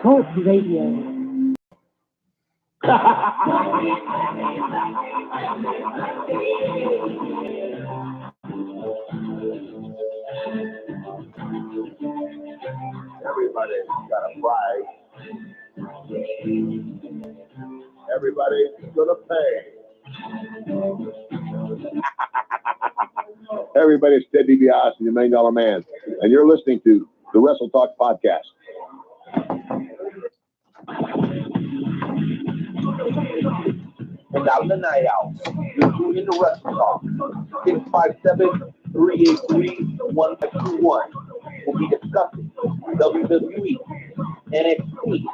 Talk Radio. Everybody's got a price. Everybody's gonna pay. Everybody's Ted DiBiase, the $1 Million Man, and you're listening to the Wrestle Talk Podcast. And out the night out, you're tuning into Wrestle Talk. 657-383-1521. We'll be discussing WWE, NXT,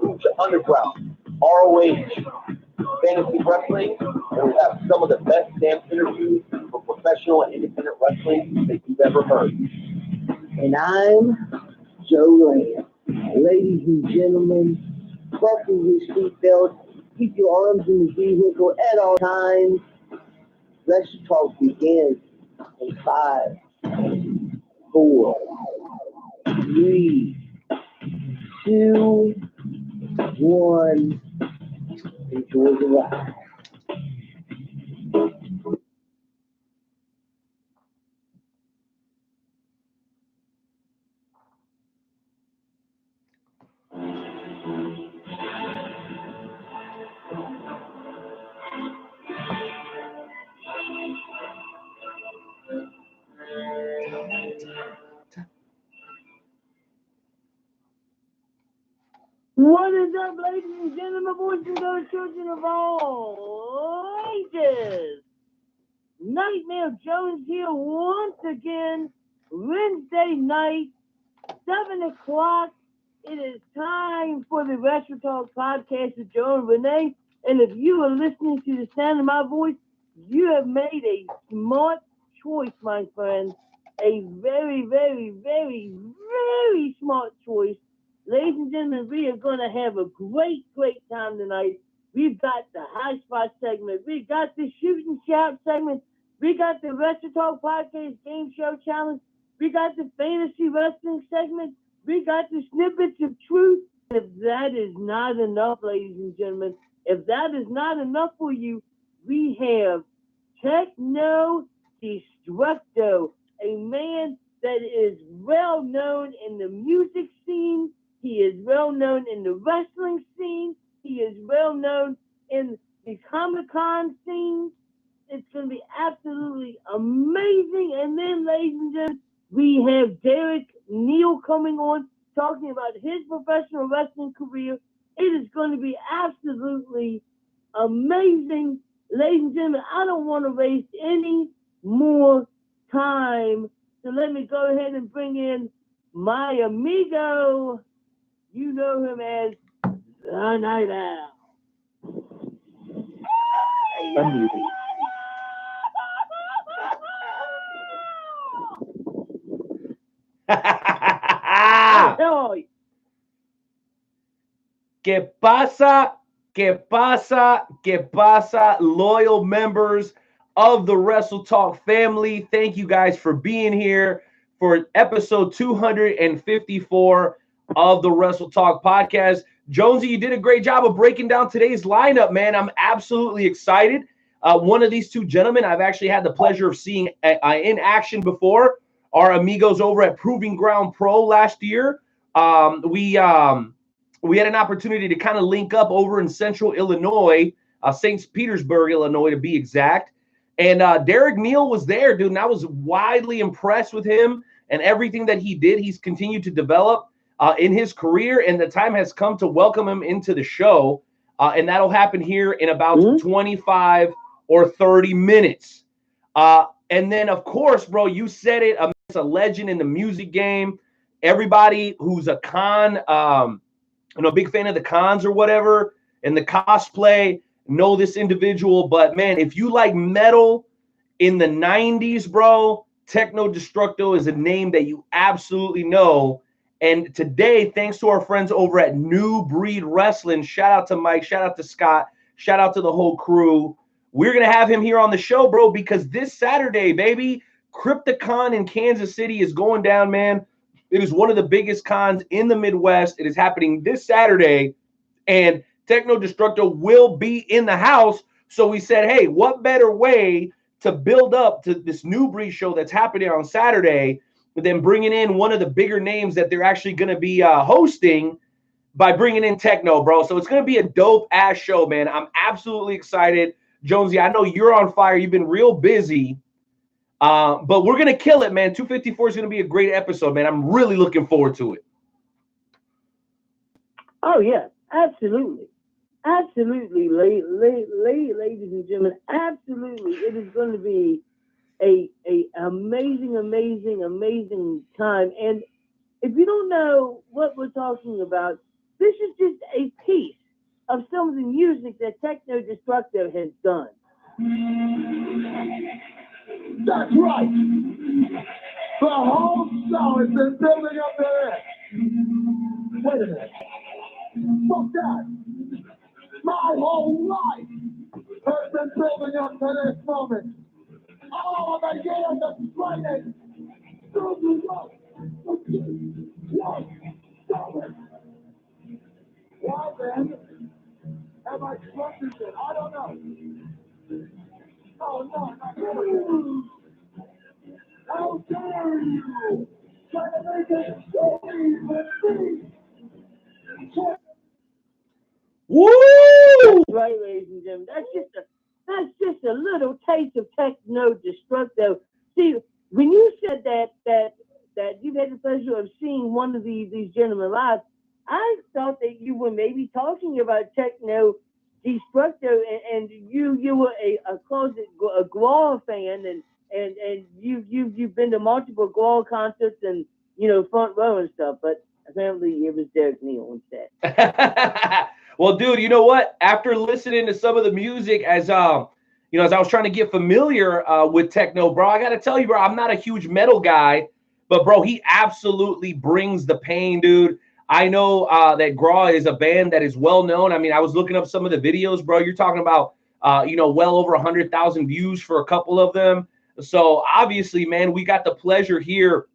Lucha Underground, ROH, fantasy wrestling, and we have some of the best damn interviews for professional and independent wrestling that you've ever heard. And I'm Joe Lamb. Ladies and gentlemen, buckle your seatbelts, keep your arms in the vehicle at all times. Let's talk begins in 5, 4, 3, 2, 1. Enjoy the ride. What is up, ladies and gentlemen, boys and girls, children of all ages? Nightmare Jones here once again, Wednesday night, 7 o'clock. It is time for the Wrestle Talk Podcast with Joe and Renee. And if you are listening to the sound of my voice, you have made a smart choice, my friend. A very, very, very, very smart choice. Ladies and gentlemen, we are going to have a great, great time tonight. We've got the High Spot segment. We've got the Shoot and Shout segment. We got the Wrestle Talk Podcast Game Show Challenge. We got the Fantasy Wrestling segment. We got the Snippets of Truth. If that is not enough, ladies and gentlemen, if that is not enough for you, we have Techno Destructo, a man that is well known in the music scene. He is well known in the wrestling scene. He is well known in the Comic-Con scene. It's going to be absolutely amazing. And then, ladies and gentlemen, we have Derek Neal coming on, talking about his professional wrestling career. It is going to be absolutely amazing. Ladies and gentlemen, I don't want to waste any more time. So let me go ahead and bring in my amigo. You know him as the Night Owl. ¿Qué pasa? ¿Qué pasa? ¿Qué pasa? Loyal members of the Wrestle Talk family, thank you guys for being here for episode 254 of the Wrestle Talk podcast. Jonesy, you did a great job of breaking down today's lineup, man. I'm absolutely excited. One of these two gentlemen I've actually had the pleasure of seeing in action before, our amigos over at Proving Ground Pro last year. We had an opportunity to kind of link up over in central Illinois, St. Petersburg, Illinois, to be exact. And Derek Neal was there, dude, and I was widely impressed with him and everything that he did. He's continued to develop in his career, and the time has come to welcome him into the show, and that'll happen here in about 25 or 30 minutes. And then, of course, bro, you said it, a legend in the music game. Everybody who's a con, big fan of the cons or whatever, and the cosplay, know this individual. But man, if you like metal in the 90s, bro, Techno Destructo is a name that you absolutely know. And today, thanks to our friends over at New Breed Wrestling, shout out to Mike, shout out to Scott, shout out to the whole crew. We're going to have him here on the show, bro, because this Saturday, baby, Crypticon in Kansas City is going down, man. It is one of the biggest cons in the Midwest. It is happening this Saturday, and Techno Destructo will be in the house. So we said, hey, what better way to build up to this New Breed show that's happening on Saturday than bringing in one of the bigger names that they're actually going to be hosting by bringing in Techno, bro. So it's going to be a dope-ass show, man. I'm absolutely excited. Jonesy, I know you're on fire. You've been real busy. But we're going to kill it, man. 254 is going to be a great episode, man. I'm really looking forward to it. Oh, yeah, absolutely. Absolutely, ladies and gentlemen, absolutely. It is going to be a amazing time. And if you don't know what we're talking about, this is just a piece of some of the music that Techno Destructo has done. That's right. The whole show has been building up to this. Wait a minute. Fuck that. My whole life has been building up to this moment. All of the years of training. Building up. Why then have I trusted it? I don't know. Oh, no, not you. How dare you try to make it story with me? Woo! That's right, ladies and gentlemen. That's just a little taste of Techno Destructo. See, when you said that you've had the pleasure of seeing one of these gentlemen live, I thought that you were maybe talking about Techno Destructo, and you were a closet Guar fan, and you've been to multiple Guar concerts and front row and stuff, but apparently it was Derek Neal instead. Well, dude, you know what? After listening to some of the music, as I was trying to get familiar with Techno, bro, I got to tell you, bro, I'm not a huge metal guy, but bro, he absolutely brings the pain, dude. I know that Graw is a band that is well known. I mean, I was looking up some of the videos, bro. You're talking about, well over 100,000 views for a couple of them. So obviously, man, we got the pleasure here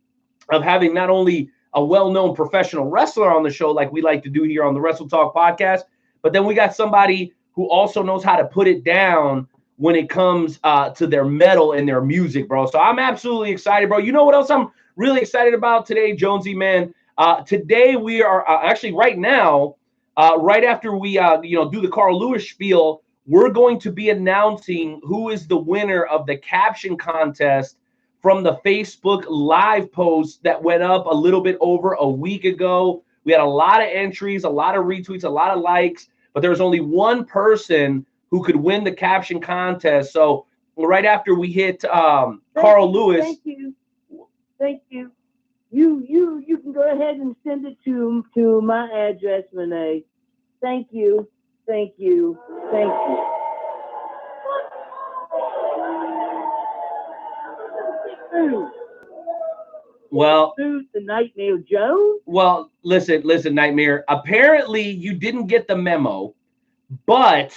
of having not only a well-known professional wrestler on the show like we like to do here on the Wrestle Talk podcast, but then we got somebody who also knows how to put it down when it comes to their metal and their music, bro. So I'm absolutely excited, bro. You know what else I'm really excited about today, Jonesy, man? Today we are actually right now, right after we do the Carl Lewis spiel, we're going to be announcing who is the winner of the caption contest from the Facebook live post that went up a little bit over a week ago. We had a lot of entries, a lot of retweets, a lot of likes, but there was only one person who could win the caption contest. So right after we hit Carl Lewis. Thank you. You can go ahead and send it to my address, Renee. Thank you. Well, the Nightmare Jones. Well, listen, Nightmare. Apparently, you didn't get the memo, but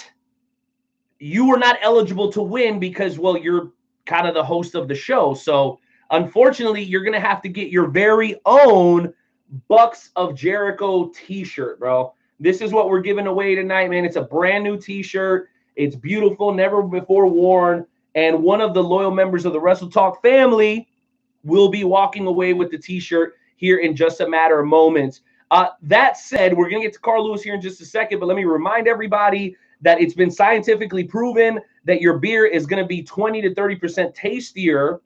you were not eligible to win because, well, you're kind of the host of the show. So, unfortunately, you're gonna have to get your very own Bucks of Jericho T-shirt, bro. This is what we're giving away tonight, man. It's a brand new T-shirt. It's beautiful, never before worn, and one of the loyal members of the Wrestle Talk family will be walking away with the T-shirt here in just a matter of moments. That said, we're going to get to Carl Lewis here in just a second, but let me remind everybody that it's been scientifically proven that your beer is going to be 20 to 30% tastier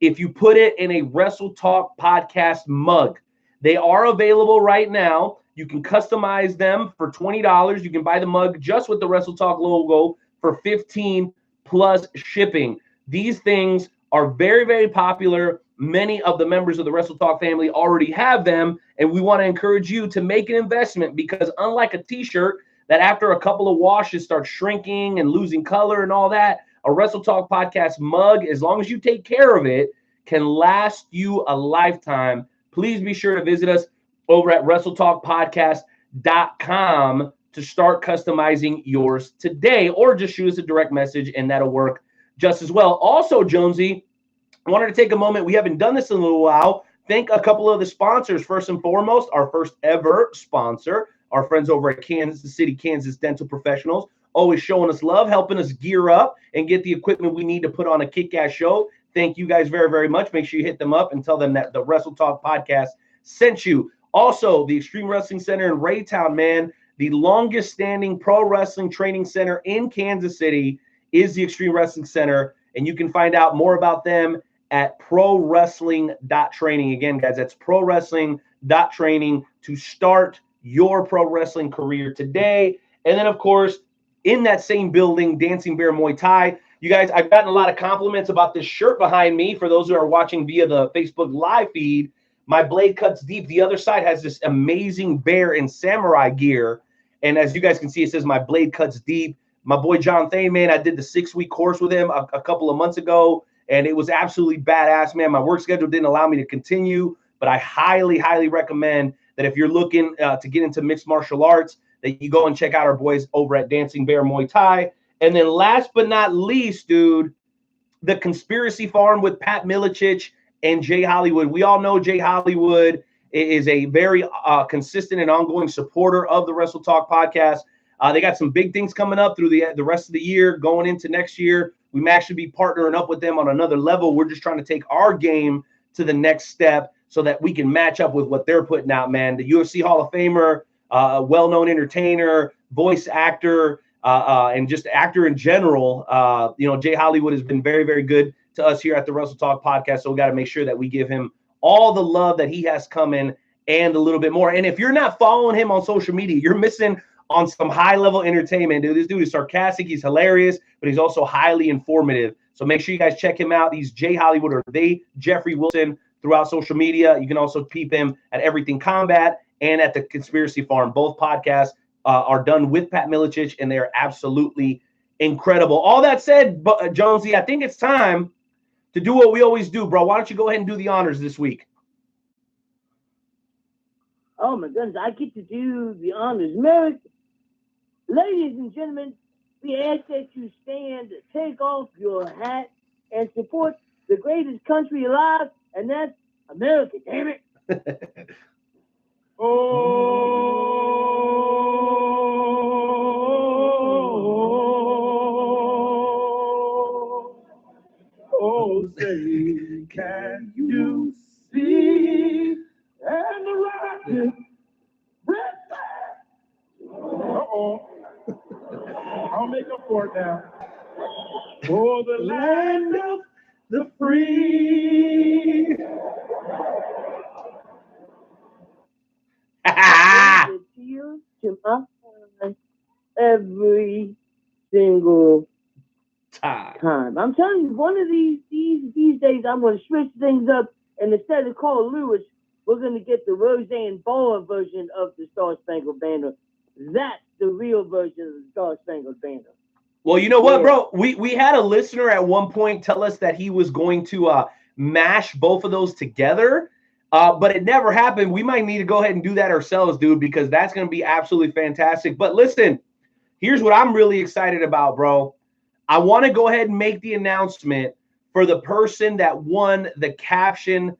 if you put it in a Wrestle Talk podcast mug. They are available right now. You can customize them for $20. You can buy the mug just with the Wrestle Talk logo for $15 plus shipping. These things are very, very popular. Many of the members of the Wrestle Talk family already have them, and we want to encourage you to make an investment because unlike a T-shirt that after a couple of washes starts shrinking and losing color and all that, a Wrestle Talk podcast mug, as long as you take care of it, can last you a lifetime. Please be sure to visit us over at WrestleTalkPodcast.com to start customizing yours today, or just shoot us a direct message and that'll work just as well. Also, Jonesy, I wanted to take a moment. We haven't done this in a little while. thank a couple of the sponsors. First and foremost, our first ever sponsor, our friends over at Kansas City, Kansas Dental Professionals, always showing us love, helping us gear up and get the equipment we need to put on a kick-ass show. Thank you guys very, very much. Make sure you hit them up and tell them that the Wrestle Talk podcast sent you. Also, the Extreme Wrestling Center in Raytown, man, the longest standing pro wrestling training center in Kansas City is the Extreme Wrestling Center. And you can find out more about them at prowrestling.training. Again, guys, that's prowrestling.training to start your pro wrestling career today. And then, of course, in that same building, Dancing Bear Muay Thai. You guys, I've gotten a lot of compliments about this shirt behind me. For those who are watching via the Facebook live feed, my blade cuts deep. The other side has this amazing bear in samurai gear. And as you guys can see, it says my blade cuts deep. My boy John Thane, man, I did the 6-week course with him a couple of months ago, and it was absolutely badass, man. My work schedule didn't allow me to continue, but I highly, highly recommend that if you're looking to get into mixed martial arts, that you go and check out our boys over at Dancing Bear Muay Thai. And then last but not least, dude, the Conspiracy Farm with Pat Milicic and Jay Hollywood. We all know Jay Hollywood is a very consistent and ongoing supporter of the Wrestle Talk podcast. They got some big things coming up through the rest of the year, going into next year. We may actually be partnering up with them on another level. We're just trying to take our game to the next step so that we can match up with what they're putting out, man. The UFC Hall of Famer, well-known entertainer, voice actor, and just actor in general. Jay Hollywood has been very, very good to us here at the Wrestle Talk podcast, so we got to make sure that we give him all the love that he has coming and a little bit more. And if you're not following him on social media, you're missing on some high-level entertainment, dude. This dude is sarcastic, he's hilarious, but he's also highly informative. So make sure you guys check him out. He's Jay Hollywood, or Jeffrey Wilson, throughout social media. You can also peep him at Everything Combat and at the Conspiracy Farm. Both podcasts are done with Pat Milicic, and they are absolutely incredible. All that said, Jonesy, I think it's time to do what we always do, bro. Why don't you go ahead and do the honors this week? Oh, my goodness. I get to do the honors. Ladies and gentlemen, we ask that you stand, take off your hat, and support the greatest country alive, and that's America, damn it. Oh, say, can you see? And the rocket, red flag. Uh-oh. I'll make up for it now. For the land of the free. Tears to my eyes every single time. I'm telling you, one of these days, I'm going to switch things up, and instead of Carl Lewis, we're going to get the Roseanne Barr version of the Star Spangled Banner. That's the real version of the Star Spangled Banner. Well, you know what, bro? We had a listener at one point tell us that he was going to mash both of those together, but it never happened. We might need to go ahead and do that ourselves, dude, because that's going to be absolutely fantastic. But listen, here's what I'm really excited about, bro. I want to go ahead and make the announcement for the person that won the caption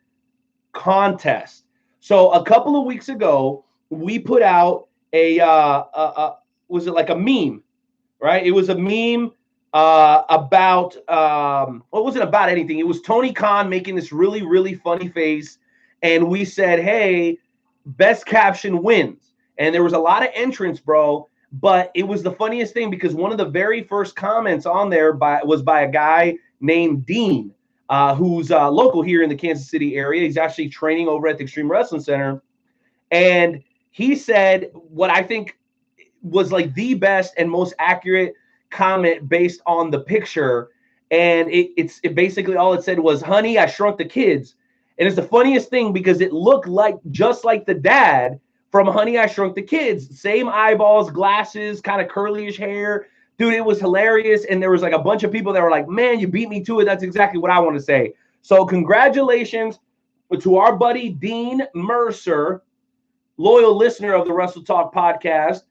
contest. So a couple of weeks ago, we put out was it like a meme, right? It was a meme about, what wasn't about anything. It was Tony Khan making this really, really funny face. And we said, hey, best caption wins. And there was a lot of entrants, bro. But it was the funniest thing because one of the very first comments on there was by a guy named Dean, who's local here in the Kansas City area. He's actually training over at the Extreme Wrestling Center. And he said what I think was like the best and most accurate comment based on the picture. And it basically all it said was, honey, I shrunk the kids. And it's the funniest thing because it looked like just like the dad from Honey, I Shrunk the Kids. Same eyeballs, glasses, kind of curly-ish hair. Dude, it was hilarious. And there was like a bunch of people that were like, man, you beat me to it. That's exactly what I want to say. So congratulations to our buddy Dean Mercer, loyal listener of the Wrestle Talk podcast,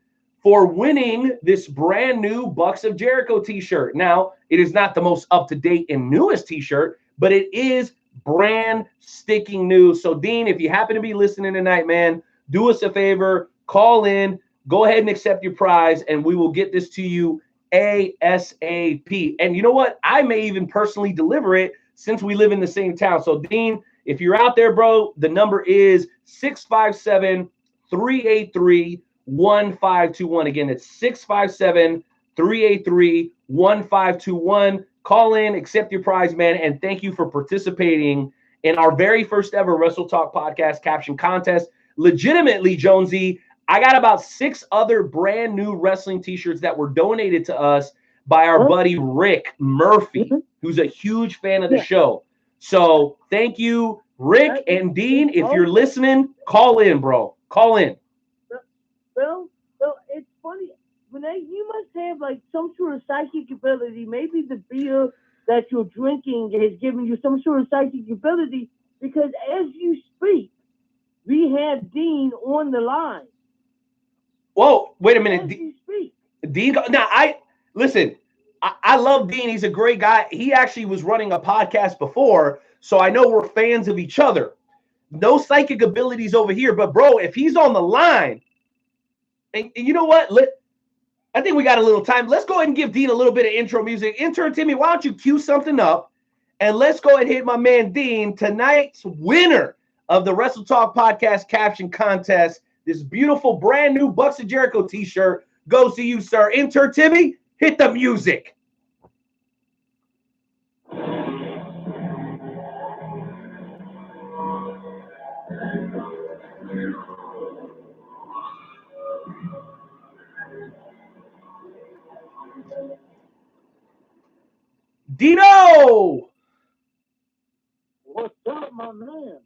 for winning this brand new Bucks of Jericho t-shirt. Now, it is not the most up-to-date and newest t-shirt, but it is brand sticking news. So, Dean, if you happen to be listening tonight, man, do us a favor, call in, go ahead and accept your prize, and we will get this to you ASAP. And you know what? I may even personally deliver it since we live in the same town. So, Dean, if you're out there, bro, the number is 657-383-1521. Again, it's 657-383-1521. Call in, accept your prize, man, and thank you for participating in our very first ever Wrestle Talk podcast caption contest. Legitimately, Jonesy, I got about 6 other brand new wrestling t-shirts that were donated to us by our buddy Rick Murphy, who's a huge fan of the show. So thank you, Rick and Dean. If you're listening, call in, bro. Call in. Well, it's funny. Renee, you must have like some sort of psychic ability. Maybe the beer that you're drinking is giving you some sort of psychic ability, because as you speak, we have Dean on the line. Whoa, wait a minute. As you speak. Dean, now listen, I love Dean. He's a great guy. He actually was running a podcast before, so I know we're fans of each other. No psychic abilities over here, but bro, if he's on the line, and you know what? I think we got a little time. Let's go ahead and give Dean a little bit of intro music. Intern Timmy, why don't you cue something up? And let's go ahead and hit my man Dean, tonight's winner of the Wrestle Talk podcast caption contest. This beautiful brand new Bucks of Jericho t-shirt goes to you, sir. Intern Timmy, hit the music. Dino! What's up, my man?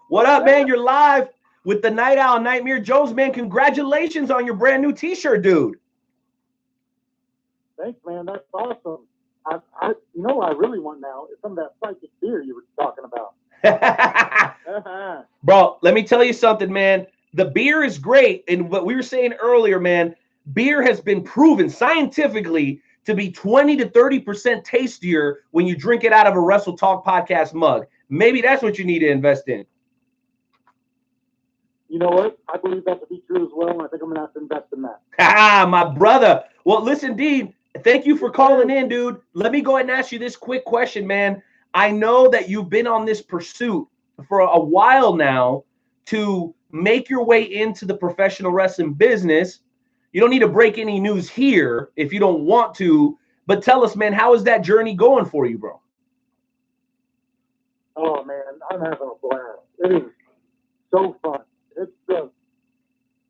What up, man? You're live with the Night Owl Nightmare Jones, man. Congratulations on your brand new t-shirt, dude. Thanks, man. That's awesome. I I really want now is some of that psychic beer you were talking about. Bro, let me tell you something, man. The beer is great. And what we were saying earlier, man, beer has been proven scientifically to be 20 to 30% tastier when you drink it out of a Wrestle Talk podcast mug. Maybe that's what you need to invest in. You know what? I believe that to be true as well, and I think I'm going to have to invest in that. My brother. Well, listen, Dean, thank you for calling in, dude. Let me go ahead and ask you this quick question, man. I know that you've been on this pursuit for a while now to make your way into the professional wrestling business. You don't need to break any news here if you don't want to, but tell us, man, how is that journey going for you, bro? Oh, man, I'm having a blast. It is so fun. It's just,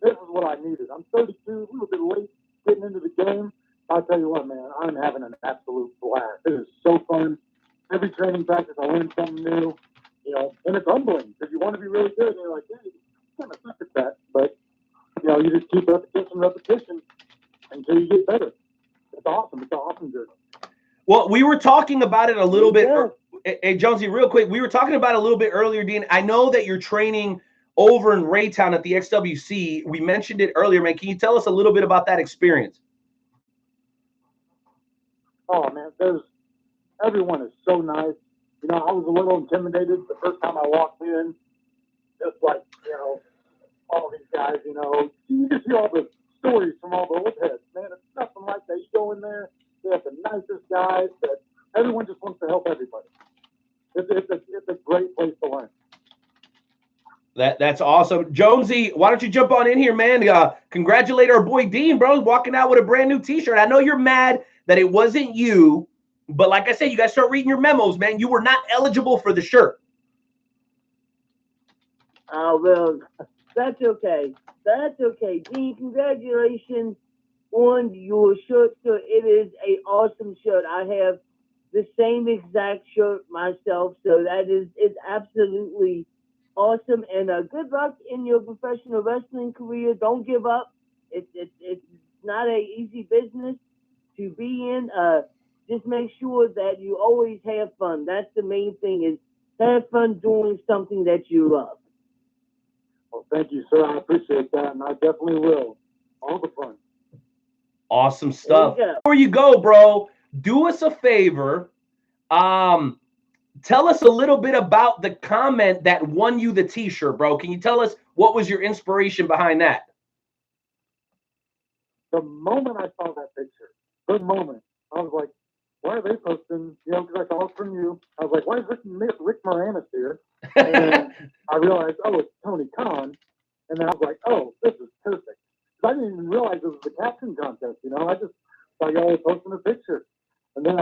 this is what I needed. I'm 32, a little bit late getting into the game. I'll tell you what, man, I'm having an absolute blast. It is so fun. Every training practice, I learn something new, and it's humbling because you want to be really good, and you're like, hey, you kind of suck at that, but you just keep repetition until you get better. It's awesome. It's an awesome journey. Well, we were talking about it a little bit. Hey, Jonesy, real quick, we were talking about it a little bit earlier, Dean. I know that you're training over in Raytown at the XWC. We mentioned it earlier, man. Can you tell us a little bit about that experience? Oh, man, everyone is so nice. I was a little intimidated the first time I walked in. Just like, all these guys, you just hear all the stories from all the old heads, man. It's nothing like that. You go in there, they have the nicest guys that everyone just wants to help everybody. It's a great place to learn. That's awesome. Jonesy, why don't you jump on in here, man? Congratulate our boy Dean, bro, walking out with a brand new t-shirt. I know you're mad that it wasn't you, but like I said, you guys start reading your memos, man. You were not eligible for the shirt. Oh, well, that's okay. That's okay. Dean, congratulations on your shirt. So it is an awesome shirt. I have the same exact shirt myself. So it's absolutely awesome. And good luck in your professional wrestling career. Don't give up. It's not an easy business to be in. Just make sure that you always have fun. That's the main thing, is have fun doing something that you love. Well, thank you, sir. I appreciate that, and I definitely will. All the fun. Awesome stuff. Before you go, bro, do us a favor. tell us a little bit about the comment that won you the T-shirt, bro. Can you tell us what was your inspiration behind that? The moment I saw that picture, good moment, I was like, why are they posting? You know, because I saw it from you. I was like, why is Rick Moranis here? And I realized, oh, it's Tony Khan. And then I was like, oh, this is perfect. I didn't even realize it was the caption contest, you know. I just thought y'all were posting a picture. And then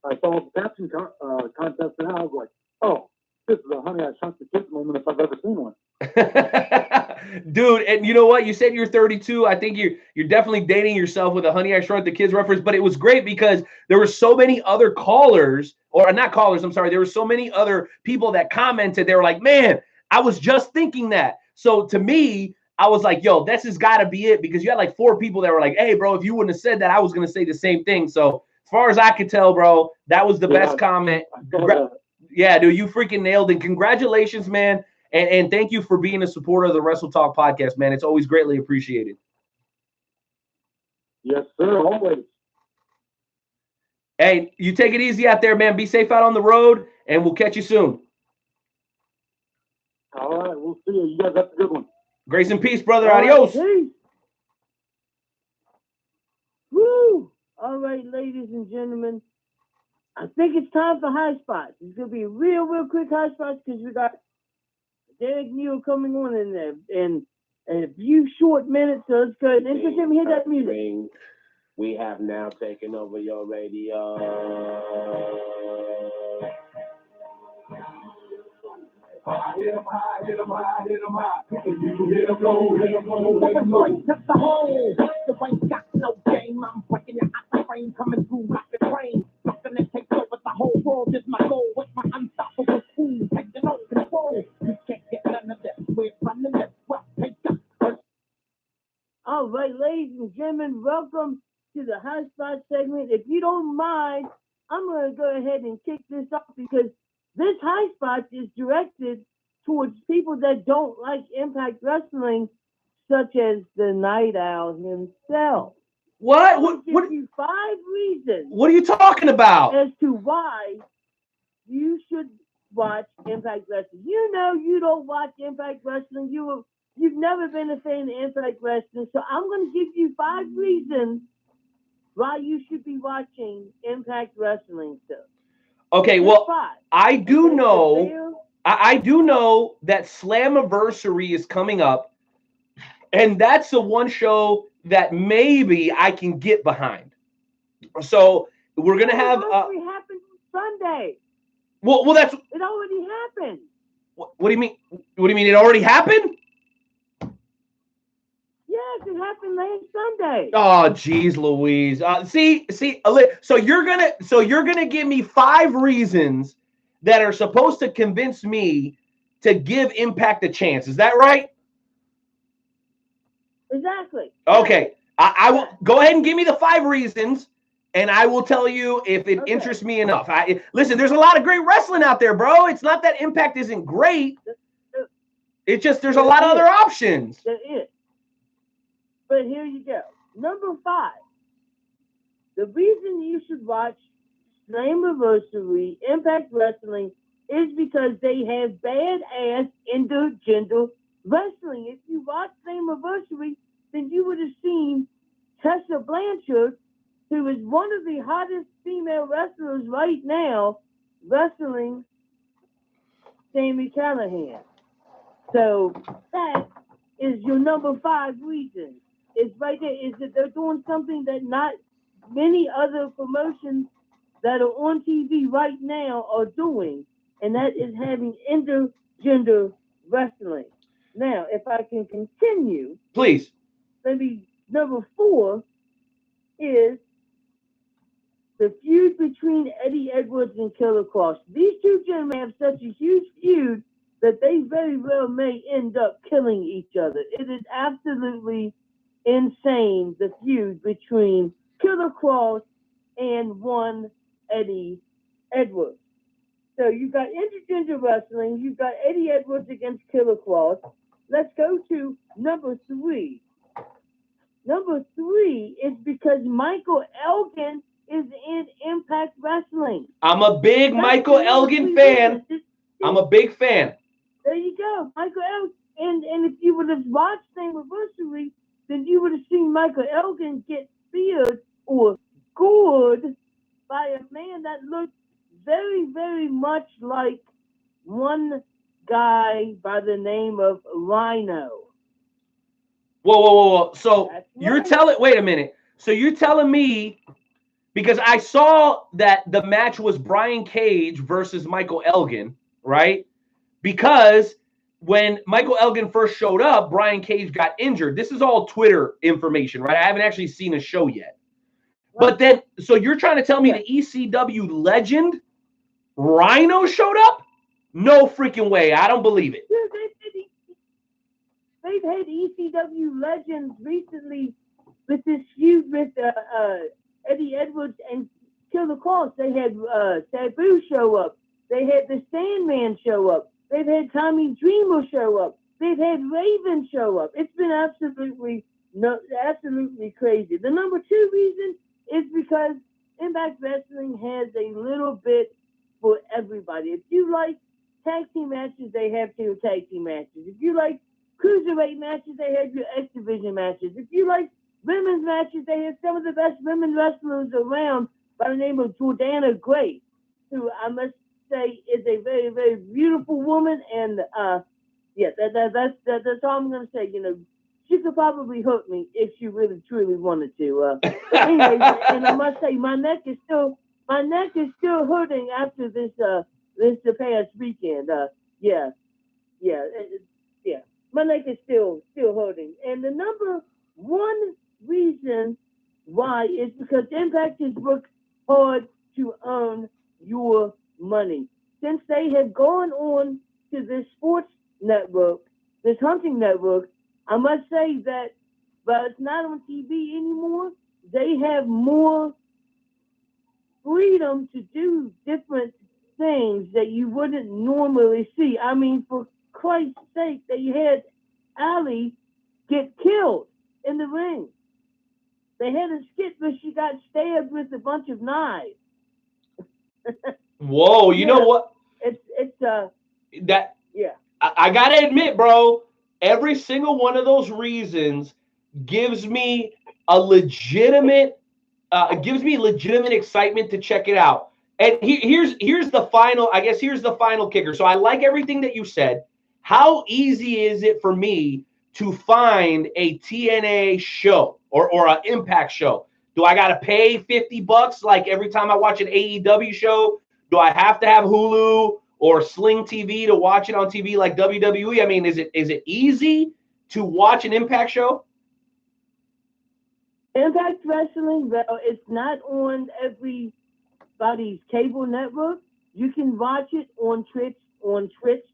I saw the caption contest, and I was like, oh, this is a Honey, I Shrunk the Kids moment if I've ever seen one. Dude, and you know what? You said you're 32. I think you're definitely dating yourself with a Honey, I Shrunk the Kids reference, but it was great because there were so many other callers, or not callers, I'm sorry, there were so many other people that commented. They were like, man, I was just thinking that. So to me, I was like, yo, this has got to be it, because you had like 4 people that were like, hey, bro, if you wouldn't have said that, I was going to say the same thing. So as far as I could tell, bro, that was the best comment. Yeah, dude, you freaking nailed it. Congratulations, man. And thank you for being a supporter of the Wrestle Talk podcast, man. It's always greatly appreciated. Yes, sir, always. Hey, you take it easy out there, man. Be safe out on the road, and we'll catch you soon. All right, we'll see you. You guys have a good one. Grace and peace, brother. Adios. Peace. Woo! All right, ladies and gentlemen. I think it's time for high spots. It's going to be real quick high spots because we got Derek Neal coming on in a few short minutes. So let's go ahead and let him hear that music. We have now taken over your radio. Hit 'em high, hit 'em high, hit 'em high. Hit 'em low, hit 'em low, hit 'em low. The hole, the ain't got no game. I'm breaking your out the frame, coming through like a train. Something that takes over the whole world is my goal. With my unstoppable speed, taking over control. You can't get none of this. We're running this. Well, take up. All right, ladies and gentlemen, welcome to the high spot segment. If you don't mind, I'm going to go ahead and kick this off because this high spot is directed towards people that don't like Impact Wrestling, such as the Night Owl himself. What? I'll give you 5 reasons. What are you talking about? As to why you should watch Impact Wrestling. You know you don't watch Impact Wrestling. You've never been a fan of Impact Wrestling, so I'm going to give you 5 reasons why you should be watching Impact Wrestling stuff. Okay, well, I do know that Slammiversary is coming up, and that's the one show that maybe I can get behind. So we're gonna have. It happened Sunday. Well, that's. It already happened. What do you mean? What do you mean? It already happened? Yes, it happened last Sunday. Oh, geez, Louise. See. So you're gonna give me 5 reasons that are supposed to convince me to give Impact a chance. Is that right? Exactly. Okay. I will go ahead and give me the 5 reasons, and I will tell you if it interests me enough. Listen, there's a lot of great wrestling out there, bro. It's not that Impact isn't great. It's just there's a lot of other options. There is. But here you go. Number 5. The reason you should watch Slammiversary Impact Wrestling is because they have badass intergender wrestling. If you watch Slammiversary, then you would have seen Tessa Blanchard, who is one of the hottest female wrestlers right now, wrestling Sami Callihan. So that is your number 5 reason. It's right there. Is that they're doing something that not many other promotions that are on TV right now are doing, and that is having intergender wrestling. Now, if I can continue, please. Maybe number 4 is the feud between Eddie Edwards and Killer Kross. These 2 gentlemen have such a huge feud that they very well may end up killing each other. It is absolutely insane, the feud between Killer Kross and one Eddie Edwards. So you've got intergender wrestling, you've got Eddie Edwards against Killer Kross. Let's go to number 3. Number 3 is because Michael Elgin is in Impact Wrestling. I'm a big That's Michael the Elgin only fan. reason. I'm a big fan. There you go, Michael Elgin. And if you would have watched Anniversary, then you would have seen Michael Elgin get speared or gored by a man that looked very, very much like one guy by the name of Rhino. Whoa. So That's you're right. telling, wait a minute. So you're telling me, because I saw that the match was Brian Cage versus Michael Elgin, right? Because when Michael Elgin first showed up, Brian Cage got injured. This is all Twitter information, right? I haven't actually seen a show yet. But then, so you're trying to tell me the ECW legend Rhino showed up? No freaking way. I don't believe it. They've had ECW legends recently with this feud with Eddie Edwards and Killer Cross. They had Sabu show up. They had the Sandman show up. They've had Tommy Dreamer show up. They've had Raven show up. It's been absolutely crazy. The number two reason is because Impact Wrestling has a little bit for everybody. If you like tag team matches, they have two tag team matches. If you like cruiserweight matches, they have your X Division matches. If you like women's matches, they have some of the best women wrestlers around by the name of Jordana Gray, who I must say is a very, very beautiful woman. And that's all I'm going to say. You know, she could probably hurt me if she really truly wanted to. But anyways, and I must say my neck is still hurting after this past weekend. My neck is still hurting. And the number one reason why is because Impact has worked hard to earn your money. Since they have gone on to this sports network, this hunting network, I must say that while it's not on TV anymore, they have more freedom to do different things that you wouldn't normally see. I mean, for Christ's sake, they had Ali get killed in the ring. They had a skit where she got stabbed with a bunch of knives. Whoa, you know what? I gotta admit, bro, every single one of those reasons gives me a legitimate excitement to check it out. And here's the final kicker. So I like everything that you said. How easy is it for me to find a TNA show or an Impact show? Do I got to pay $50 like every time I watch an AEW show? Do I have to have Hulu or Sling TV to watch it on TV like WWE? I mean, is it easy to watch an Impact show? Impact Wrestling, well, it's not on everybody's cable network. You can watch it on Twitch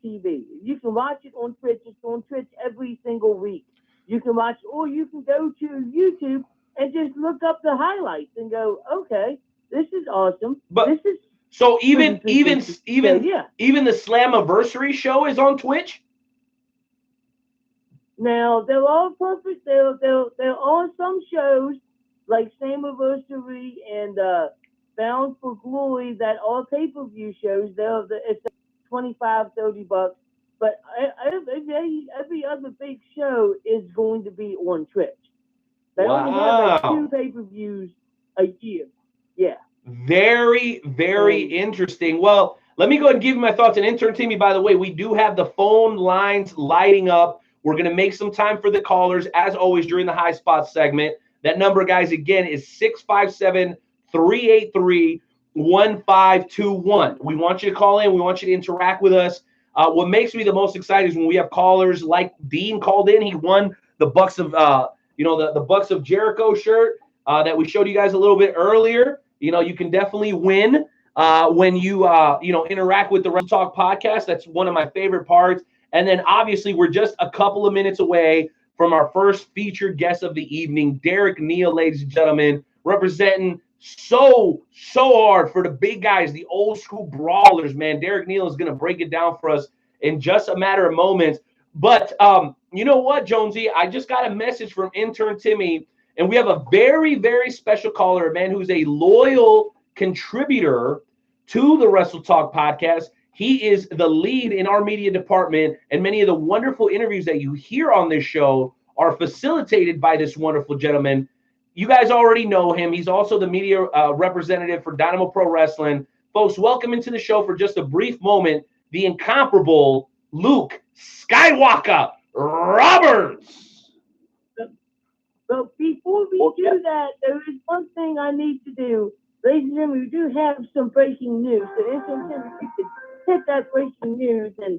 TV. You can watch it on Twitch. It's on Twitch every single week. You can watch, or you can go to YouTube and just look up the highlights and go, okay, this is awesome. But this is so even the Slammiversary show is on Twitch. Now they're all perfect. There are some shows like Slammiversary and Bound for Glory that are pay-per-view shows. It's $25-$30, but every other big show is going to be on Twitch. They only have like 2 pay-per-views a year. Yeah. Very, very interesting. Well, let me go ahead and give you my thoughts. And intern Timmy, by the way, we do have the phone lines lighting up. We're going to make some time for the callers, as always, during the High Spot segment. That number, guys, again, is 657-383-1521. We want you to call in. We want you to interact with us. What makes me the most excited is when we have callers like Dean called in. He won the Bucks of, the Bucks of Jericho shirt that we showed you guys a little bit earlier. You know, you can definitely win when you interact with the Wrestle Talk podcast. That's one of my favorite parts. And then obviously we're just a couple of minutes away from our first featured guest of the evening, Derek Neal, ladies and gentlemen, representing so hard for the big guys, the old school brawlers, man. Derek Neal is going to break it down for us in just a matter of moments. But you know what, Jonesy? I just got a message from intern Timmy, And we have a very, very special caller, a man who's a loyal contributor to the Wrestle Talk podcast. He is the lead in our media department, and many of the wonderful interviews that you hear on this show are facilitated by this wonderful gentleman. You guys already know him. He's also the media representative for Dynamo Pro Wrestling. Folks, welcome into the show for just a brief moment, the incomparable Luke Skywalker Roberts. But before we do that, there is one thing I need to do. Ladies and gentlemen, we do have some breaking news. So if we could hit that breaking news, and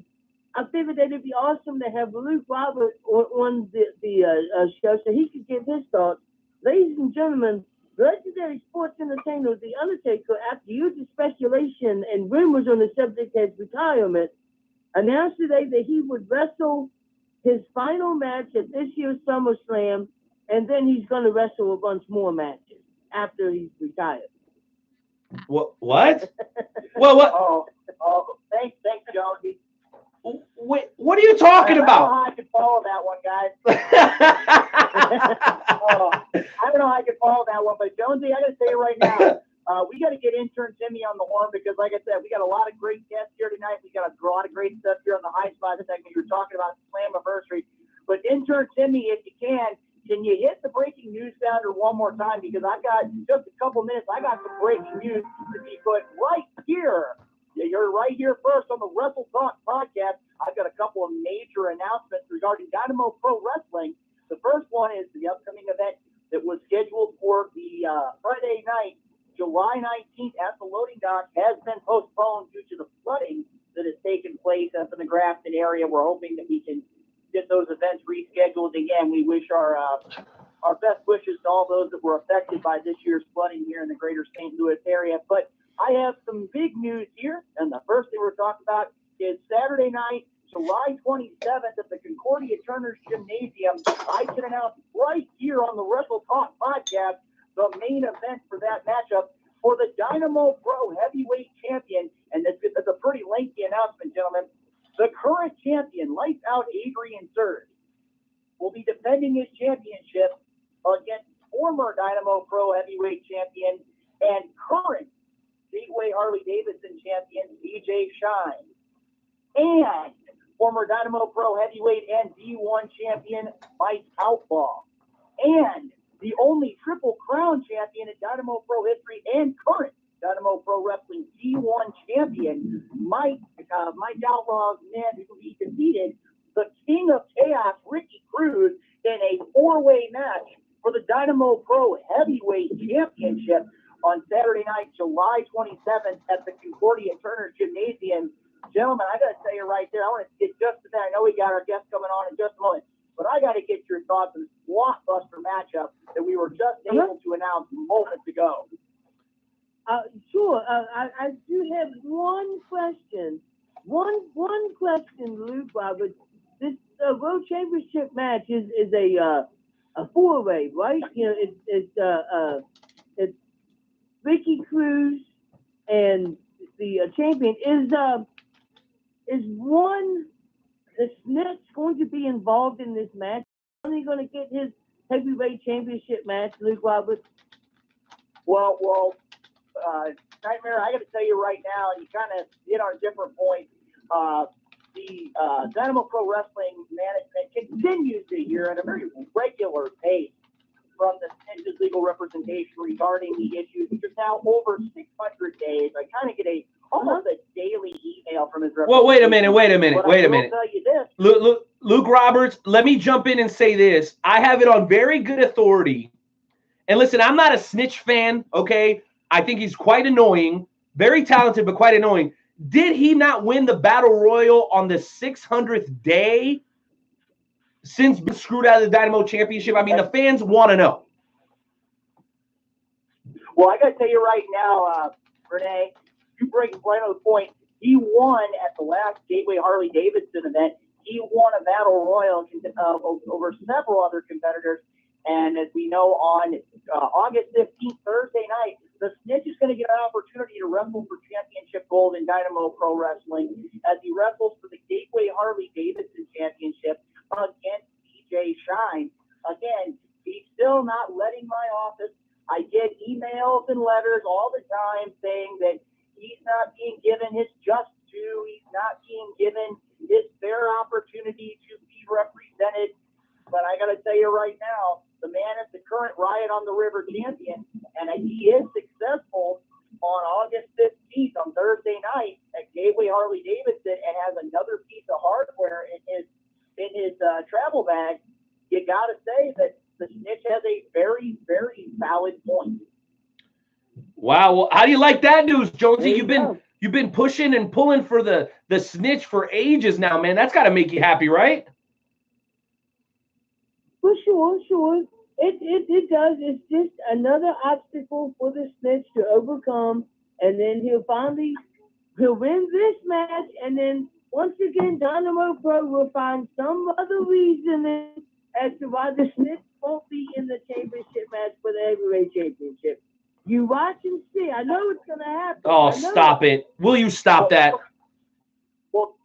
I figured that it'd be awesome to have Luke Roberts on the show so he could give his thoughts. Ladies and gentlemen, legendary sports entertainer The Undertaker, after years of speculation and rumors on the subject of his retirement, announced today that he would wrestle his final match at this year's SummerSlam, and then he's going to wrestle a bunch more matches after he's retired. What? Well, what? Thanks, Jonesy. Wait, what are you talking about? I don't know how I can follow that one, guys. I don't know how I can follow that one, but Jonesy, I got to say right now, we got to get intern Timmy on the horn because, like I said, we got a lot of great guests here tonight. We got a lot of great stuff here on the High Spot segment. You were talking about Slammiversary, but intern Timmy, if you can you hit the breaking news sounder one more time? Because I've got just a couple minutes. I got some breaking news to be put right here. You're right here first on the Wrestle Talk podcast. I've got a couple of major announcements regarding Dynamo Pro Wrestling. The first one is the upcoming event that was scheduled for the Friday night, July 19th at the loading dock, has been postponed due to the flooding that has taken place up in the Grafton area. We're hoping that we can get those events rescheduled again. We wish our best wishes to all those that were affected by this year's flooding here in the greater St. Louis area. But I have some big news here, and the first thing we're talking about is Saturday night, July 27th at the Concordia Turner's Gymnasium. I can announce right here on the Wrestle Talk podcast the main event for that matchup for the Dynamo Pro Heavyweight Champion, and it's a pretty lengthy announcement, gentlemen. The current champion, Lights Out Adrian Surge, will be defending his championship against former Dynamo Pro Heavyweight Champion and current Gateway Harley-Davidson champion, DJ Shine, and former Dynamo Pro Heavyweight and D1 champion, Mike Outlaw, and the only Triple Crown champion in Dynamo Pro history and current Dynamo Pro Wrestling D1 champion, Mike Outlaw's man who he defeated the King of Chaos, Ricky Cruz, in a four-way match for the Dynamo Pro Heavyweight Championship on Saturday night, July 27th at the Concordia Turner Gymnasium. Gentlemen, I got to tell you right there, I want to get just to that. I know we got our guest coming on in just a moment, but I got to get your thoughts on this blockbuster matchup that we were just able to announce moments ago. Sure. I do have one question. One question, Luke Roberts. This World Championship match is a four-way, right? You know, it's Ricky Cruz and the champion. Is one the Snitch going to be involved in this match? Is he going to get his heavyweight championship match, Luke Roberts? Well, Nightmare, I got to tell you right now, you kind of hit on a different point. The Dynamo Pro Wrestling management continues to hear at a very regular pace from the Snitch's legal representation regarding the issues, which is now over 600 days. I kind of get almost a daily email from his representative. Well, wait a minute. I'll tell you this. Luke Roberts, let me jump in and say this. I have it on very good authority. And listen, I'm not a Snitch fan, okay? I think he's quite annoying, very talented, but quite annoying. Did he not win the Battle Royal on the 600th day since being screwed out of the Dynamo Championship? I mean, the fans want to know. Well, I got to tell you right now, Renee, you bring right on the point. He won at the last Gateway Harley-Davidson event. He won a Battle Royal over several other competitors. And as we know, on August 15th, Thursday night, the Snitch is going to get an opportunity to wrestle for championship gold in Dynamo Pro Wrestling as he wrestles for the Gateway Harley-Davidson Championship against DJ Shine. Again, He's still not letting my office. I get emails and letters all the time saying that he's not being given his just due. He's not being given his fair opportunity to be represented. But I got to tell you right now, the man is the current Riot on the River champion, and he is successful on August 15th on Thursday night at Gateway Harley Davidson and has another piece of hardware in his travel bag. You got to say that the snitch has a very, very valid point. Wow. Well, how do you like that news, Jonesy? You've been pushing and pulling for the snitch for ages now, man. That's got to make you happy, right? For sure. It does. It's just another obstacle for the snitch to overcome, and then he'll win this match, and then once again, Dynamo Pro will find some other reason as to why the snitch won't be in the championship match for the heavyweight championship. You watch and see. I know it's gonna happen. Oh, stop it! Will you stop that? Well,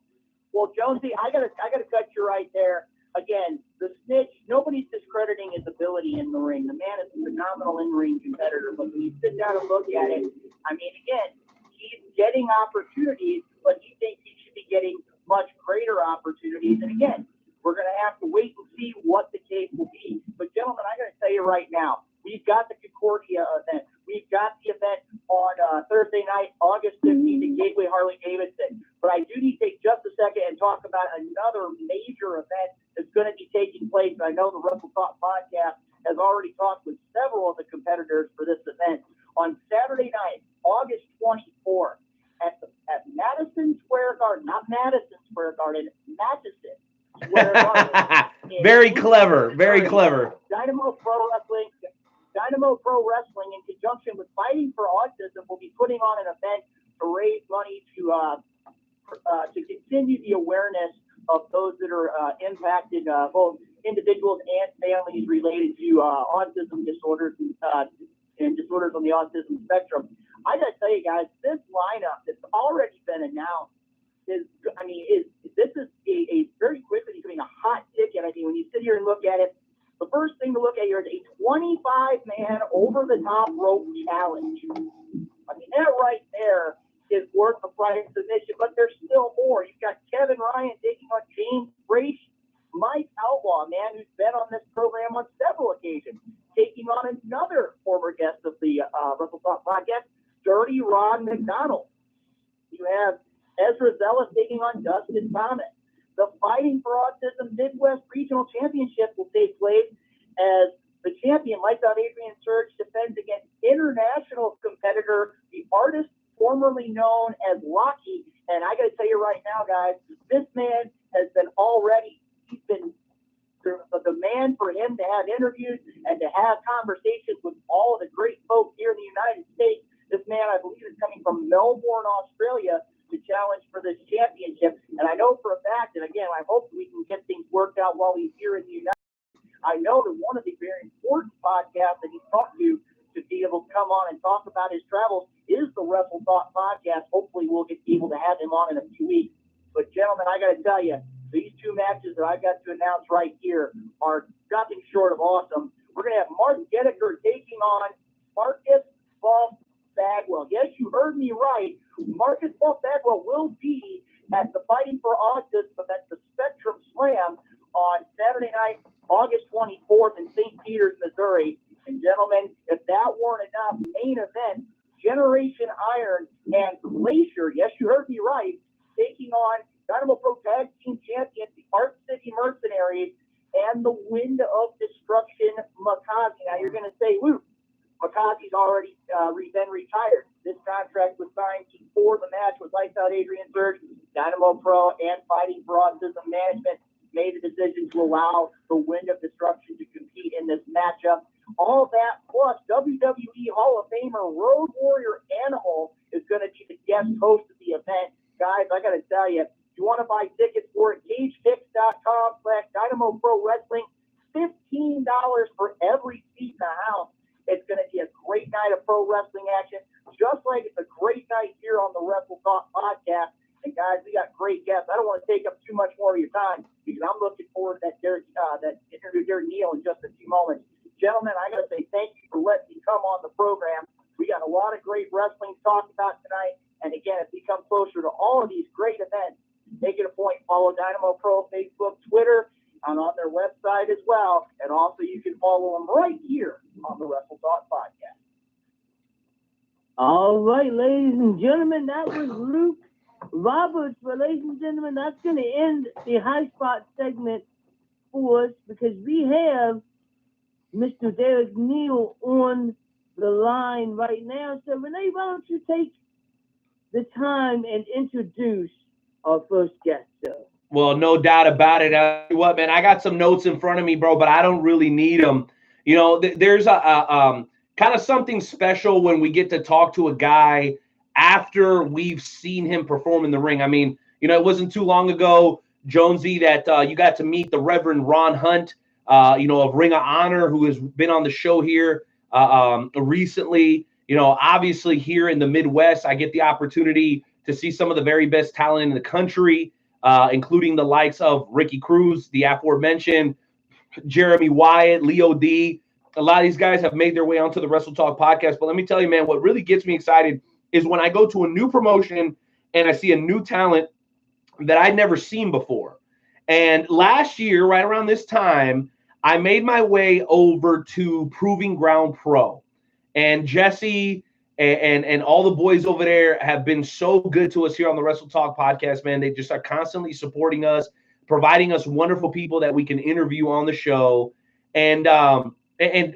Jonesy, I gotta cut you right there. Again, the snitch, nobody's discrediting his ability in the ring. The man is a phenomenal in-ring competitor, but when you sit down and look at it, I mean, again, he's getting opportunities, but he thinks he should be getting much greater opportunities. And again, we're going to have to wait and see what the case will be. But gentlemen, I got to tell you right now, we've got the Concordia event. We've got the event on Thursday night, August 15th at Gateway Harley Davidson. But I do need to take just a second and talk about another major event that's going to be taking place. I know the Wrestle Talk podcast has already talked with several of the competitors for this event. On Saturday night, August 24th, at Madison Square Garden, not Madison Square Garden, Matheson Square Garden. Very clever. Dynamo Pro Wrestling, in conjunction with Fighting for Autism, will be putting on an event to raise money to continue the awareness of those that are impacted, both individuals and families related to autism disorders and disorders on the autism spectrum. I got to tell you guys, this lineup that's already been announced this is a very quickly becoming a hot ticket. I mean, when you sit here and look at it, the first thing to look at here is a 25-man over-the-top rope challenge. I mean, that right there is worth the price of admission, but there's still more. You've got Kevin Ryan taking on James Braish, Mike Outlaw, man who's been on this program on several occasions, taking on another former guest of the Wrestle Talk podcast, Dirty Ron McDonald. You have Ezra Zellis taking on Dustin Thomas. The Fighting for Autism Midwest Regional Championship will take place as the champion, Lights Out Adrian Surge, defends against international competitor, the artist formerly known as Locky. And I got to tell you right now, guys, this man has been he's been the demand for him to have interviews and to have conversations with all of the great folks here in the United States. This man, I believe, is coming from Melbourne, Australia, to challenge for this championship. And I know for a fact, and again, I hope we can get things worked out while he's here in the United States. I know that one of the very important podcasts that he's talked to be able to come on and talk about his travels is the Wrestle Talk podcast. Hopefully we'll get able to have him on in a few weeks. But gentlemen, I got to tell you, these two matches that I've got to announce right here are nothing short of awesome. We're going to have Mark Gedeker taking on Marcus Falk Bagwell. Yes, you heard me right. Marcus Falk Bagwell will be at the Fighting for Autism at the Spectrum Slam on Saturday night, August 24th in St. Peters, Missouri. And gentlemen, if that weren't enough, main event, Generation Iron and Glacier, yes, you heard me right, taking on Dynamo Pro Tag Team Champions, the Art City Mercenaries, and the Wind of Destruction, Makazi. Now you're going to say, Luke, Makazi's already been retired. This contract was signed before the match with Lights Out Adrian Surge. Dynamo Pro and Fighting for Autism Management made the decision to allow the Wind of Destruction to compete in this matchup. All that plus WWE Hall of Famer Road Warrior Animal is going to be the guest host of the event. Guys, I got to tell you, if you want to buy tickets for it, cagefix.com/Dynamo Pro Wrestling, $15 for every seat in the house. It's going to be a great night of pro wrestling action, just like it's a great night here on the Wrestle Talk podcast. And guys, we got great guests. I don't want to take up too much more of your time because I'm looking forward to that interview with Derek Neal in just a few moments. say thank you for letting me come on the program. We got a lot of great wrestling to talk about tonight. And again, as we come closer to all of these great events, make it a point, follow Dynamo Pro, Facebook, Twitter, and on their website as well. And also you can follow them right here on the Wrestle Talk podcast. All right, ladies and gentlemen, that was Luke Roberts. Well, ladies and gentlemen, that's going to end the High Spot segment for us because we have Mr. Derek Neal on the line right now. So, Renee, why don't you take the time and introduce our first guest, sir? Well, no doubt about it. I'll tell you what, man, I got some notes in front of me, bro, but I don't really need them. You know, there's a kind of something special when we get to talk to a guy after we've seen him perform in the ring. I mean, you know, it wasn't too long ago, Jonesy, that you got to meet the Reverend Ron Hunt, you know, of Ring of Honor, who has been on the show here recently. You know, obviously here in the Midwest, I get the opportunity to see some of the very best talent in the country, including the likes of Ricky Cruz, the aforementioned, Jeremy Wyatt, Leo D. A lot of these guys have made their way onto the Wrestle Talk podcast. But let me tell you, man, what really gets me excited is when I go to a new promotion and I see a new talent that I'd never seen before. And last year, right around this time, I made my way over to Proving Ground Pro. And Jesse and all the boys over there have been so good to us here on the Wrestle Talk podcast, man. They just are constantly supporting us, providing us wonderful people that we can interview on the show. And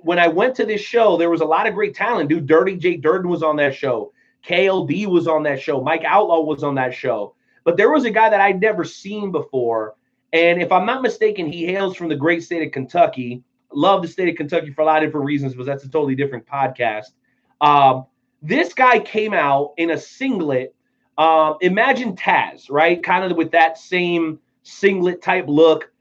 when I went to this show, there was a lot of great talent, dude. Dirty Jake Durden was on that show. KLD was on that show. Mike Outlaw was on that show. But there was a guy that I'd never seen before. And if I'm not mistaken, he hails from the great state of Kentucky. Love the state of Kentucky for a lot of different reasons, but that's a totally different podcast. This guy came out in a singlet. Imagine Taz, right? Kind of with that same singlet type look.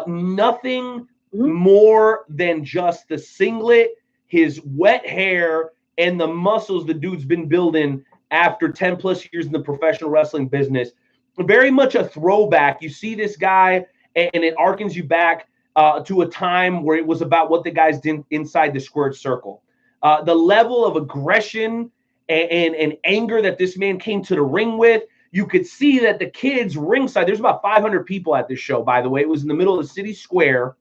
Nothing more than just the singlet, his wet hair, and the muscles the dude's been building after 10 plus years in the professional wrestling business. Very much a throwback. You see this guy, and it harkens you back to a time where it was about what the guys did inside the squared circle. The level of aggression and anger that this man came to the ring with, you could see that the kids ringside, there's about 500 people at this show, by the way. It was in the middle of the city square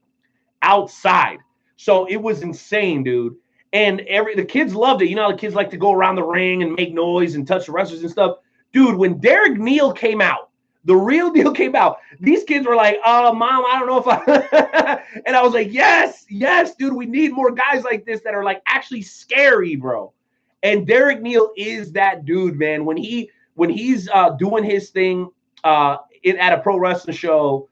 outside. So it was insane, dude. And the kids loved it. You know, the kids like to go around the ring and make noise and touch the wrestlers and stuff. Dude, when Derek Neal came out, the real deal came out, these kids were like, Mom, I don't know if I and I was like, yes, dude, we need more guys like this that are like actually scary, bro. And Derek Neal is that dude, man. When he's doing his thing at a pro wrestling show,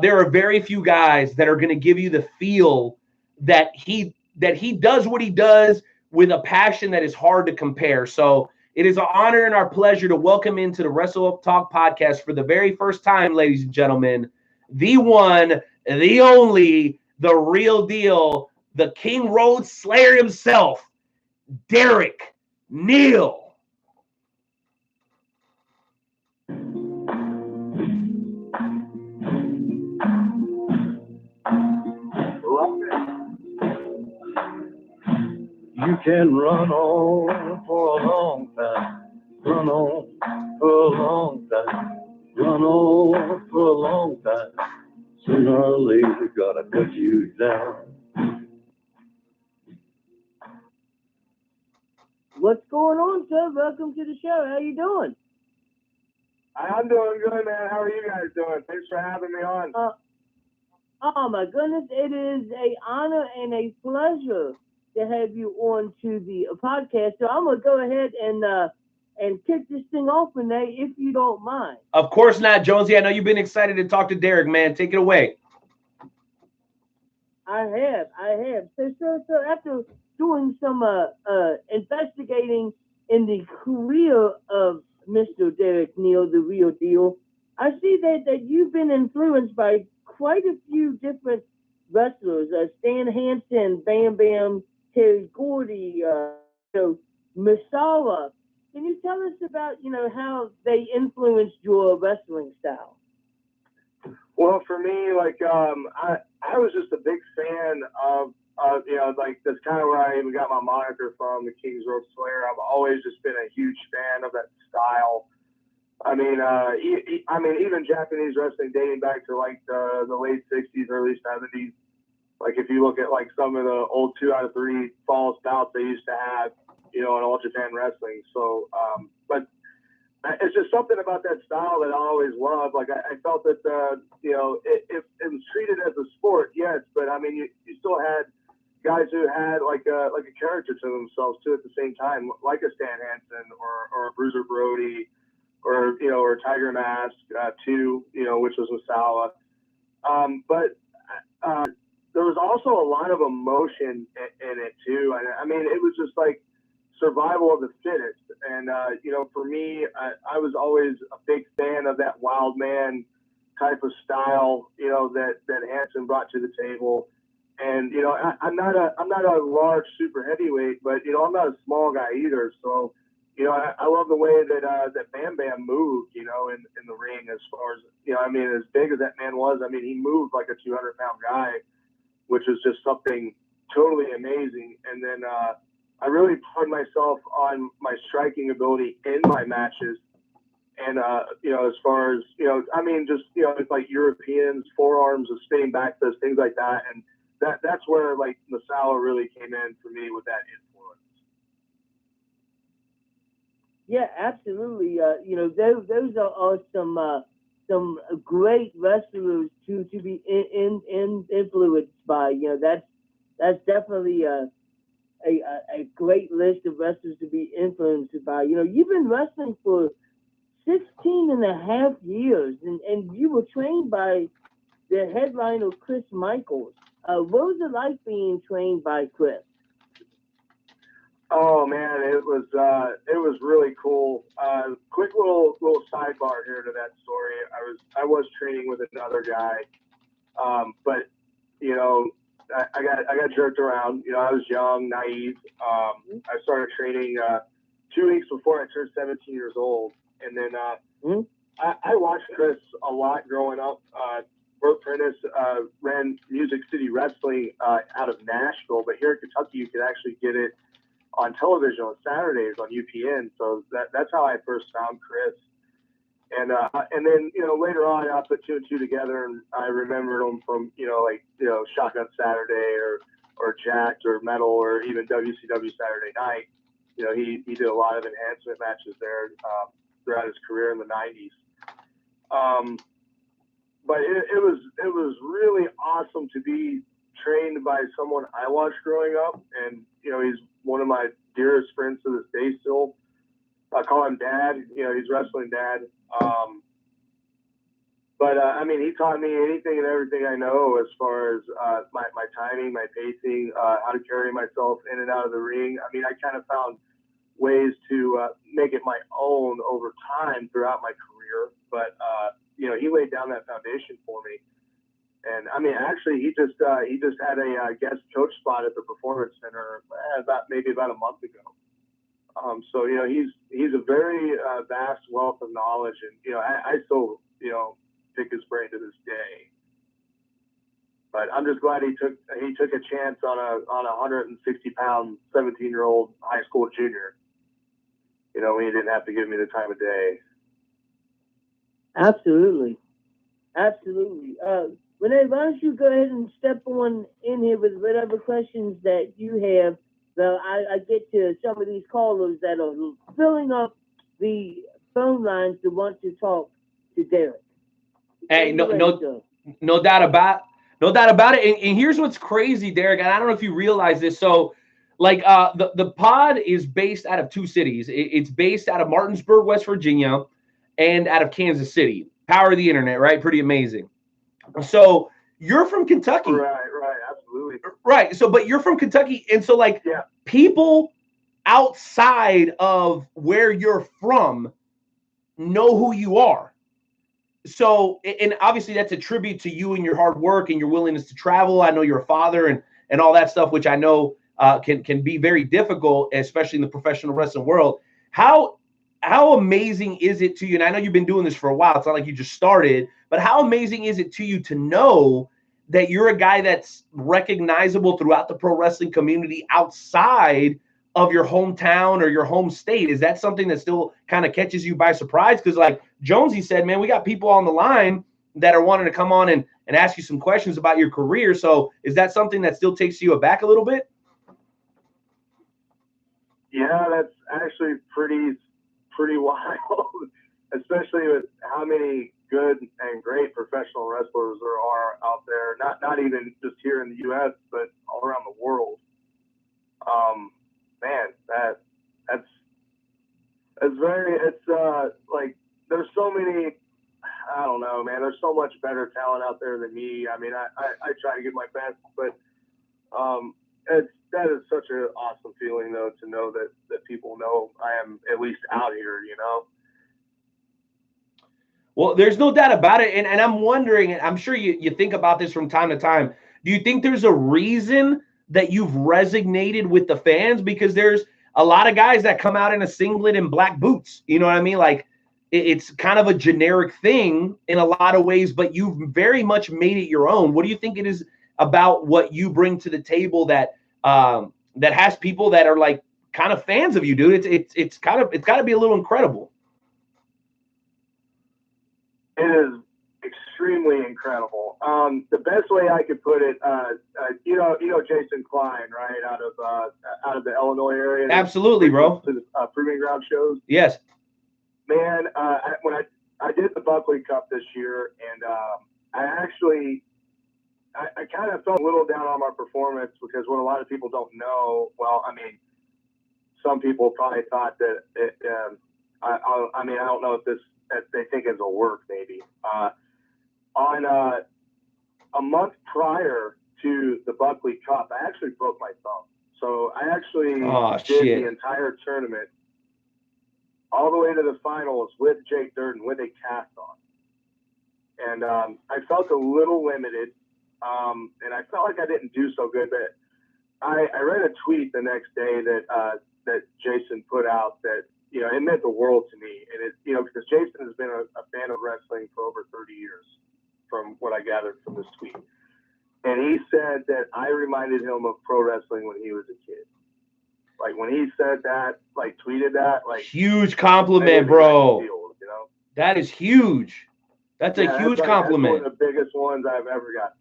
there are very few guys that are going to give you the feel that he does what he does with a passion that is hard to compare. So it is an honor and our pleasure to welcome into the Wrestle Talk podcast for the very first time, ladies and gentlemen, the one, the only, the real deal, the King Road Slayer himself, Derek Neal. You can run on for a long time, run on for a long time, run on for a long time. Sooner or later, gotta cut you down. What's going on, sir? Welcome to the show. How you doing? I'm doing good, man. How are you guys doing? Thanks for having me on. Oh my goodness, it is an honor and a pleasure to have you on to the podcast. So I'm gonna go ahead and kick this thing off, Renee, if you don't mind. Of course not, Jonesy. I know you've been excited to talk to Derek, man. Take it away. I have. So after doing some investigating in the career of Mr. Derek Neal, the real deal, I see that you've been influenced by quite a few different wrestlers. Stan Hansen, Bam Bam, Terry Gordy, Masala. Can you tell us about, how they influenced your wrestling style? Well, for me, like, I was just a big fan of you know, like that's kind of where I even got my moniker from, the King's Road Slayer. I've always just been a huge fan of that style. I mean, even Japanese wrestling dating back to like the late '60s, early '70s. Like if you look at like some of the old 2 out of 3 falls bouts they used to have, you know, in All Japan Wrestling. So, but it's just something about that style that I always loved. Like I felt that, you know, it was treated as a sport, yes, but I mean, you still had guys who had like a character to themselves too at the same time, like a Stan Hansen or a Bruiser Brody or, you know, or Tiger Mask too, you know, which was Masawa. But there was also a lot of emotion in it too. And I mean, it was just like survival of the fittest. And, you know, for me, I was always a big fan of that wild man type of style, you know, that Hansen brought to the table. And, you know, I'm not a large super heavyweight, but, you know, I'm not a small guy either. So, you know, I love the way that Bam Bam moved, you know, in the ring as far as, you know, I mean, as big as that man was, I mean, he moved like a 200-pound guy, which was just something totally amazing. And then I really pride myself on my striking ability in my matches. And, you know, as far as, you know, I mean, just, you know, it's like Europeans, forearms of spinning back, those things like that. And that's where, like, Masawa really came in for me with that influence. Yeah, absolutely. You know, those are some great wrestlers to be influenced by. You know, that's definitely a great list of wrestlers to be influenced by. You know, you've been wrestling for 16 and a half years, and you were trained by the headliner Chris Michaels. What was it like being trained by Chris? Oh man, it was really cool. Quick little sidebar here to that story. I was training with another guy, but you know, I got jerked around. You know, I was young, naive. I started training 2 weeks before I turned 17 years old, and then I watched Chris a lot growing up. Bert Prentice ran Music City Wrestling out of Nashville, but here in Kentucky you could actually get it on television on Saturdays on UPN. So that's how I first found Chris. And then, you know, later on I put 2 and 2 together, and I remembered him from, you know, like, you know, Shotgun Saturday or Jacked or Metal or even WCW Saturday Night. You know, he did a lot of enhancement matches there throughout his career in the 90s. But it was really awesome to be trained by someone I watched growing up, and you know, he's one of my dearest friends to this day still. I call him Dad. You know, he's wrestling Dad. But I mean, he taught me anything and everything I know as far as my timing, my pacing, how to carry myself in and out of the ring. I mean, I kind of found ways to make it my own over time throughout my career. But you know, he laid down that foundation for me. And I mean, actually, he just had a guest coach spot at the Performance Center about a month ago. So you know, he's a very vast wealth of knowledge, and you know, I still, you know, pick his brain to this day. But I'm just glad he took a chance on a 160-pound 17-year-old high school junior. You know, he didn't have to give me the time of day. Absolutely. Renee, why don't you go ahead and step on in here with whatever questions that you have. So I get to some of these callers that are filling up the phone lines to want to talk to Derek. Hey, no doubt about it. And here's what's crazy, Derek. And I don't know if you realize this. So, like, the pod is based out of 2 cities. It's based out of Martinsburg, West Virginia, and out of Kansas City. Power of the internet, right? Pretty amazing. So you're from Kentucky. Right, absolutely. Right. So, but you're from Kentucky. And so, like, people outside of where you're from know who you are. So, and obviously that's a tribute to you and your hard work and your willingness to travel. I know you're a father and all that stuff, which I know can be very difficult, especially in the professional wrestling world. How amazing is it to you? And I know you've been doing this for a while. It's not like you just started, but how amazing is it to you to know that you're a guy that's recognizable throughout the pro wrestling community outside of your hometown or your home state? Is that something that still kind of catches you by surprise? Because like Jonesy said, man, we got people on the line that are wanting to come on and ask you some questions about your career. So is that something that still takes you aback a little bit? Yeah, that's actually pretty wild, especially with how many good and great professional wrestlers there are out there. Not even just here in the U.S., but all around the world. Man, that's very. It's like there's so many. I don't know, man. There's so much better talent out there than me. I mean, I try to give my best, but that is such an awesome feeling, though, to know that people know I am at least out here, you know? Well, there's no doubt about it. And I'm wondering, I'm sure you think about this from time to time. Do you think there's a reason that you've resonated with the fans? Because there's a lot of guys that come out in a singlet and black boots. You know what I mean? Like, it's kind of a generic thing in a lot of ways, but you've very much made it your own. What do you think it is about what you bring to the table that that has people that are like kind of fans of you, dude? It's got to be a little incredible. It is extremely incredible. The best way I could put it, you know Jason Klein, right, out of the Illinois area. Absolutely, bro. To the Proving Ground shows. Yes. Man, when I did the Buckley Cup this year, and I kind of felt a little down on my performance because what a lot of people don't know. Well, I mean, some people probably thought that I mean, I don't know if they think it's a work maybe. On a month prior to the Buckley Cup, I actually broke my thumb. So I actually did the entire tournament all the way to the finals with Jake Durden with a cast on. And I felt a little limited, and I felt like I didn't do so good. But I read a tweet the next day that Jason put out that, you know, it meant the world to me. And it, you know, because Jason has been a fan of wrestling for over 30 years, from what I gathered from this tweet. And he said that I reminded him of pro wrestling when he was a kid. Like when he said that, like tweeted that, like huge compliment, bro. Field, you know? That is huge. That's a huge compliment. That's one of the biggest ones I've ever gotten.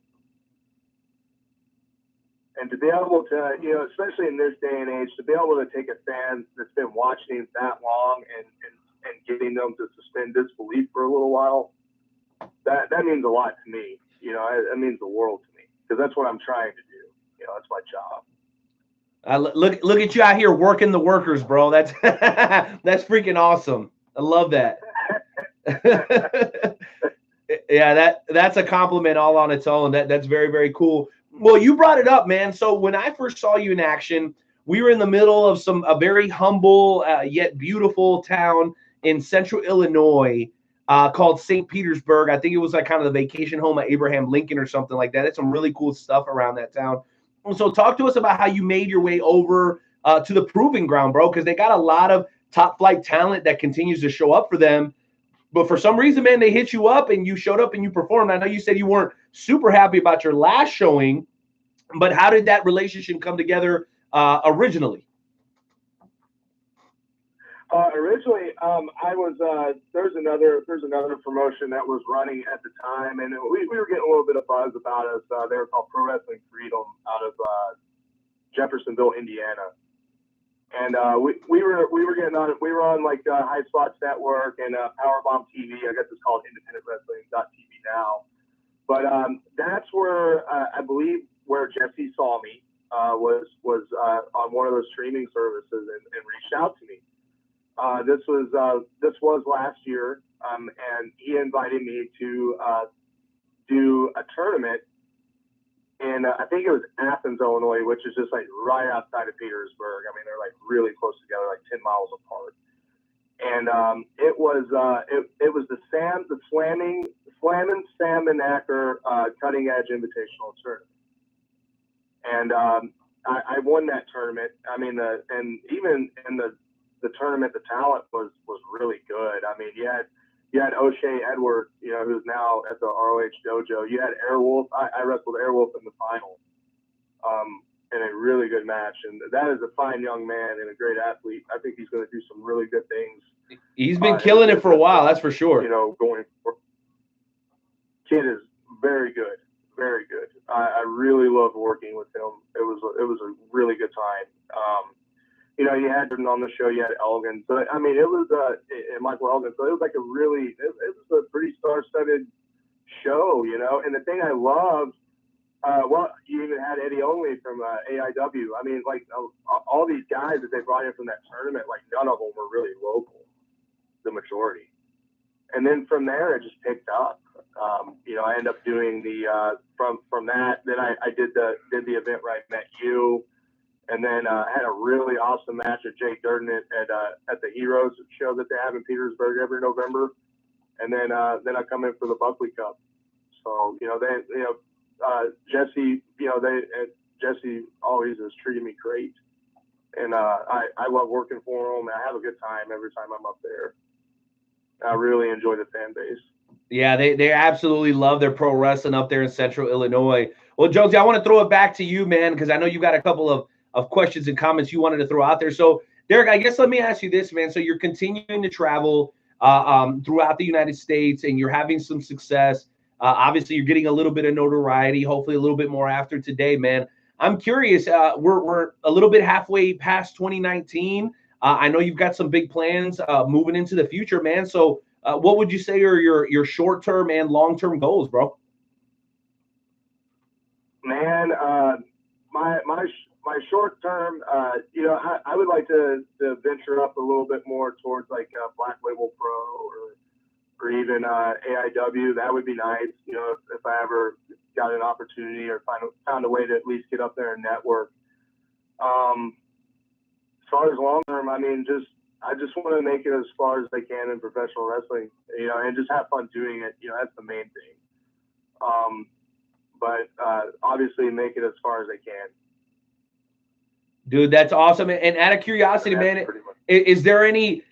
And to be able to, you know, especially in this day and age, to be able to take a fan that's been watching him that long and getting them to suspend disbelief for a little while, that means a lot to me. You know, it means the world to me because that's what I'm trying to do. You know, that's my job. Look at you out here working the workers, bro. That's that's freaking awesome. I love that. Yeah, that's a compliment all on its own. That's very, very cool. Well, you brought it up, man. So when I first saw you in action, we were in the middle of a very humble yet beautiful town in central Illinois called St. Petersburg. I think it was like kind of the vacation home of Abraham Lincoln or something like that. It's some really cool stuff around that town. So talk to us about how you made your way over to the Proving Ground, bro, because they got a lot of top flight talent that continues to show up for them. But for some reason, man, they hit you up and you showed up and you performed. I know you said you weren't super happy about your last showing, but how did that relationship come together originally? Originally, I was there's another promotion that was running at the time, and we were getting a little bit of buzz about us. They were called Pro Wrestling Freedom out of Jeffersonville, Indiana, and we were getting on. We were on like High Spots Network and Powerbomb TV. I guess it's called Independent Wrestling.tv now. But that's where I believe where Jesse saw me was on one of those streaming services and reached out to me. This was last year, and he invited me to do a tournament in I think it was Athens, Illinois, which is just like right outside of Petersburg. I mean, they're like really close together, like 10 miles apart. And it was the Slammin' Salmon Acker Cutting Edge Invitational Tournament, and I won that tournament. I mean, and even in the tournament, the talent was really good. I mean, you You had O'Shea Edwards, who's now at the ROH dojo. You had Airwolf. I wrestled Airwolf in the final, in a really good match. And that is a fine young man and a great athlete. I think he's going to do some really good things. He's been killing it for a while, that's for sure. Going forward. Kid is very good, very good. I really loved working with him. It was a really good time. You had Jordan on the show, you had Elgin. So, I mean, it was Michael Elgin. So it was like it was a pretty star-studded show, And the thing I loved, you even had Eddie Only from AIW. I mean, like all these guys that they brought in from that tournament, like none of them were really local, the majority. And then from there, it just picked up. I ended up doing the from that. Then I did the event where I met you. And then had a really awesome match with Jake Durden at the Heroes show that they have in Petersburg every November. And then I come in for the Buckley Cup. So Jesse, Jesse always has treated me great, and I love working for him. I have a good time every time I'm up there. I really enjoy the fan base. Yeah, they absolutely love their pro wrestling up there in Central Illinois. Well, Jonesy, I want to throw it back to you, man, because I know you got a couple of questions and comments you wanted to throw out there. So, Derek, I guess let me ask you this, man. So you're continuing to travel throughout the United States, and you're having some success. Obviously, you're getting a little bit of notoriety, hopefully a little bit more after today, man. I'm curious, we're a little bit halfway past 2019. I know you've got some big plans moving into the future, man. So what would you say are your short-term and long-term goals, bro? Man, my short term, I would like to venture up a little bit more towards like Black Label Pro or even AIW. That would be nice, if I ever got an opportunity or found a way to at least get up there and network. As far as long term, I mean, I just want to make it as far as I can in professional wrestling, and just have fun doing it. That's the main thing. But obviously make it as far as I can. Dude, that's awesome. And out of curiosity, man, is there any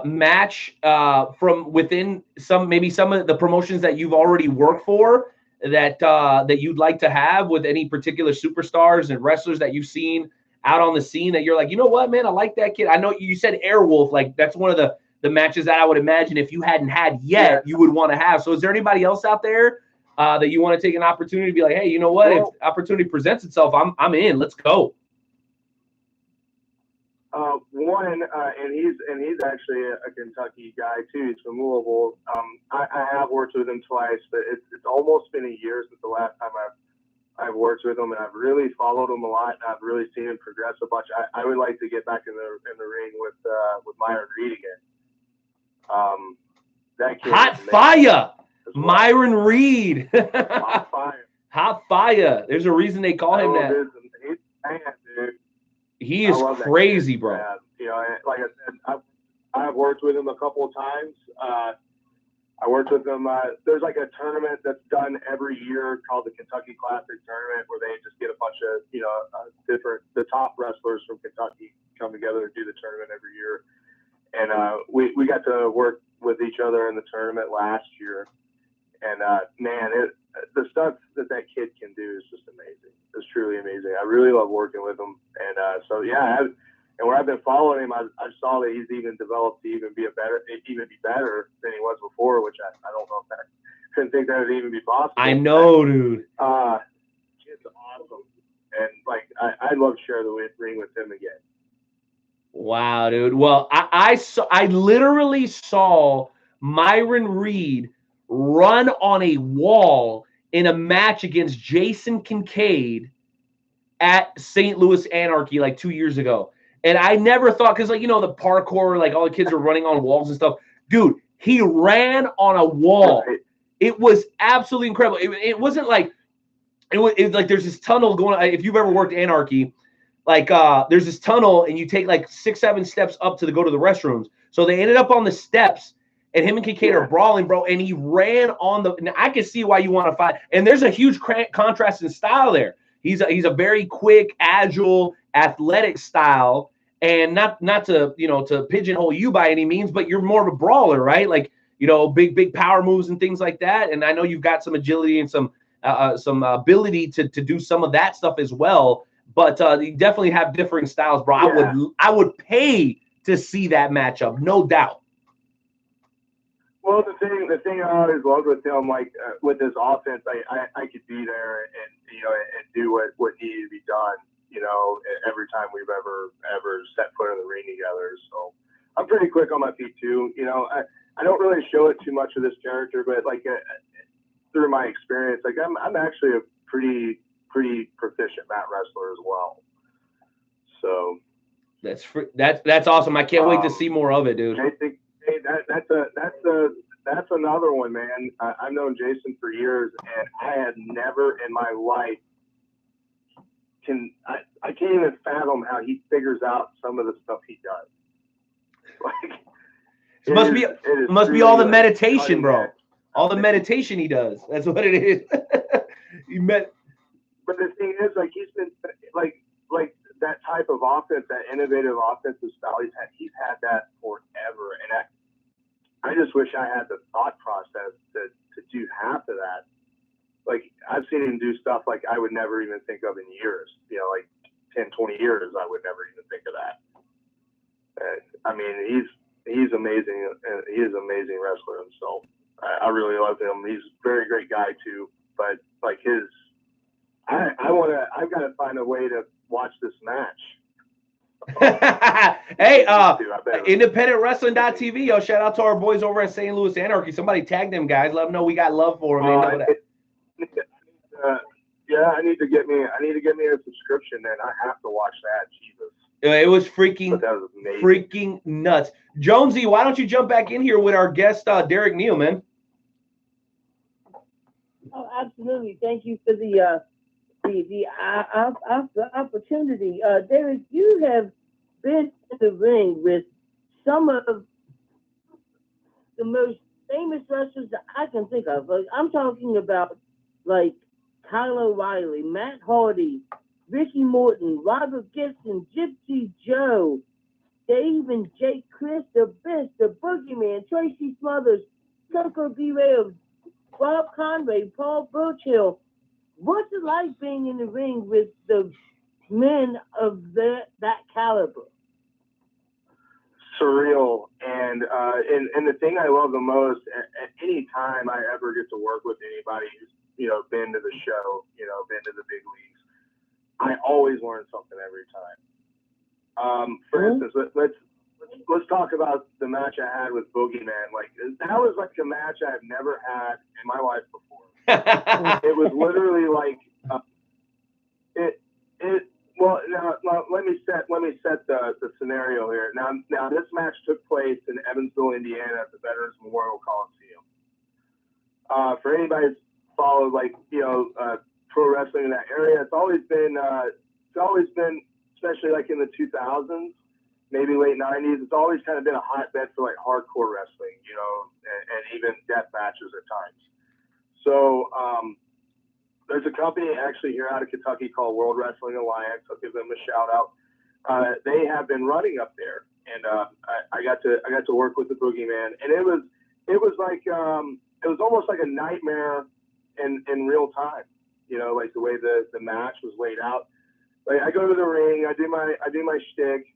match from within some of the promotions that you've already worked for that you'd like to have with any particular superstars and wrestlers that you've seen out on the scene that you're like, you know what, man, I like that kid. I know you said Airwolf, like that's one of the matches that I would imagine if you hadn't had yet, you would want to have. So is there anybody else out there that you want to take an opportunity to be like, hey, you know what, if opportunity presents itself, I'm in, let's go. And he's actually a Kentucky guy too. He's from Louisville. I have worked with him twice, but it's almost been a year since the last time I've worked with him, and I've really followed him a lot, and I've really seen him progress a bunch. I would like to get back in the ring with Myron Reid again. That kid hot fire, Myron Reid. Hot fire. Hot fire. There's a reason they call him that. He's a man, dude. He is crazy, bro. Like I said, I've worked with him a couple of times. I worked with him. There's like a tournament that's done every year called the Kentucky Classic Tournament, where they just get a bunch of the top wrestlers from Kentucky come together and do the tournament every year. And we got to work with each other in the tournament last year. And man, the stuff that kid can do is just amazing. It's truly amazing. I really love working with him. And so yeah, and where I've been following him, I saw that he's even developed to even be better than he was before, which I don't know if that couldn't think that would even be possible. I know, dude. Kid's awesome, and like I'd love to share the ring with him again. Wow, dude. Well, I literally saw Myron Reid run on a wall in a match against Jason Kincaid at St. Louis Anarchy like 2 years ago. And I never thought, because like, the parkour, like all the kids are running on walls and stuff. Dude, he ran on a wall. It was absolutely incredible. It wasn't like, it was like there's this tunnel going on. If you've ever worked Anarchy, like there's this tunnel and you take like 6-7 steps up to go to the restrooms. So they ended up on the steps. And him and Kincaid are brawling, bro. And he ran on the. Now I can see why you want to fight. And there's a huge contrast in style there. He's a very quick, agile, athletic style, and not to to pigeonhole you by any means, but you're more of a brawler, right? Like you know, big power moves and things like that. And I know you've got some agility and some ability to do some of that stuff as well. But you definitely have differing styles, bro. Yeah. I would pay to see that matchup, no doubt. Well, the thing I always loved with him, like with his offense, I could be there and you know and do what needed to be done, you know, every time we've ever set foot in the ring together. So I'm pretty quick on my feet too. You know, I don't really show it too much of this character, but like through my experience, like I'm actually a pretty proficient mat wrestler as well. So that's awesome. I can't wait to see more of it, dude. I think that's another one, man. I've known Jason for years, and I had never in my life I can't even fathom how he figures out some of the stuff he does. Like it must be all the meditation, bro. All the meditation he does. That's what it is. But the thing is, like he's been like that type of offense, that innovative offensive style. He's had that forever, and I just wish I had the thought process to do half of that. Like I've seen him do stuff like I would never even think of in years. You know, like 10, 20 years, I would never even think of that. I mean, he's amazing. He is an amazing wrestler himself. I really love him. He's a very great guy too. But like I've got to find a way to watch this match. Hey, independentwrestling.tv, yo, shout out to our boys over at St. Louis Anarchy. Somebody tag them guys, let them know we got love for them. Yeah, I need to get me a subscription, and I have to watch that. Jesus. It was freaking nuts. Jonesy, why don't you jump back in here with our guest Derek Neal, man? Oh, absolutely. Thank you for the opportunity. Derek, you have been in the ring with some of the most famous wrestlers that I can think of. Like, I'm talking about like Kyle O'Reilly, Matt Hardy, Ricky Morton, Robert Gibson, Gypsy Joe, Dave and Jake Chris, The Best, The Boogeyman, Tracy Smothers, Coco B. Ray, Bob Conway, Paul Burchill. What's it like being in the ring with the men of that caliber? Surreal, and the thing I love the most, at any time I ever get to work with anybody who's, you know, been to the show, you know, been to the big leagues, I always learn something every time. For instance, let's talk about the match I had with Boogeyman. Like that was like a match I've never had in my life before. It was literally like Well, now let me set the scenario here. Now this match took place in Evansville, Indiana, at the Veterans Memorial Coliseum. For anybody that's followed, like, you know, pro wrestling in that area, it's always been, especially like in the 2000s, maybe late 90s, it's always kind of been a hotbed for like hardcore wrestling, you know, and even death matches at times. So there's a company actually here out of Kentucky called World Wrestling Alliance. I'll give them a shout out. They have been running up there, and I got to work with the Boogeyman, and it was like it was almost like a nightmare in real time. You know, like the way the match was laid out. Like I go to the ring, I do my shtick,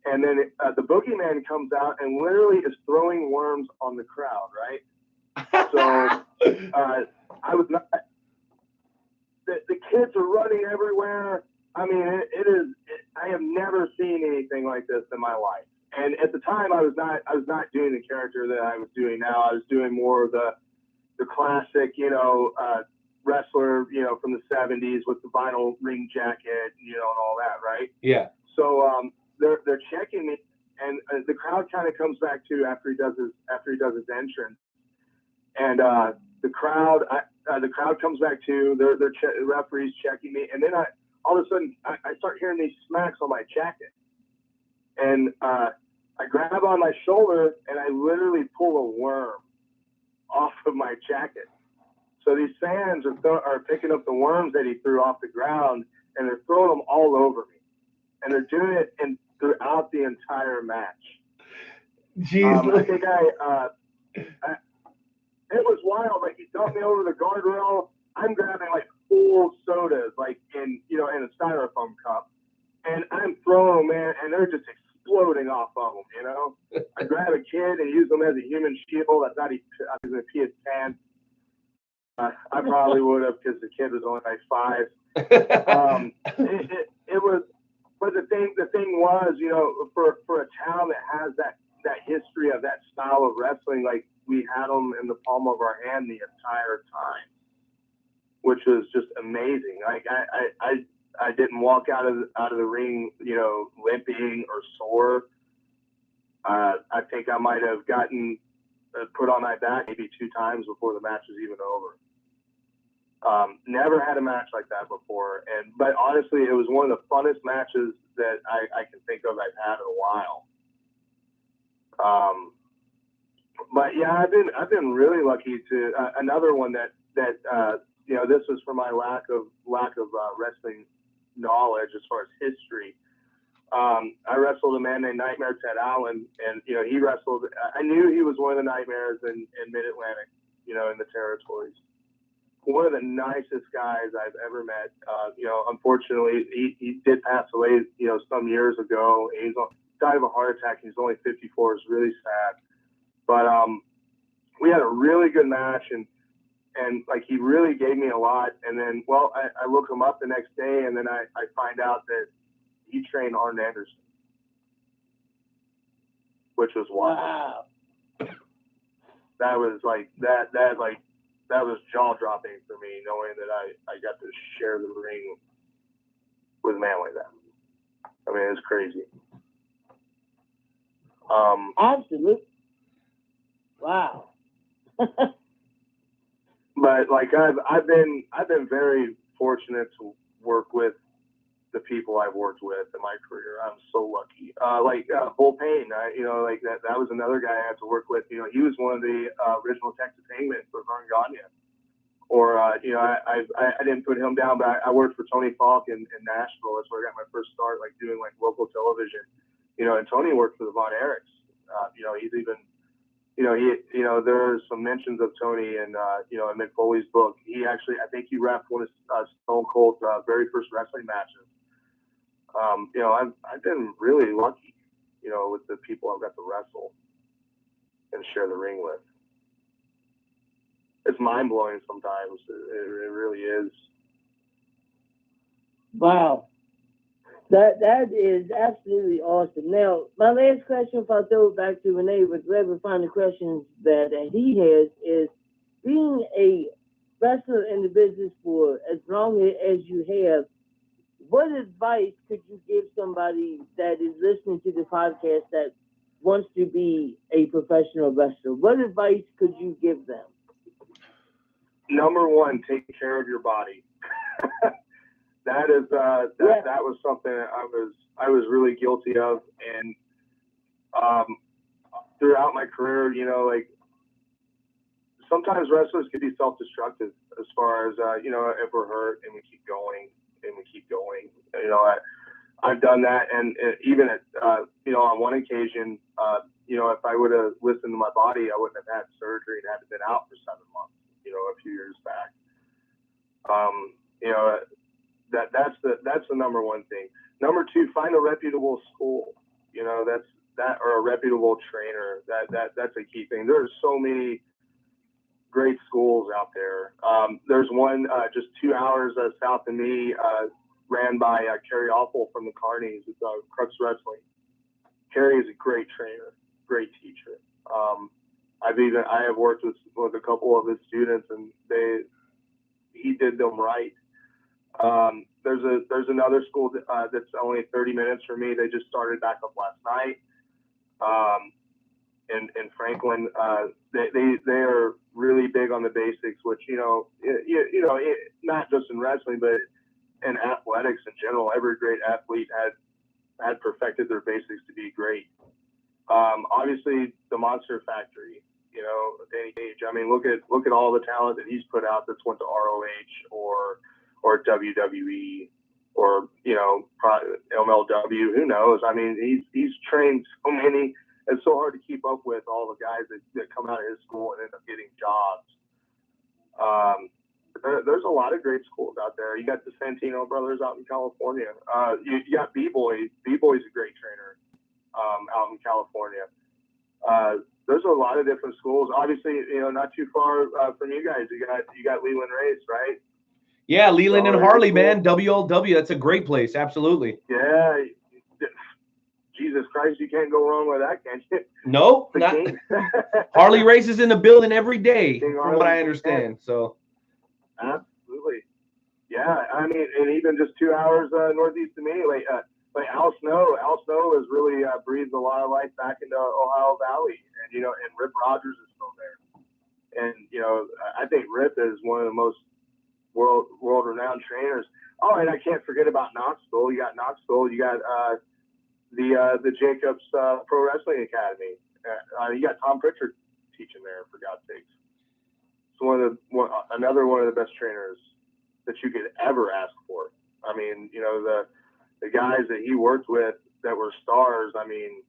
and then the Boogeyman comes out and literally is throwing worms on the crowd, right? So I was not. The kids are running everywhere. I mean, I have never seen anything like this in my life. And at the time, I was not doing the character that I was doing now. I was doing more of the classic, you know, wrestler, you know, from the 70s with the vinyl ring jacket, you know, and all that, right? Yeah. So they're checking me, and the crowd kind of comes back too after he does his entrance, and the crowd comes back too. The referee's checking me, and then all of a sudden I start hearing these smacks on my jacket, and I grab on my shoulder and I literally pull a worm off of my jacket. So these fans are picking up the worms that he threw off the ground, and they're throwing them all over me, and they're doing it throughout the entire match. Jeez, I think it was wild. Like, he dumped me over the guardrail. I'm grabbing like full sodas, like in a styrofoam cup, and I'm throwing them, man, and they're just exploding off of them. I grab a kid and use them as a human shield. I thought he was gonna pee his pants. I probably would have, because the kid was only like 5. It was, but the thing was, for a town that has that history of that style of wrestling, like, we had them in the palm of our hand the entire time, which was just amazing. Like, I didn't walk out of the ring, limping or sore. I think I might have gotten put on my back maybe 2 times before the match was even over. Never had a match like that before, but honestly, it was one of the funnest matches that I can think of I've had in a while. But yeah, I've been really lucky to another one that this was for my lack of wrestling knowledge as far as history. I wrestled a man named Nightmare Ted Allen, and he wrestled. I knew he was one of the Nightmares in Mid-Atlantic, in the territories. One of the nicest guys I've ever met. Unfortunately, he did pass away, some years ago. He died of a heart attack. He's only 54. It's really sad. But we had a really good match, and like, he really gave me a lot. And then, well, I look him up the next day, and then I find out that he trained Arn Anderson, which was wild. Wow. That was like that was jaw dropping for me, knowing that I got to share the ring with a man like that. I mean, it's crazy. Absolutely. Wow. But like, I've been very fortunate to work with the people I've worked with in my career. I'm so lucky. Bull Payne, like that was another guy I had to work with. He was one of the original Texas Hangmen for Vern Gagne. Or I didn't put him down, but I worked for Tony Falk in Nashville. That's where I got my first start, like, doing like local television. And Tony worked for the Von Erichs. He's even, there are some mentions of Tony in Mick Foley's book. He actually, I think he wrapped one of Stone Cold's very first wrestling matches. I've been really lucky, with the people I've got to wrestle and share the ring with. It's mind blowing sometimes. It really is. Wow. That is absolutely awesome. Now, my last question, if I throw it back to Renee, with whatever final questions that he has, is, being a wrestler in the business for as long as you have, what advice could you give somebody that is listening to the podcast that wants to be a professional wrestler? What advice could you give them? Number one, take care of your body. That was something I was really guilty of, and throughout my career, like, sometimes wrestlers can be self-destructive as far as if we're hurt and we keep going. I've done that, and even at on one occasion, if I would have listened to my body, I wouldn't have had surgery and had been out for 7 months. A few years back. That's the number one thing. Number two, find a reputable school. Or a reputable trainer. That's a key thing. There's so many great schools out there. There's one just 2 hours south of me, ran by Kerry Awful from the Carnies. It's Crux Wrestling. Kerry is a great trainer, great teacher. I have worked with a couple of his students, and he did them right. There's another school that's only 30 minutes from me. They just started back up last night. In Franklin, they are really big on the basics, which not just in wrestling, but in athletics in general. Every great athlete had perfected their basics to be great. Obviously, the Monster Factory. Danny Cage. I mean, look at all the talent that he's put out that's went to ROH or WWE or MLW. Who knows? I mean, he's trained so many it's so hard to keep up with all the guys that come out of his school and end up getting jobs. There's a lot of great schools out there. You got the Santino brothers out in California. You got B-Boy. B-Boy's a great trainer out in California. There's a lot of different schools. Obviously, not too far from you guys. You got Leland Race, right? Yeah, Leland and Harley, man. WLW. That's a great place. Absolutely. Yeah. Jesus Christ, you can't go wrong with that, can you? Nope. Not. Harley races in the building every day, from what I understand. So. Absolutely. Yeah, I mean, and even just 2 hours northeast of me, like Al Snow has really breathed a lot of life back into Ohio Valley, and and Rip Rogers is still there, and I think Rip is one of the most world-renowned trainers. Oh, and I can't forget about Knoxville. You got Knoxville. You got the Jacobs Pro Wrestling Academy. You got Tom Pritchard teaching there, for God's sakes. It's another one of the best trainers that you could ever ask for. I mean, the guys that he worked with that were stars. I mean,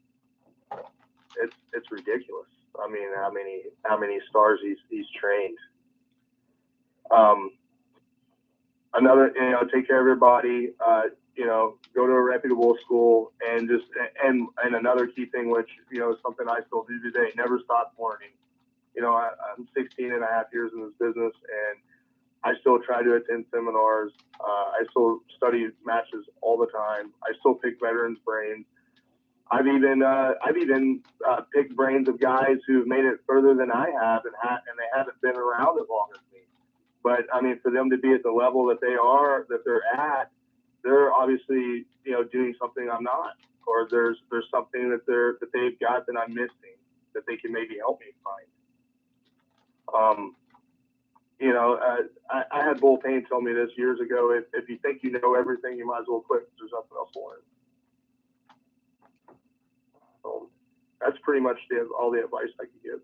it's ridiculous. I mean, how many stars he's trained. Another, take care of your body. Go to a reputable school, and another key thing, which is something I still do today. Never stop learning. I'm 16 and a half years in this business, and I still try to attend seminars. I still study matches all the time. I still pick veterans' brains. I've even picked brains of guys who've made it further than I have, and they haven't been around as long as me. But I mean, for them to be at the level that they're at, they're obviously doing something I'm not, or there's something that they've got that I'm missing that they can maybe help me find. I had Bull Payne tell me this years ago. If you think you know everything, you might as well quit, because there's nothing else to learn. So that's pretty much all the advice I can give.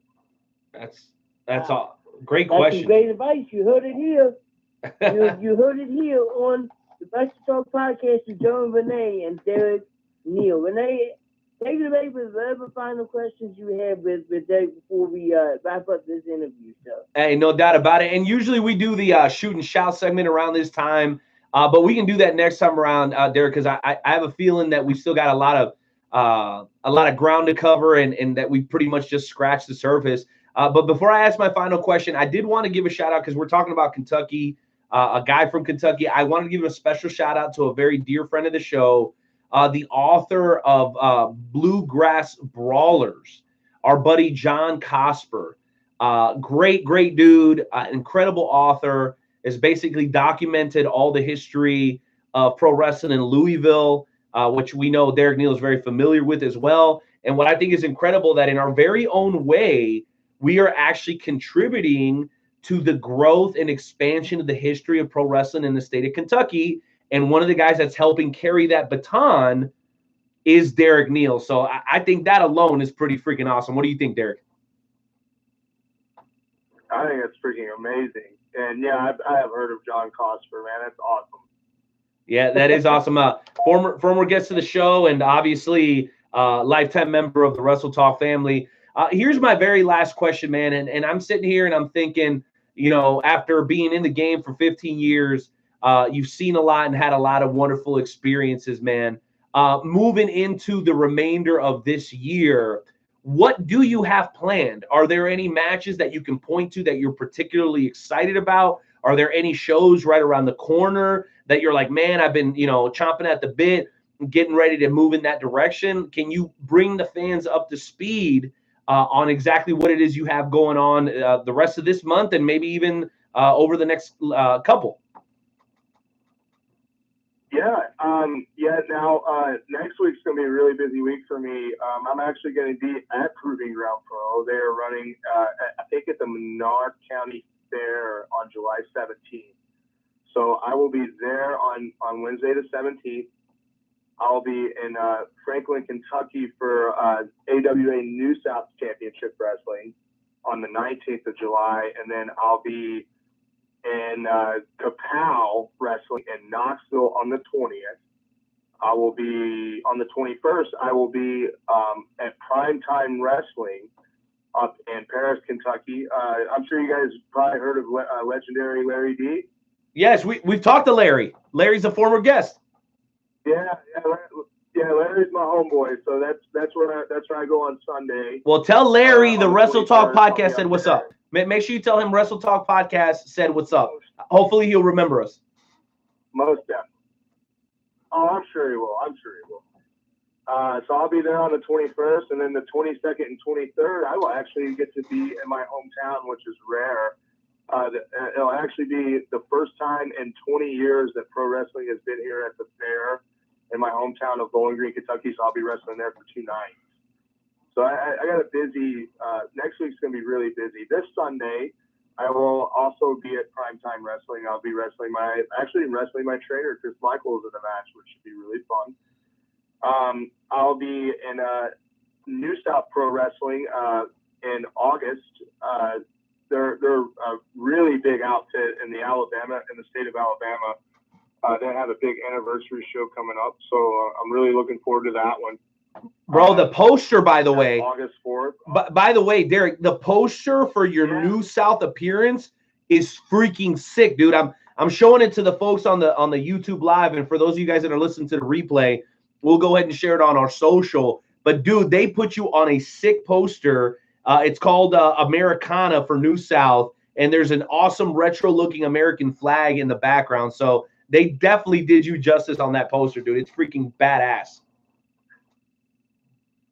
That's all. Great That's question. some great advice. You heard it here. You heard it here on the Wrestle Talk podcast with Joe and Renee and Derek Neal. Renee, take it away with whatever final questions you have with Derek before we wrap up this interview. So. Hey, no doubt about it. And usually we do the shoot and shout segment around this time, but we can do that next time around, Derek, because I have a feeling that we've still got a lot of ground to cover, and that we pretty much just scratched the surface. But before I ask my final question, I did want to give a shout out, because we're talking about Kentucky, a guy from Kentucky. I wanted to give a special shout out to a very dear friend of the show, the author of Bluegrass Brawlers, our buddy John Cosper. Great dude, incredible author, has basically documented all the history of pro wrestling in Louisville, which we know Derek Neal is very familiar with as well. And what I think is incredible, that in our very own way, we are actually contributing to the growth and expansion of the history of pro wrestling in the state of Kentucky. And one of the guys that's helping carry that baton is Derek Neal. So I think that alone is pretty freaking awesome. What do you think, Derek? I think it's freaking amazing. And yeah, I have heard of John Cosper, man. That's awesome. Yeah, that is awesome. Former guest of the show, and obviously lifetime member of the Wrestle Talk family. Here's my very last question, man. And I'm sitting here and I'm thinking, after being in the game for 15 years, you've seen a lot and had a lot of wonderful experiences, man. Moving into the remainder of this year, what do you have planned? Are there any matches that you can point to that you're particularly excited about? Are there any shows right around the corner that you're like, man, I've been, chomping at the bit, getting ready to move in that direction? Can you bring the fans up to speed on exactly what it is you have going on the rest of this month, and maybe even over the next couple? Now, next week's going to be a really busy week for me. I'm actually going to be at Proving Ground Pro. They are running, I think, at the Menard County Fair on July 17th. So I will be there on Wednesday the 17th. I'll be in Franklin, Kentucky for AWA New South Championship Wrestling on the 19th of July. And then I'll be in Kapow Wrestling in Knoxville on the 20th. I will be on the 21st. I will be at Primetime Wrestling up in Paris, Kentucky. I'm sure you guys probably heard of legendary Larry D. Yes, we've talked to Larry. Larry's a former guest. Yeah, Larry's my homeboy. So that's where I go on Sunday. Well, tell Larry the Wrestle Talk 21st, podcast said what's up. Make sure you tell him Wrestle Talk podcast said what's up. Hopefully he'll remember us. Most definitely. Oh, I'm sure he will. So I'll be there on the 21st, and then the 22nd and 23rd, I will actually get to be in my hometown, which is rare. It'll actually be the first time in 20 years that pro wrestling has been here at the fair in my hometown of Bowling Green, Kentucky. So I'll be wrestling there for 2 nights. So I got a busy. Next week's gonna be really busy. This Sunday, I will also be at Primetime Wrestling. I'll be wrestling my trainer, Chris Michaels, in a match, which should be really fun. I'll be in New South Pro Wrestling in August. They're a really big outfit in the state of Alabama. They have a big anniversary show coming up, so I'm really looking forward to that one. Bro, the poster, by the way, August 4th. By the way, Derek, the poster for your New South appearance is freaking sick, dude. I'm showing it to the folks on the YouTube live, and for those of you guys that are listening to the replay, we'll go ahead and share it on our social. But dude, they put you on a sick poster. It's called Americana for New South, and there's an awesome retro-looking American flag in the background. So they definitely did you justice on that poster, dude. It's freaking badass.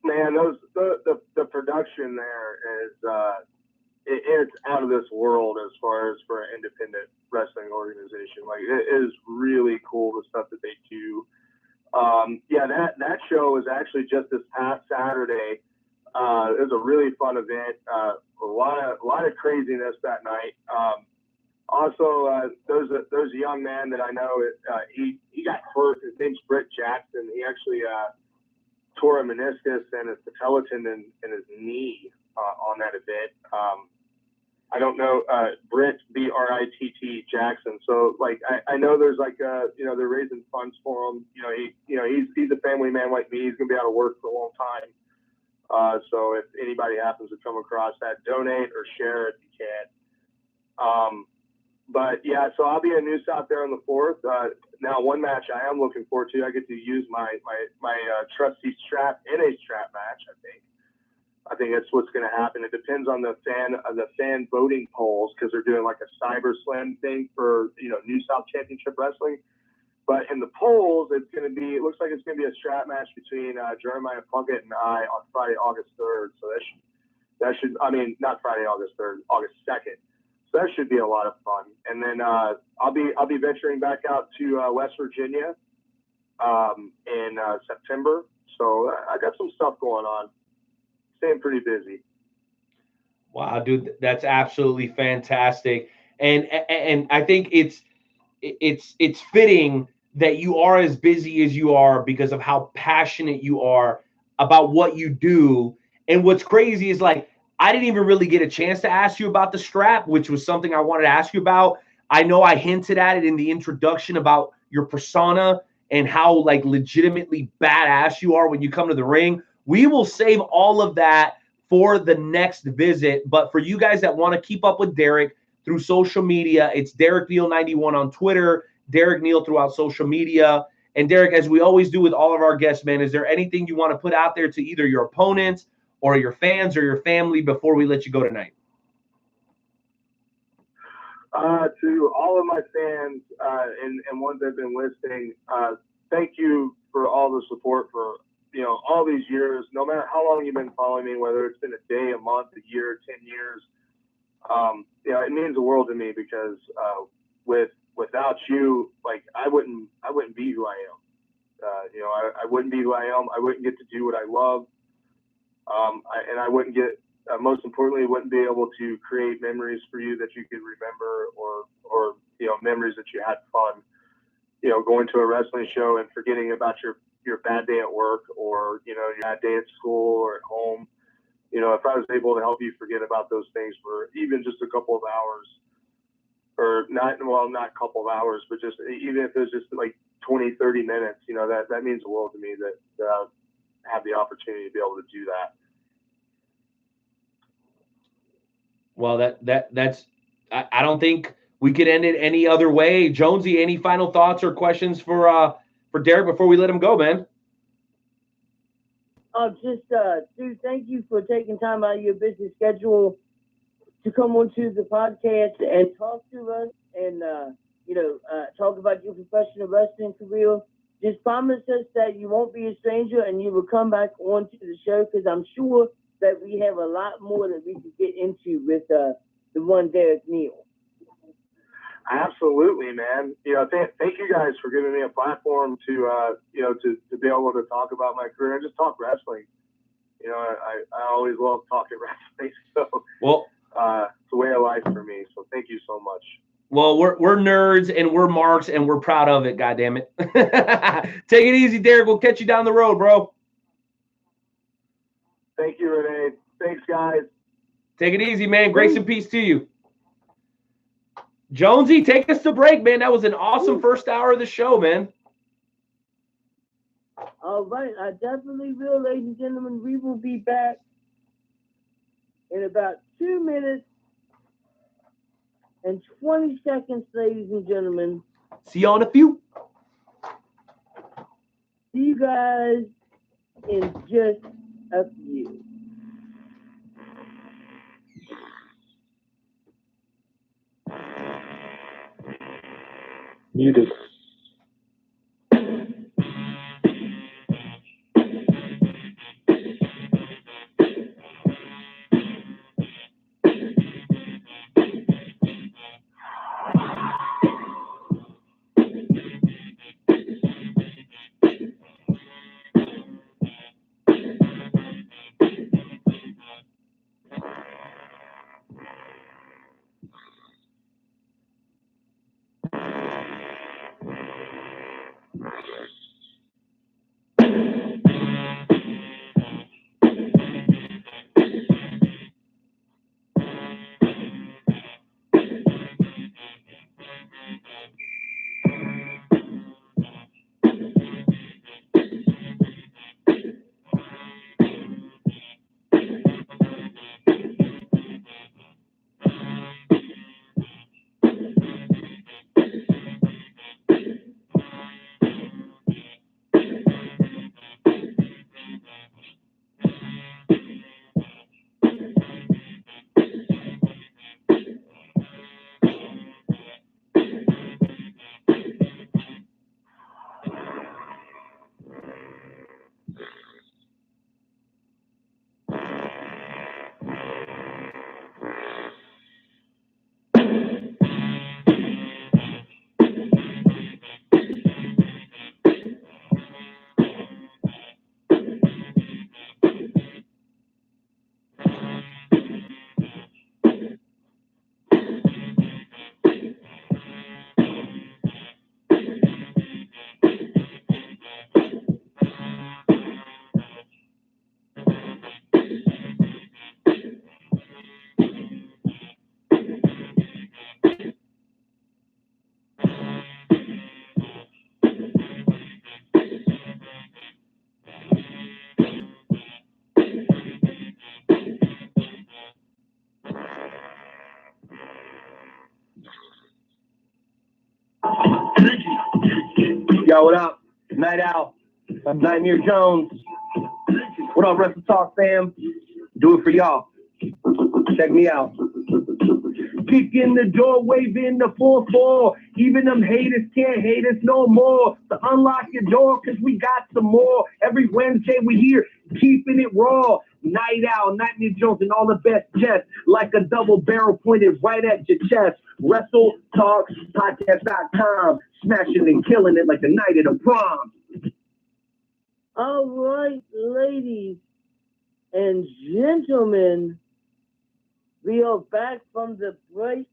Man, the production there is it's out of this world as far as for an independent wrestling organization. Like, it is really cool, the stuff that they do. That show was actually just this past Saturday. It was a really fun event. A lot of craziness that night. Also, there's a young man that I know. He got hurt. His name's Britt Jackson. He actually tore a meniscus and his patella tendon in his knee on that event. I don't know, Britt, B-R-I-T-T Jackson. So, like, I know there's like, they're raising funds for him. He's a family man like me. He's gonna be out of work for a long time. So if anybody happens to come across that, donate or share if you can. But yeah, so I'll be in New South there on the 4th. Now, one match I am looking forward to, I get to use my trusty strap in a strap match. I think that's what's going to happen. It depends on the fan voting polls, because they're doing like a Cyber Slam thing for New South Championship Wrestling. But in the polls, it looks like it's going to be a strap match between Jeremiah Plunkett and I on Friday, August 3rd. So not Friday, August 3rd, August 2nd. So that should be a lot of fun. And then I'll be venturing back out to West Virginia in September. So I got some stuff going on. Staying pretty busy. Wow, dude, that's absolutely fantastic. And I think it's fitting that you are as busy as you are because of how passionate you are about what you do. And what's crazy is, like, I didn't even really get a chance to ask you about the strap, which was something I wanted to ask you about. I know I hinted at it in the introduction about your persona and how, like, legitimately badass you are when you come to the ring. We will save all of that for the next visit. But for you guys that want to keep up with Derek through social media, it's Derek Neal 91 on Twitter, Derek Neal throughout social media. And Derek, as we always do with all of our guests, man, is there anything you want to put out there to either your opponents or your fans or your family before we let you go tonight? To all of my fans and ones that have been listening, thank you for all the support for all these years. No matter how long you've been following me, whether it's been a day, a month, a year, 10 years, it means the world to me, because without you, like, I wouldn't be who I am. I wouldn't be who I am. I wouldn't get to do what I love. And I wouldn't get, most importantly, wouldn't be able to create memories for you that you could remember, or memories that you had fun, going to a wrestling show and forgetting about your bad day at work, or, your bad day at school or at home. If I was able to help you forget about those things for even just a couple of hours, or not a couple of hours, but just even if it was just like 20, 30 minutes, you know, that means the world to me that I have the opportunity to be able to do that. Well, that's I don't think we could end it any other way. Jonesy, any final thoughts or questions for Derek before we let him go, man? Dude, thank you for taking time out of your busy schedule to come onto the podcast and talk to us and, talk about your professional wrestling career. Just promise us that you won't be a stranger and you will come back onto the show, because I'm sure that we have a lot more that we could get into with the one Derek Neal. Absolutely, man. You know, thank you guys for giving me a platform to be able to talk about my career and just talk wrestling. You know, I always love talking wrestling, so well, it's a way of life for me. So thank you so much. Well, we're nerds and we're marks and we're proud of it. God damn it! Take it easy, Derek. We'll catch you down the road, bro. Thank you, Renee. Thanks, guys. Take it easy, man. Grace and peace to you. Jonesy, take us to break, man. That was an awesome first hour of the show, man. All right, I definitely will, ladies and gentlemen. We will be back in about 2 minutes and 20 seconds, ladies and gentlemen. See you on a few. See you guys in just a few. Muted. Yo, what up? Night Owl. Nightmare Jones. What up, Wrestle Talk fam? Do it for y'all. Check me out. Kick in the door, waving the 4-4. Even them haters can't hate us no more. So unlock your door, cause we got some more. Every Wednesday we here, keeping it raw. Night Owl, Nightmare Jones, and all the best chest. Like a double barrel pointed right at your chest. Wrestle Talk Podcast.com. Smashing and killing it like the night of the prom. All right, ladies and gentlemen, we are back from the break,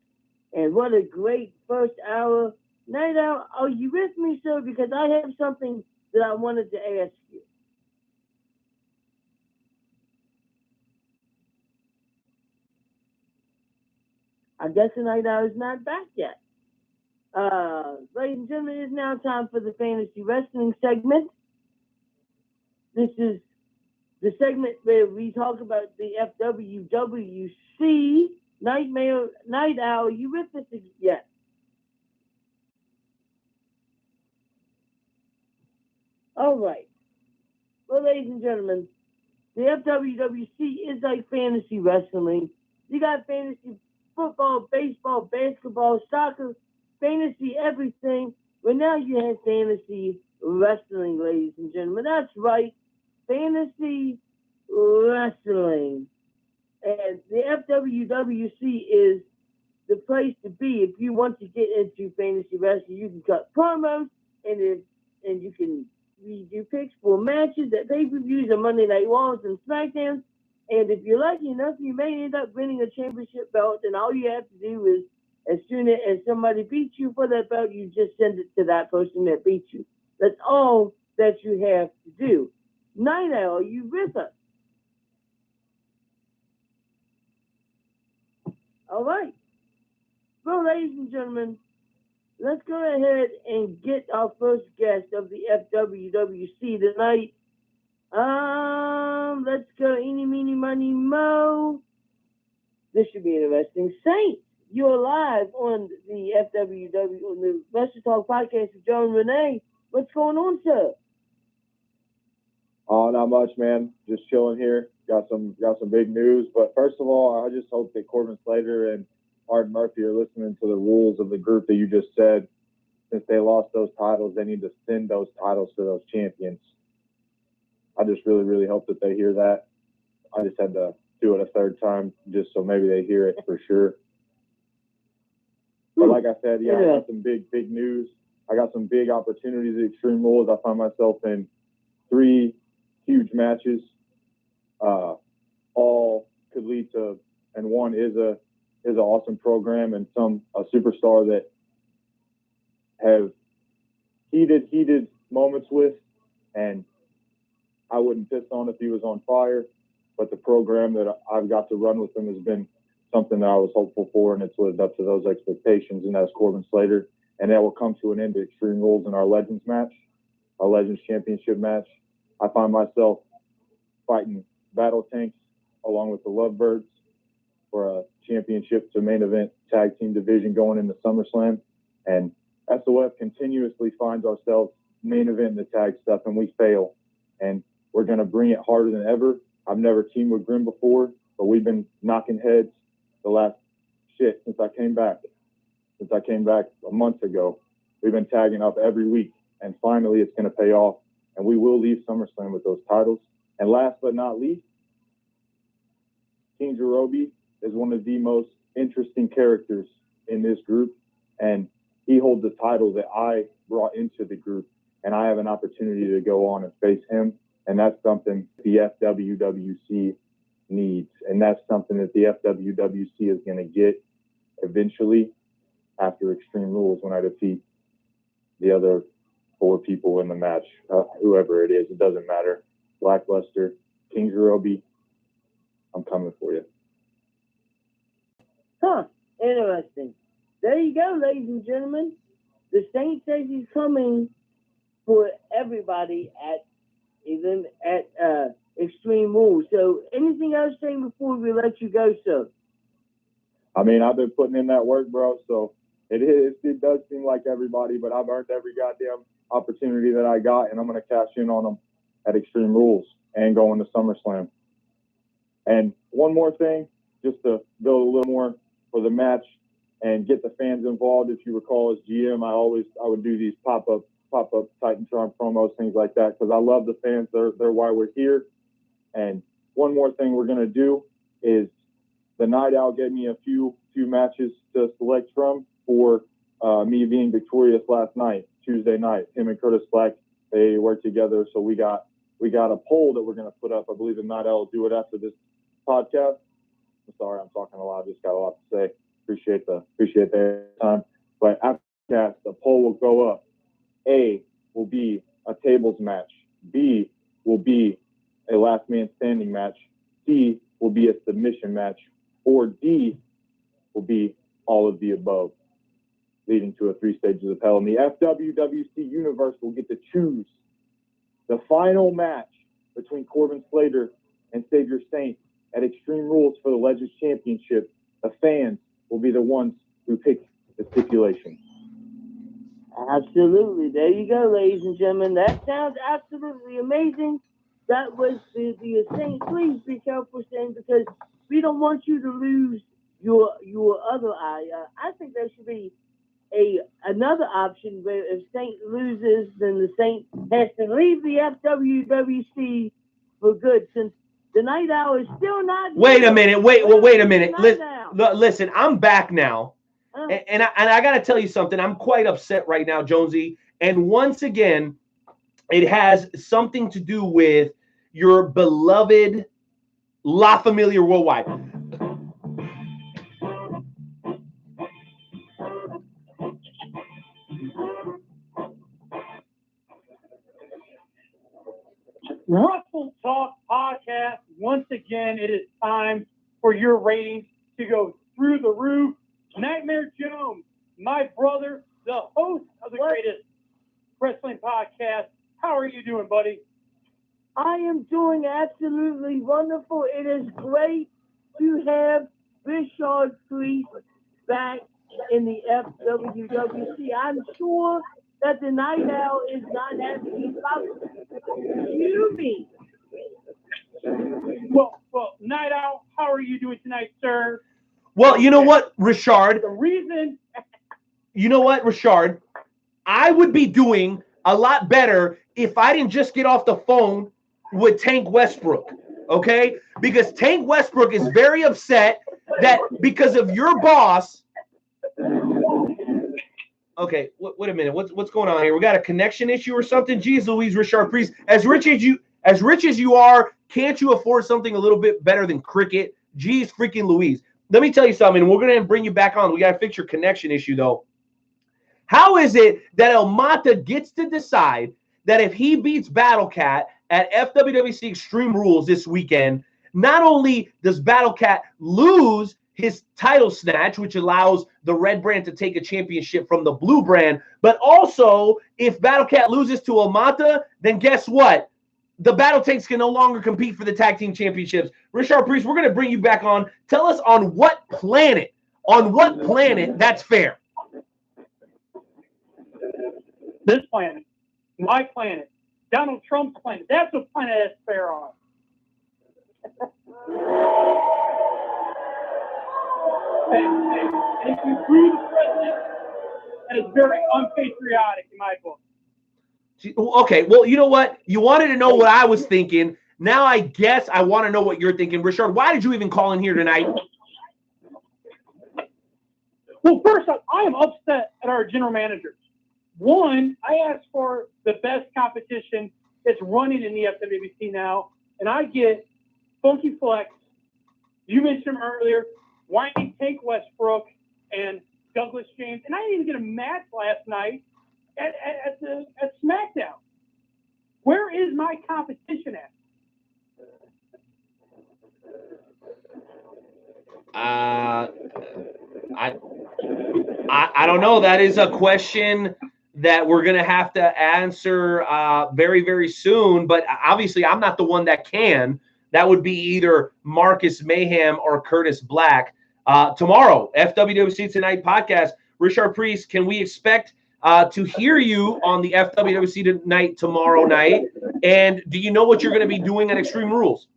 and what a great first hour. Night Owl, are you with me, sir? Because I have something that I wanted to ask you. I guess the Night Owl is not back yet. Ladies and gentlemen, it's now time for the fantasy wrestling segment. This is the segment where we talk about the FWWC. Night Owl, you with us yet? All right. Well, ladies and gentlemen, the FWWC is like fantasy wrestling. You got fantasy football, baseball, basketball, soccer, fantasy everything. But now you have fantasy wrestling, ladies and gentlemen. That's right, fantasy wrestling. And the FWWC is the place to be if you want to get into fantasy wrestling. You can cut promos and you can do picks for matches at pay-per-views on Monday Night Raws and SmackDown. And if you're lucky enough, you may end up winning a championship belt. And all you have to do is, as soon as somebody beats you for that belt, you just send it to that person that beat you. That's all that you have to do. Night Owl, are you with us? All right. Well, ladies and gentlemen, let's go ahead and get our first guest of the FWWC tonight. Let's go eeny, meeny, miny, mo. This should be interesting. Saint, you're live on the FWW, on the Wrestle Talk podcast with Joe and Renee. What's going on, sir? Oh, not much, man. Just chilling here. Got some big news. But first of all, I just hope that Corbin Slater and Art Murphy are listening to the rules of the group that you just said. Since they lost those titles, they need to send those titles to those champions. I just really, really hope that they hear that. I just had to do it a third time just so maybe they hear it for sure. But like I said, I got some big news. I got some big opportunities at Extreme Rules. I find myself in 3 huge matches. All could lead to, and one is an awesome program and a superstar that have heated moments with, and I wouldn't piss on if he was on fire, but the program that I've got to run with him has been something that I was hopeful for, and it's lived up to those expectations, and that's Corbin Slater. And that will come to an end at Extreme Rules in our Legends match, our Legends Championship match. I find myself fighting Battle Tanks along with the Lovebirds for a championship to main event tag team division going into SummerSlam. And SOF continuously finds ourselves main event in the tag stuff, and we fail. And we're going to bring it harder than ever. I've never teamed with Grim before, but we've been knocking heads the last since I came back. Since I came back a month ago, we've been tagging up every week, and finally it's going to pay off, and we will leave SummerSlam with those titles. And last but not least, King Jerobi is one of the most interesting characters in this group, and he holds the title that I brought into the group, and I have an opportunity to go on and face him, and that's something the FWWC needs, and that's something that the FWWC is going to get eventually after Extreme Rules when I defeat the other 4 people in the match, whoever it is, it doesn't matter. Blackluster, King Jerobi, I'm coming for you. Interesting. There you go, ladies and gentlemen. The Saint says he's coming for everybody at Extreme Rules. So anything else saying before we let you go, sir? I mean, I've been putting in that work, bro, so it does seem like everybody, but I've earned every goddamn opportunity that I got, and I'm going to cash in on them at Extreme Rules and go into SummerSlam. And one more thing, just to build a little more for the match and get the fans involved. If you recall, as GM, I would do these pop-up Titantron promos, things like that, because I love the fans. They're why we're here. And one more thing we're going to do is the Night Owl gave me a few matches to select from for me being victorious last night, Tuesday night. Him and Curtis Black, they worked together, so we got a poll that we're going to put up. I believe the Night Owl will do it after this podcast. I'm sorry, I'm talking a lot. I just got a lot to say. Appreciate the time. But after that, the poll will go up. A will be a tables match. B will be a last man standing match. C will be a submission match. Or D will be all of the above. leading to a 3 stages of hell. And the FWWC Universe will get to choose the final match between Corbin Slater and Xavier Saint at Extreme Rules for the Legends Championship. The fans will be the ones who pick the stipulation. Absolutely. There you go, ladies and gentlemen. That sounds absolutely amazing. That was the Saint. Please be careful, Saint, because we don't want you to lose your other eye. I think there should be another option where if Saint loses, then the Saint has to leave the FWWC for good, since the Night Owl is still not. Wait a minute. Wait a minute. Listen, I'm back now. And I got to tell you something. I'm quite upset right now, Jonesy. And once again, it has something to do with your beloved La Familia Worldwide. Wrestle Talk Podcast. Once again, it is time for your ratings to go through the roof. Nightmare Jones, my brother, the host of the greatest wrestling podcast. How are you doing, buddy? I am doing absolutely wonderful. It is great to have Richard Priest back in the FWWC. I'm sure that the Night Owl is not happy about you mean. Well, Night Owl, how are you doing tonight, sir? Well, you know what, Richard? The reason. You know what, Richard? I would be doing a lot better if I didn't just get off the phone with Tank Westbrook, okay? Because Tank Westbrook is very upset that because of your boss. Okay, wait a minute. What's going on here? We got a connection issue or something? Jeez Louise, Richard Priest. As rich as you are, can't you afford something a little bit better than cricket? Jeez freaking Louise. Let me tell you something, and we're going to bring you back on. We got to fix your connection issue, though. How is it that El Mata gets to decide that if he beats Battle Cat at FWWC Extreme Rules this weekend, not only does Battle Cat lose his title snatch, which allows the red brand to take a championship from the blue brand, but also if Battle Cat loses to El Mata, then guess what? The Battle Tanks can no longer compete for the tag team championships. Richard Priest, we're going to bring you back on. Tell us on what planet that's fair. This planet, my planet, Donald Trump's planet. That's what planet that's fair on. And if you agree with the president, that is very unpatriotic in my book. Okay, well, you know what? You wanted to know what I was thinking. Now I guess I want to know what you're thinking. Richard, why did you even call in here tonight? Well, first off, I am upset at our general managers. One, I asked for the best competition that's running in the FWC now, and I get Funky Flex. You mentioned him earlier, Whiny Tank Westbrook, and Douglas James, and I didn't even get a match last night at SmackDown. Where is my competition at? I don't know. That is a question that we're going to have to answer very, very soon. But obviously, I'm not the one that can. That would be either Marcus Mayhem or Curtis Black. Tomorrow, FWWC Tonight podcast. Richard Priest, can we expect to hear you on the FWWC Tonight tomorrow night? And do you know what you're going to be doing at Extreme Rules?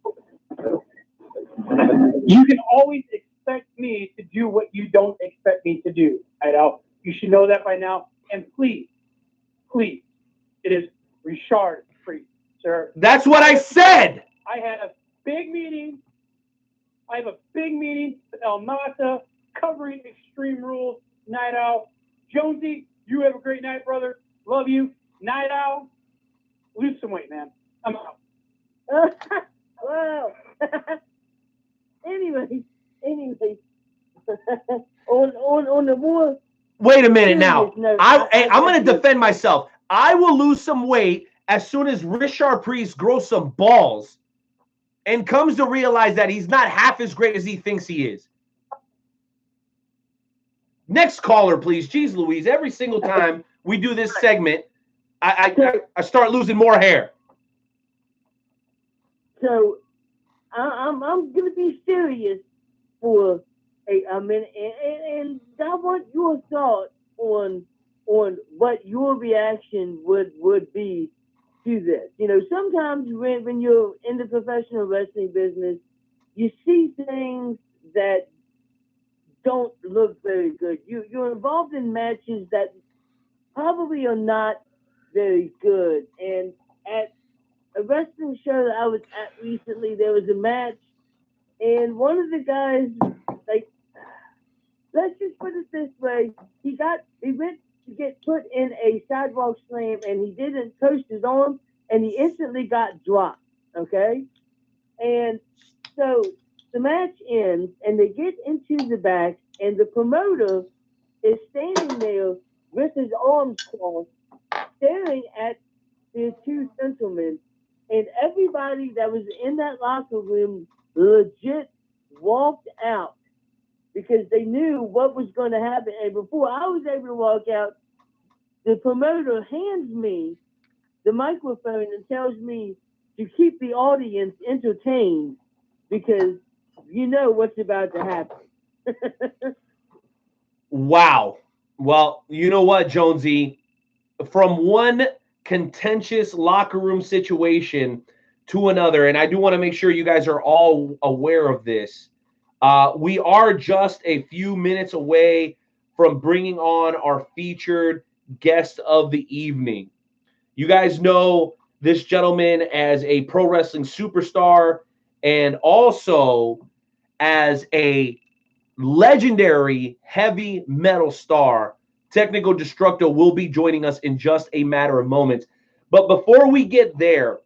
You can always expect me to do what you don't expect me to do. You should know that by now. And please, it is Richard Priest, sir. That's what I said. I had a big meeting. I have a big meeting with El Mata covering Extreme Rules, Night Owl. Jonesy, you have a great night, brother. Love you. Night Owl, lose some weight, man. I'm out. Well, anyway, on the more. Wait a minute now. I'm going to defend myself. I will lose some weight as soon as Richard Priest grows some balls and comes to realize that he's not half as great as he thinks he is. Next caller, please. Jeez Louise, every single time we do this segment, I start losing more hair. So I'm gonna be serious for a minute, and I want your thought on what your reaction would be to this. You know, sometimes when you're in the professional wrestling business, you see things that don't look very good. You're involved in matches that probably are not very good. And at a wrestling show that I was at recently, there was a match, and one of the guys, like, let's just put it this way, he went to get put in a sidewalk slam, and he didn't toast his arm, and he instantly got dropped, okay? And so the match ends, and they get into the back, and the promoter is standing there with his arms crossed, staring at the two gentlemen, and everybody that was in that locker room legit walked out because they knew what was going to happen. And before I was able to walk out, the promoter hands me the microphone and tells me to keep the audience entertained because you know what's about to happen. Wow. Well, you know what, Jonesy? From one contentious locker room situation to another, and I do want to make sure you guys are all aware of this. We are just a few minutes away from bringing on our featured guest of the evening. You guys know this gentleman as a pro wrestling superstar and also as a legendary heavy metal star. Techno Destructo will be joining us in just a matter of moments. But before we get there,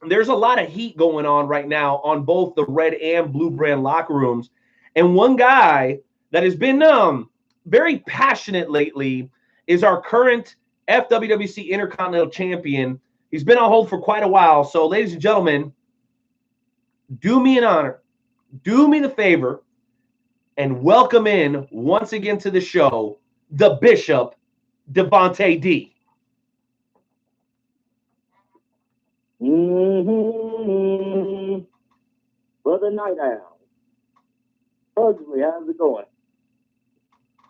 there's a lot of heat going on right now on both the red and blue brand locker rooms. And one guy that has been very passionate lately is our current FWWC Intercontinental Champion. He's been on hold for quite a while. So, ladies and gentlemen, do me an honor. Do me the favor and welcome in once again to the show, the Bishop, Devontae D. Brother Night Owl. Pugsley, how's it going?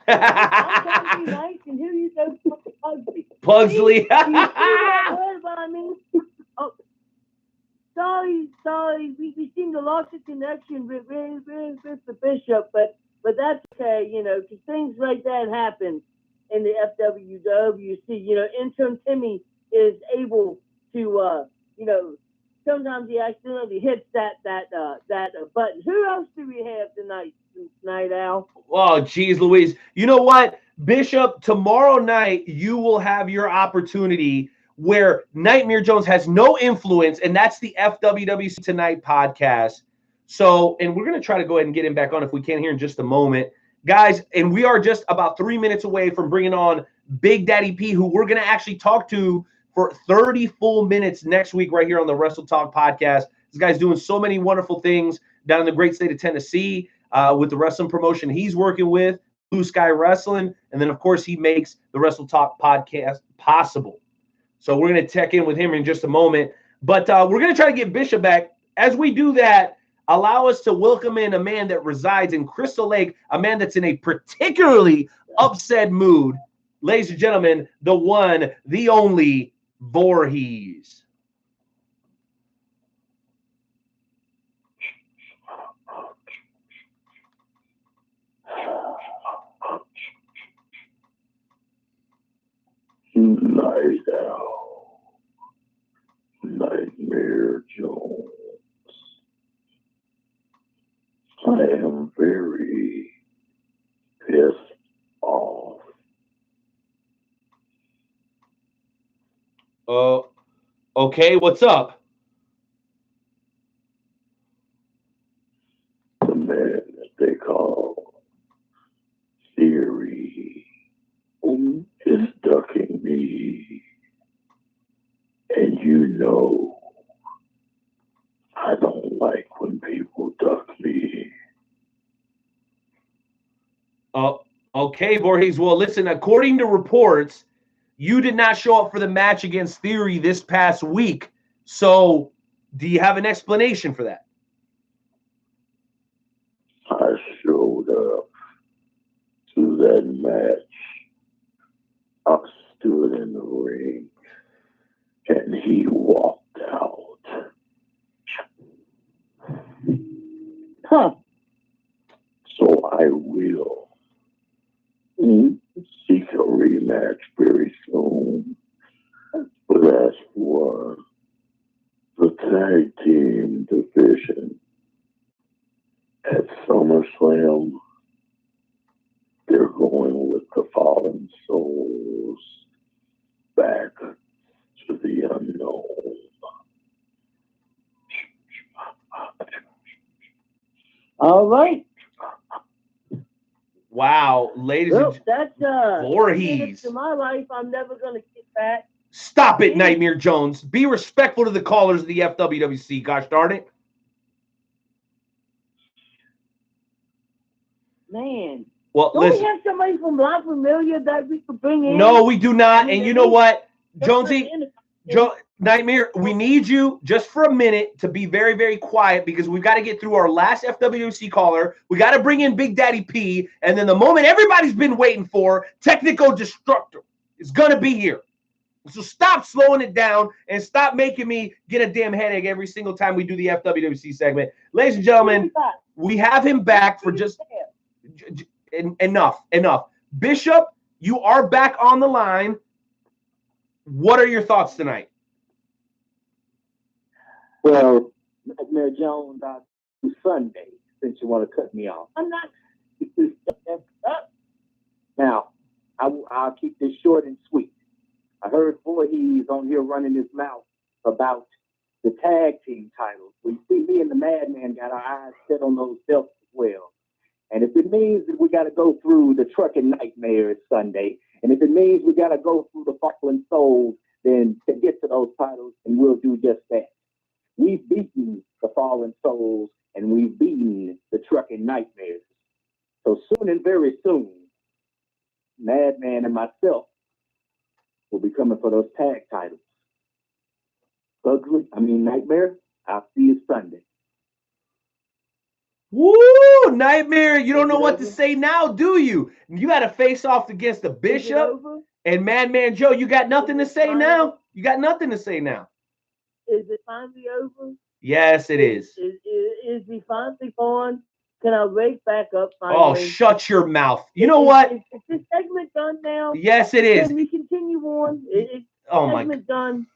I'm trying to be nice, and here you go, Pugsley. Pugsley. You see that word about me? Oh, sorry. We seem to lost the connection with the Bishop, but that's okay, you know, because things like that happen in the FWWC. You know, intern Timmy is able to, you know, sometimes he accidentally hits that button. Who else do we have tonight, Night Owl? Oh, geez, Louise. You know what, Bishop? Tomorrow night you will have your opportunity where Nightmare Jones has no influence, and that's the FWWC Tonight podcast. So, and we're going to try to go ahead and get him back on if we can here in just a moment. Guys, and we are just about 3 minutes away from bringing on Big Daddy P, who we're going to actually talk to for 30 full minutes next week right here on the Wrestle Talk podcast. This guy's doing so many wonderful things down in the great state of Tennessee with the wrestling promotion he's working with, Blue Sky Wrestling, and then, of course, he makes the Wrestle Talk podcast possible. So we're going to check in with him in just a moment. But we're going to try to get Bishop back. As we do that, allow us to welcome in a man that resides in Crystal Lake, a man that's in a particularly upset mood. Ladies and gentlemen, the one, the only, Voorhees. Night Owl. Nightmare Jones. I am very pissed off. Okay, what's up? The man that they call Theory is ducking me. And you know, I don't like when people duck me. Okay, Voorhees. Well, listen, according to reports, you did not show up for the match against Theory this past week. So, do you have an explanation for that? I showed up to that match. I stood in the ring, and he walked out. Huh. So I will seek a rematch very soon. But as for the tag team division at SummerSlam, they're going with the Fallen Souls back to the unknown. All right. Wow, ladies Well, and that's Voorhees. to my life. I'm never gonna get back. Stop it, Nightmare Jones. Be respectful to the callers of the FWWC. Gosh darn it. Man. Well, Don't listen. we have somebody from La Familia that we could bring in? No, we do not. And you know what, Jonesy? Jonesy, Nightmare, we need you just for a minute to be very, very quiet because we've got to get through our last FWC caller. We got to bring in Big Daddy P. And then the moment everybody's been waiting for, Techno Destructo is going to be here. So stop slowing it down and stop making me get a damn headache every single time we do the FWC segment. Ladies and gentlemen, we have him back for just enough. Bishop, you are back on the line. What are your thoughts tonight? Well, Nightmare Jones, Sunday, since you want to cut me off. I'm not. Now, I'll keep this short and sweet. I heard Voorhees on here running his mouth about the tag team titles. We see me and the Madman got our eyes set on those belts as well. And if it means that we got to go through the Trucking Nightmares Sunday, and if it means we got to go through the Fallen Souls, then to get to those titles, and we'll do just that. We've beaten the Fallen Souls, and we've beaten the Trucking Nightmares. So soon and very soon, Madman and myself will be coming for those tag titles. Nightmare, I'll see you Sunday. Woo! Nightmare, you don't know what to say now, do you? You got to face off against the Bishop and Madman Joe. You got nothing to say now? You got nothing to say now. Is it finally over? Yes, it is. Is he finally gone? Can I wake back up finally? Oh, shut your mouth. You know what? Is this segment done now? Yes, it is. Can we continue on? Segment done.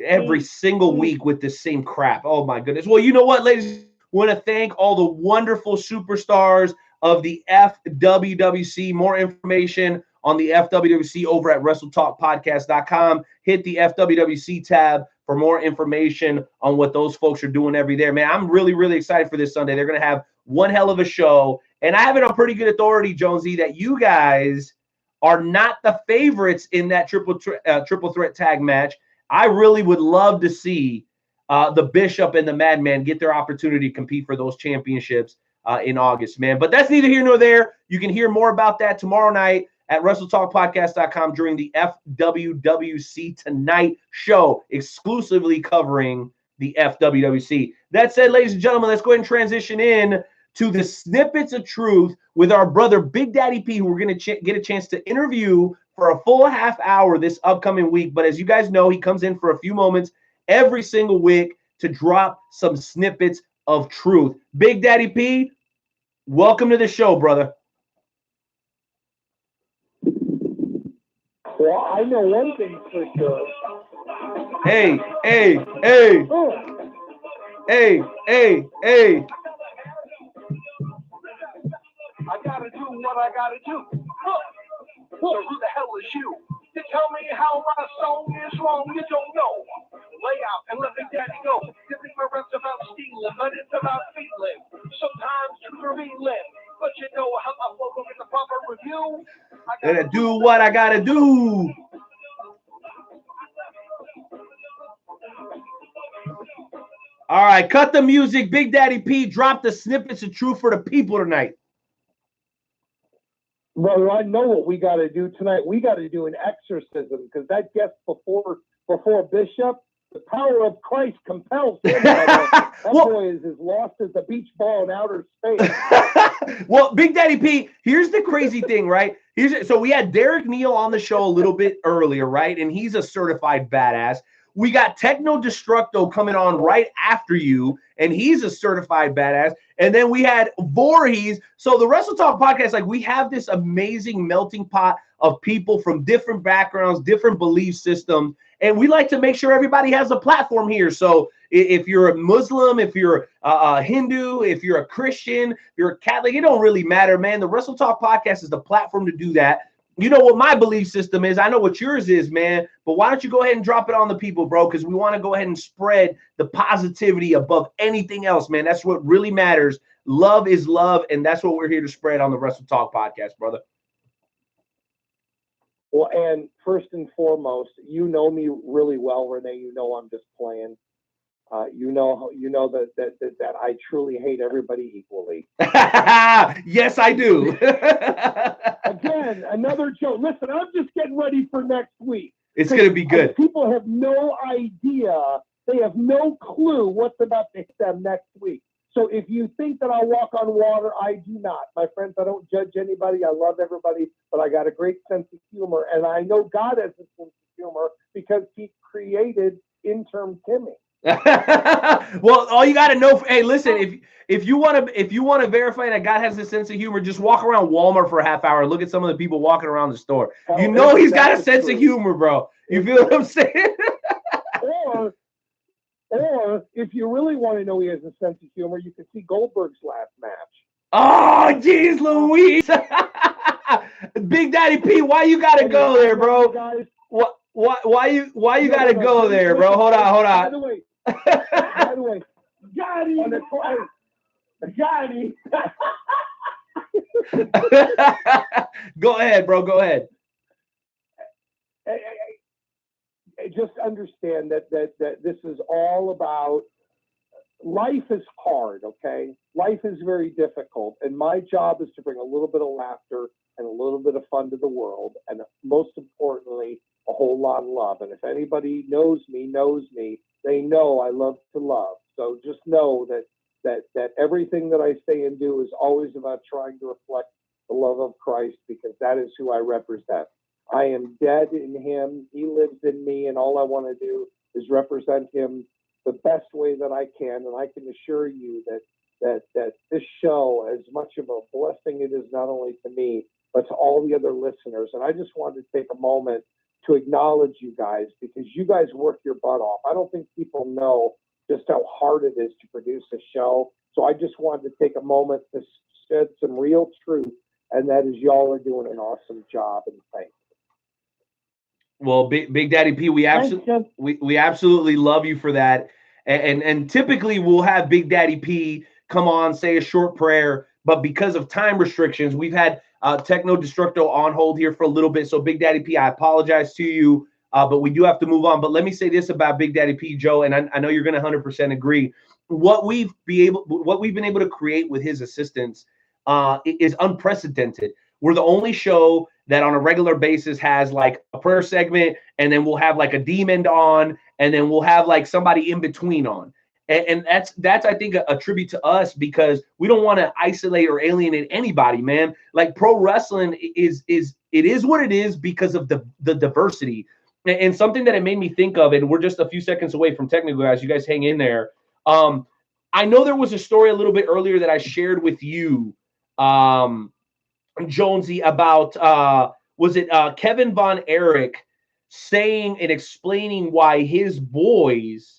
Every single week with the same crap. Oh, my goodness. Well, you know what, ladies? Want to thank all the wonderful superstars of the FWWC. More information on the FWWC over at WrestleTalkPodcast.com. Hit the FWWC tab for more information on what those folks are doing every day. Man, I'm really, really excited for this Sunday. They're going to have one hell of a show. And I have it on pretty good authority, Jonesy, that you guys are not the favorites in that triple threat tag match. I really would love to see the Bishop and the Madman get their opportunity to compete for those championships in August, man. But that's neither here nor there. You can hear more about that tomorrow night at WrestleTalkPodcast.com during the FWWC Tonight show, exclusively covering the FWWC. That said, ladies and gentlemen, let's go ahead and transition in to the Snippets of Truth with our brother Big Daddy P, who we're going to get a chance to interview for a full half hour this upcoming week. But as you guys know, he comes in for a few moments every single week to drop some snippets of truth. Big Daddy P, welcome to the show, brother. Well, I know one thing for sure. Hey. I gotta do what I gotta do. So who the hell is you? To tell me how my song is wrong, you don't know. Lay out and let the daddy go. Giving my rest about stealing, but it's about feeling. Sometimes to relive. But you know how I will look at the proper review. I gotta do what I gotta do. All right, cut the music. Big Daddy P, drop the Snippets of Truth for the people tonight. Well, I know what we got to do tonight. We got to do an exorcism because that gets before Bishop. The power of Christ compels him. That boy is as lost as a beach ball in outer space. Well, Big Daddy P, here's the crazy thing, right? So we had Derek Neal on the show a little bit earlier, right? And he's a certified badass. We got Techno Destructo coming on right after you, and he's a certified badass. And then we had Voorhees. So the Wrestle Talk podcast, like, we have this amazing melting pot of people from different backgrounds, different belief systems, and we like to make sure everybody has a platform here. So if you're a Muslim, if you're a Hindu, if you're a Christian, if you're a Catholic, it don't really matter, man. The Wrestle Talk podcast is the platform to do that. You know what my belief system is. I know what yours is, man. But why don't you go ahead and drop it on the people, bro? Because we want to go ahead and spread the positivity above anything else, man. That's what really matters. Love is love, and that's what we're here to spread on the Wrestle Talk podcast, brother. Well, and first and foremost, you know me really well, Renee. You know I'm just playing. You know that I truly hate everybody equally. Yes, I do. Again, another joke. Listen, I'm just getting ready for next week. It's going to be good. People have no idea. They have no clue what's about to hit them next week. So if you think that I walk on water, I do not. My friends, I don't judge anybody. I love everybody, but I got a great sense of humor. And I know God has a sense of humor because he created intern Timmy. Well, all you got to know, hey, listen, if you want to verify that God has a sense of humor, just walk around Walmart for a half hour and look at some of the people walking around the store. You know he's got a sense of humor, bro. You feel what I'm saying? Or if you really want to know he has a sense of humor, you can see Goldberg's last match. Oh, geez, Louise. Big Daddy P, why you got to go there, bro? Why you got to go there, bro? Hold on. By the way, Johnny. Go ahead, bro. Go ahead. Just understand that this is all about life is hard, okay? Life is very difficult, and my job is to bring a little bit of laughter and a little bit of fun to the world, and most importantly, a whole lot of love. And if anybody knows me, they know I love to love. So just know that everything that I say and do is always about trying to reflect the love of Christ, because that is who I represent. I am dead in him. He lives in me, and all I want to do is represent him the best way that I can. And I can assure you that this show, as much of a blessing it is not only to me, but to all the other listeners. And I just wanted to take a moment to acknowledge you guys, because you guys work your butt off. I don't think people know just how hard it is to produce a show. So I just wanted to take a moment to shed some real truth, and that is y'all are doing an awesome job, and thank you. Well, Big Daddy P, we absolutely love you for that. And typically we'll have Big Daddy P come on, say a short prayer, but because of time restrictions, we've had Techno Destructo on hold here for a little bit. So Big Daddy P, I apologize to you, but we do have to move on. But let me say this about Big Daddy P, Joe, and I know you're going to 100% agree. What we've been able to create with his assistance is unprecedented. We're the only show that on a regular basis has like a prayer segment, and then we'll have like a demon on, and then we'll have like somebody in between on. And that's I think a tribute to us, because we don't want to isolate or alienate anybody, man. Like pro wrestling is what it is because of the diversity. And something that it made me think of, and we're just a few seconds away from technical, guys. You guys hang in there. I know there was a story a little bit earlier that I shared with you, Jonesy, about was it Kevin Von Erich saying and explaining why his boys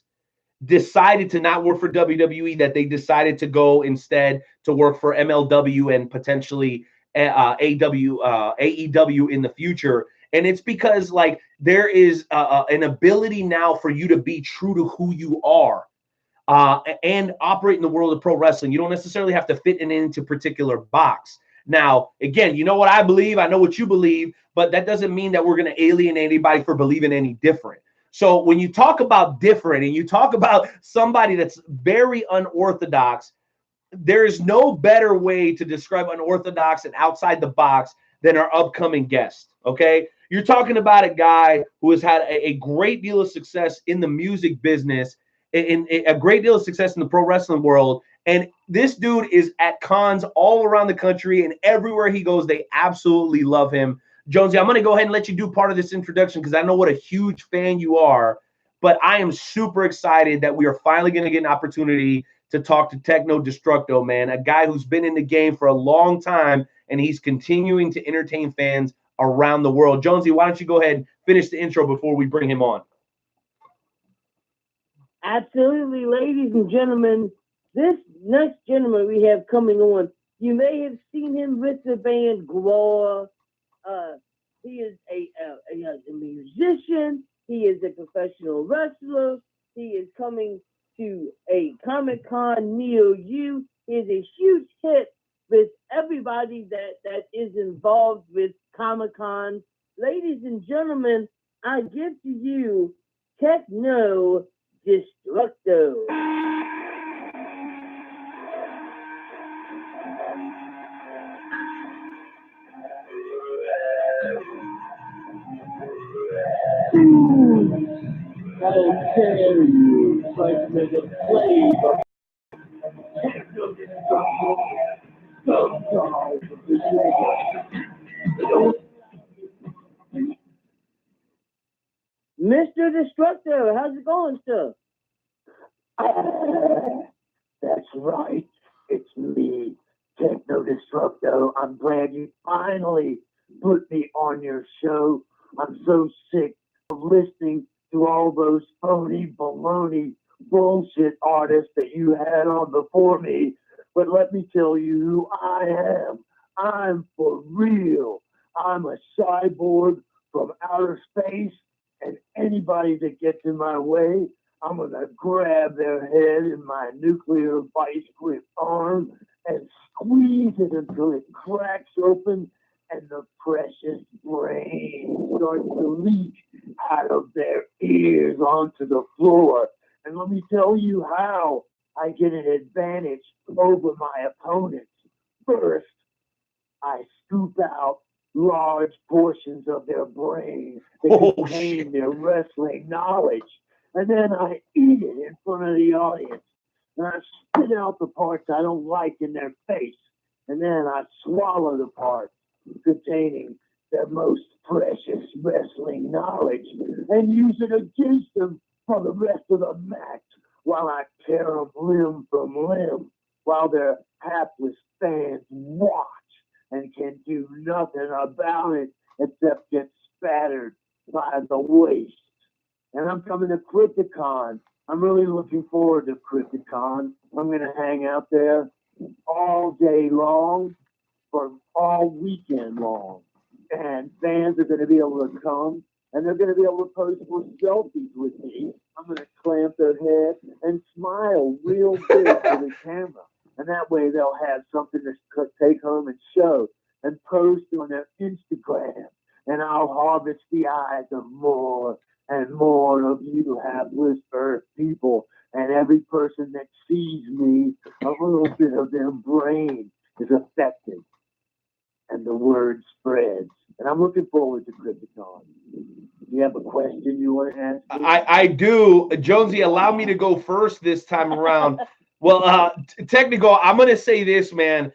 decided to not work for WWE, that they decided to go instead to work for MLW and potentially AEW in the future. And it's because like there is an ability now for you to be true to who you are and operate in the world of pro wrestling. You don't necessarily have to fit into a particular box. Now, again, you know what I believe, I know what you believe, but that doesn't mean that we're going to alienate anybody for believing any different. So when you talk about different and you talk about somebody that's very unorthodox, there is no better way to describe unorthodox and outside the box than our upcoming guest, okay? You're talking about a guy who has had a great deal of success in the music business, in a great deal of success in the pro wrestling world. And this dude is at cons all around the country, and everywhere he goes, they absolutely love him. Jonesy, I'm going to go ahead and let you do part of this introduction because I know what a huge fan you are. But I am super excited that we are finally going to get an opportunity to talk to Techno Destructo, man, a guy who's been in the game for a long time, and he's continuing to entertain fans around the world. Jonesy, why don't you go ahead and finish the intro before we bring him on? Absolutely, ladies and gentlemen. This next gentleman we have coming on, you may have seen him with the band Gloire. He is a musician. He is a professional wrestler. He is coming to a Comic-Con near you. He is a huge hit with everybody that is involved with Comic-Con. Ladies and gentlemen, I give to you Techno Destructo. How dare you try to make a slave of Techno Destructo? Some guys of this world. Mr. Destructo, how's it going, sir? That's right. It's me, Techno Destructo. I'm glad you finally put me on your show. I'm so sick of listening to all those phony, baloney, bullshit artists that you had on before me. But let me tell you who I am. I'm for real. I'm a cyborg from outer space, and anybody that gets in my way, I'm going to grab their head in my nuclear vice grip arm and squeeze it until it cracks open and the precious brain starts to leak out of their ears onto the floor. And let me tell you how I get an advantage over my opponents. First, I scoop out large portions of their brain that contain their wrestling knowledge. And then I eat it in front of the audience. And I spit out the parts I don't like in their face. And then I swallow the parts containing their most precious wrestling knowledge and use it against them for the rest of the match while I tear them limb from limb while their hapless fans watch and can do nothing about it except get spattered by the waste. And I'm coming to Crypticon. I'm really looking forward to Crypticon. I'm going to hang out there all day long for all weekend long. And fans are going to be able to come, and they're going to be able to post more selfies with me. I'm going to clamp their head and smile real big to the camera. And that way they'll have something to take home and show and post on their Instagram. And I'll harvest the eyes of more and more of you hapless Earth people. And every person that sees me, a little bit of their brain is affected. And the word spreads. And I'm looking forward to Crypticon. You have a question you want to ask me? I do. Jonesy, allow me to go first this time around. Well, technical, I'm going to say this, man.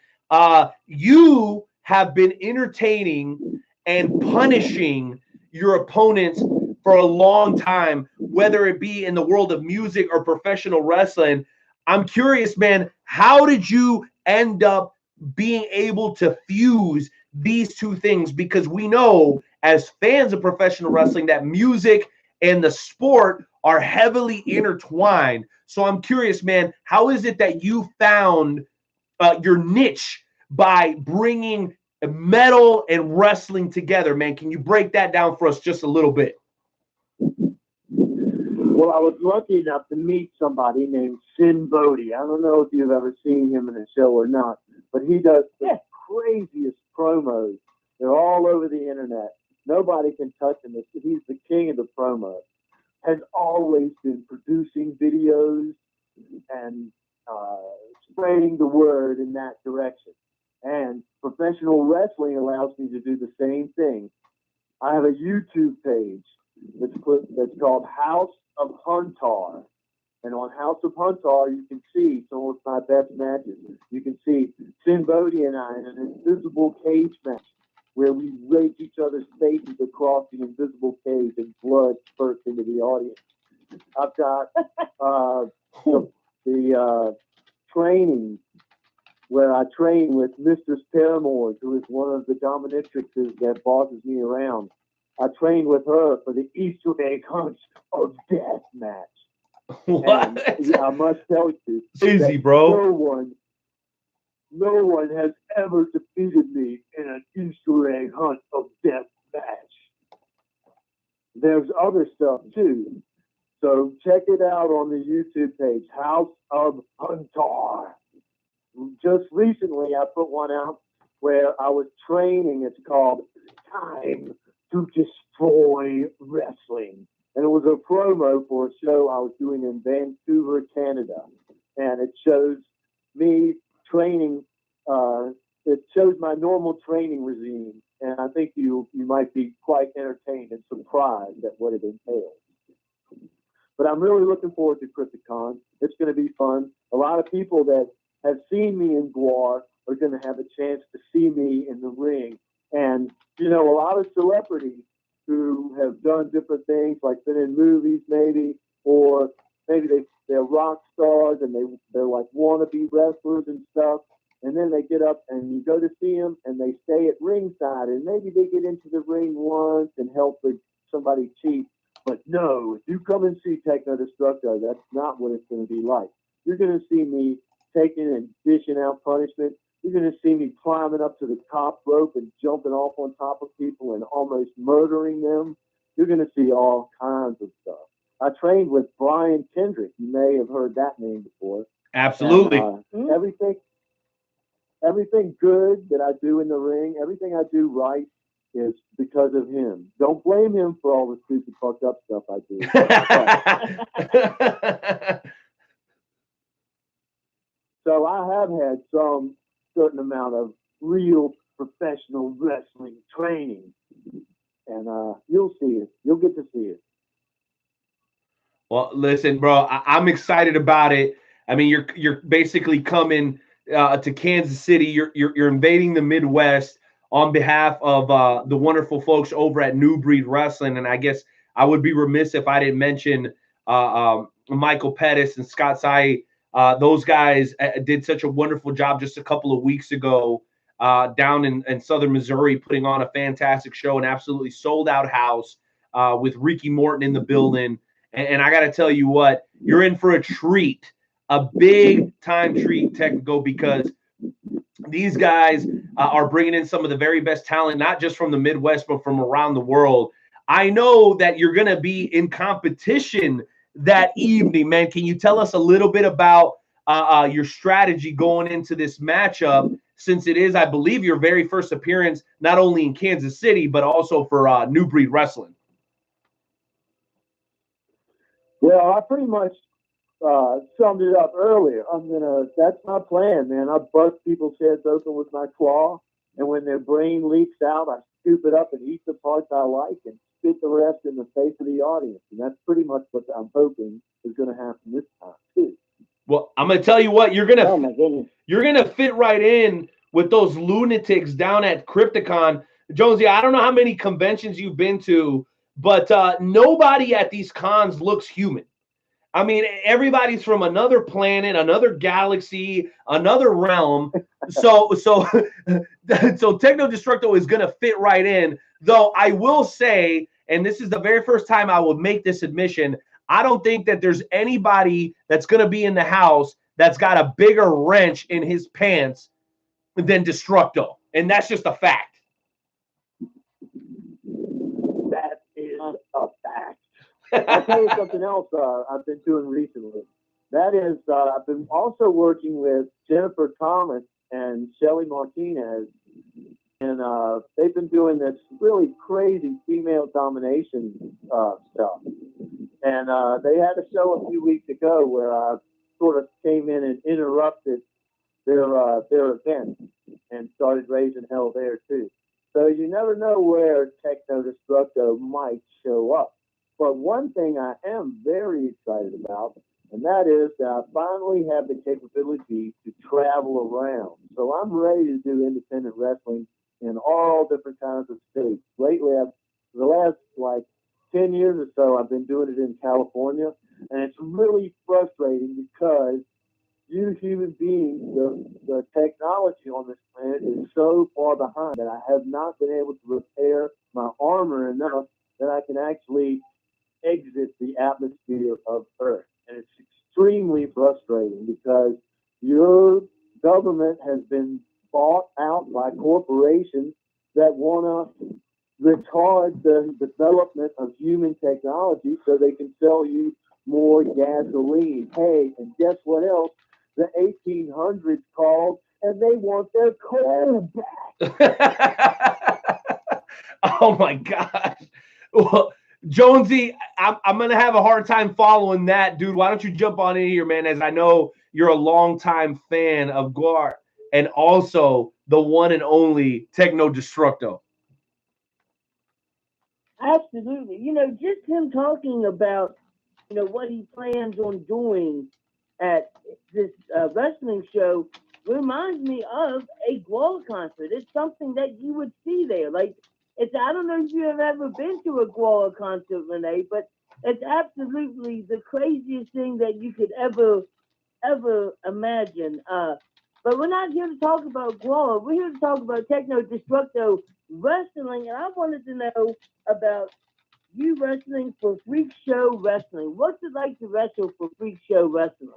You have been entertaining and punishing your opponents for a long time, whether it be in the world of music or professional wrestling. I'm curious, man, how did you end up being able to fuse these two things? Because we know as fans of professional wrestling that music and the sport are heavily intertwined. So I'm curious, man, how is it that you found your niche by bringing metal and wrestling together, man? Can you break that down for us just a little bit? Well, I was lucky enough to meet somebody named Sin Bodhi. I don't know if you've ever seen him in a show or not, but he does the craziest promos. They're all over the internet. Nobody can touch him. He's the king of the promos. Has always been producing videos and spreading the word in that direction. And professional wrestling allows me to do the same thing. I have a YouTube page that's called House of Huntar. And on House of Huntar, you can see some of my best matches. You can see Sin Bodhi and I in an invisible cage match where we race each other's faces across the invisible cage and blood spurts into the audience. I've got the training where I train with Mistress Paramore, who is one of the dominatrixes that bosses me around. I trained with her for the Easter egg hunt of death match. What? And I must tell you, Easy, bro. No one has ever defeated me in an Easter egg hunt of death match. There's other stuff too. So check it out on the YouTube page, House of Huntar. Just recently, I put one out where I was training. It's called Time to Destroy Wrestling. And it was a promo for a show I was doing in Vancouver, Canada. And it shows me training. It shows my normal training regime. And I think you might be quite entertained and surprised at what it entails. But I'm really looking forward to CrypticCon. It's going to be fun. A lot of people that have seen me in Guar are going to have a chance to see me in the ring. And, you know, a lot of celebrities who have done different things, like been in movies maybe, or maybe they're rock stars and they're like wannabe wrestlers and stuff. And then they get up and you go to see them and they stay at ringside and maybe they get into the ring once and help somebody cheat. But no, if you come and see Techno Destructo, that's not what it's going to be like. You're going to see me taking and dishing out punishment. You're going to see me climbing up to the top rope and jumping off on top of people and almost murdering them. You're going to see all kinds of stuff. I trained with Brian Kendrick. You may have heard that name before. Absolutely. And, everything good that I do in the ring, everything I do right is because of him. Don't blame him for all the stupid fucked up stuff I do. So I have had some certain amount of real professional wrestling training. And you'll see it. You'll get to see it. Well, listen, bro, I'm excited about it. I mean, you're basically coming to Kansas City. You're invading the Midwest on behalf of the wonderful folks over at New Breed Wrestling. And I guess I would be remiss if I didn't mention Michael Pettis and Scott Sai. Those guys did such a wonderful job just a couple of weeks ago down in southern Missouri, putting on a fantastic show, an absolutely sold out house with Ricky Morton in the building. And I got to tell you what, you're in for a treat, a big time treat, Technical, because these guys are bringing in some of the very best talent, not just from the Midwest, but from around the world. I know that you're going to be in competition that evening, man. Can you tell us a little bit about your strategy going into this matchup, since it is, I believe, your very first appearance, not only in Kansas City, but also for New Breed Wrestling? Well, I pretty much summed it up earlier. That's my plan, man. I bust people's heads open with my claw, and when their brain leaks out, I scoop it up and eat the parts I like and spit the rest in the face of the audience. And that's pretty much what I'm hoping is going to happen this time, too. Well, I'm going to tell you what, you're going to fit right in with those lunatics down at CrypticCon. Jonesy, I don't know how many conventions you've been to, but nobody at these cons looks human. I mean, everybody's from another planet, another galaxy, another realm. So Techno Destructo is going to fit right in. Though I will say, and this is the very first time I will make this admission, I don't think that there's anybody that's going to be in the house that's got a bigger wrench in his pants than Destructo. And that's just a fact. That is a fact. I'll tell you something else I've been doing recently. That is, I've been also working with Jennifer Thomas and Shelly Martinez, and they've been doing this really crazy female domination stuff. And they had a show a few weeks ago where I sort of came in and interrupted their event. and started raising hell there too. So you never know where Techno Destructo might show up. But one thing I am very excited about, and that is that I finally have the capability to travel around. So I'm ready to do independent wrestling in all different kinds of states. Lately, the last like 10 years or so, I've been doing it in California, and it's really frustrating because you human beings, the technology on this planet is so far behind that I have not been able to repair my armor enough that I can actually exit the atmosphere of Earth. And it's extremely frustrating because your government has been bought out by corporations that want to retard the development of human technology so they can sell you more gasoline. Hey, and guess what else? The 1800s called and they want their coal back. Oh my gosh. Well, Jonesy, I'm going to have a hard time following that, dude. Why don't you jump on in here, man, as I know you're a longtime fan of Guar and also the one and only Techno Destructo. Absolutely. You know, just him talking about, you know, what he plans on doing at this wrestling show reminds me of a Guar concert. It's something that you would see there. Like, I don't know if you have ever been to a Guar concert, Renee, but it's absolutely the craziest thing that you could ever imagine. But we're not here to talk about Guar. We're here to talk about Techno Destructo wrestling, and I wanted to know about you wrestling for Freak Show Wrestling. What's it like to wrestle for Freak Show Wrestling?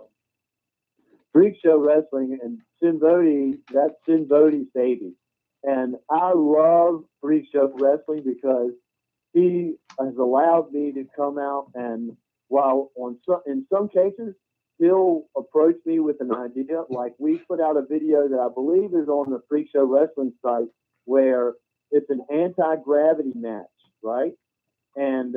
Freak Show Wrestling and Sin Bodhi, that's Sin Bodhi's baby. And I love Freak Show Wrestling because he has allowed me to come out and while in some cases he'll approach me with an idea. Like we put out a video that I believe is on the Freak Show Wrestling site where it's an anti-gravity match, right? And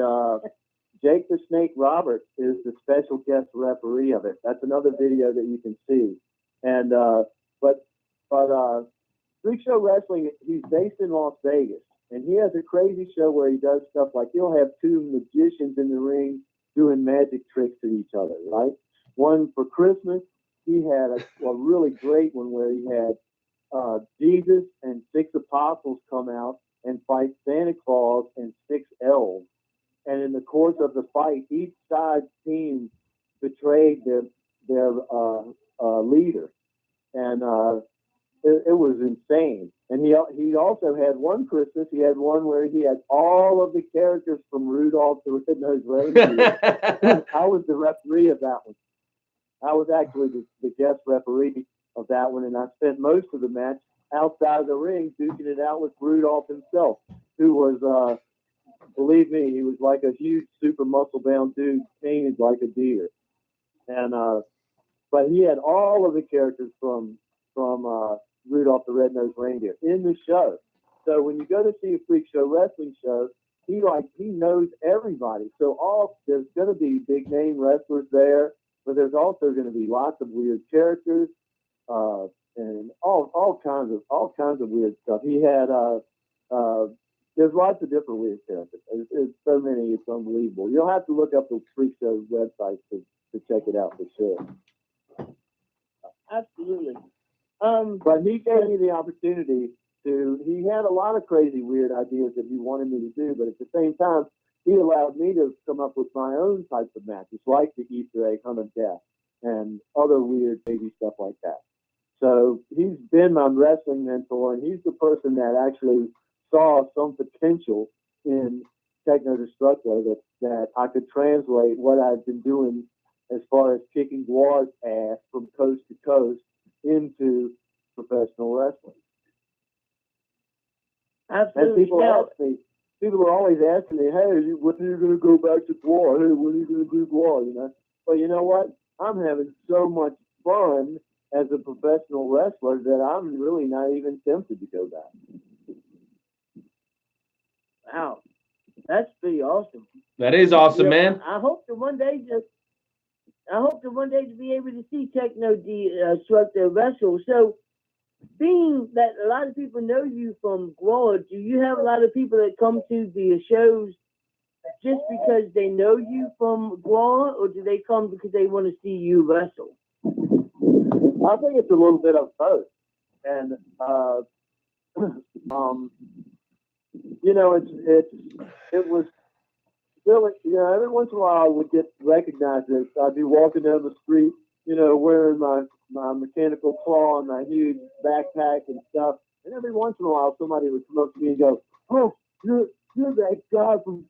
Jake the Snake Roberts is the special guest referee of it. That's another video that you can see. And but Freak Show Wrestling, he's based in Las Vegas, and he has a crazy show where he does stuff like he'll have two magicians in the ring doing magic tricks to each other, right? One for Christmas, he had a really great one where he had Jesus and 6 apostles come out and fight Santa Claus and 6 elves. And in the course of the fight, each side's team betrayed their leader. And it was insane. And he also had one Christmas, he had one where he had all of the characters from Rudolph the Red-Nosed Reindeer. I was the referee of that one. I was actually the guest referee of that one, and I spent most of the match outside of the ring duking it out with Rudolph himself, who was, believe me, he was like a huge, super muscle-bound dude, painted like a deer. And but he had all of the characters from Rudolph the Red-Nosed Reindeer in the show. So when you go to see a Freak Show Wrestling show, he knows everybody. So there's going to be big name wrestlers there, but there's also going to be lots of weird characters and all kinds of weird stuff. He had there's lots of different weird characters. It's so many, it's unbelievable. You'll have to look up the Freak Show website to check it out for sure. Absolutely. But he gave me the opportunity he had a lot of crazy, weird ideas that he wanted me to do, but at the same time, he allowed me to come up with my own types of matches, like the Easter egg hunt of death and other weird baby stuff like that. So he's been my wrestling mentor, and he's the person that actually saw some potential in Techno Destructo that I could translate what I've been doing as far as kicking Guar's ass from coast to coast into professional wrestling. Absolutely. And people are always asking me, hey, when are you going to go back to Guar? Hey, when are you going to do Guar? You know? But you know what? I'm having so much fun as a professional wrestler that I'm really not even tempted to go back. Wow. That's pretty awesome. That is awesome, man. I hope that one day to be able to see Techno Destructo wrestle. So being that a lot of people know you from GWAR, do you have a lot of people that come to the shows just because they know you from GWAR, or do they come because they want to see you wrestle? I think it's a little bit of both. And, you know, it was really, you know, every once in a while I would get recognized as I'd be walking down the street, you know, wearing my mechanical claw and my huge backpack and stuff. And every once in a while somebody would come up to me and go, "Oh, you're that guy from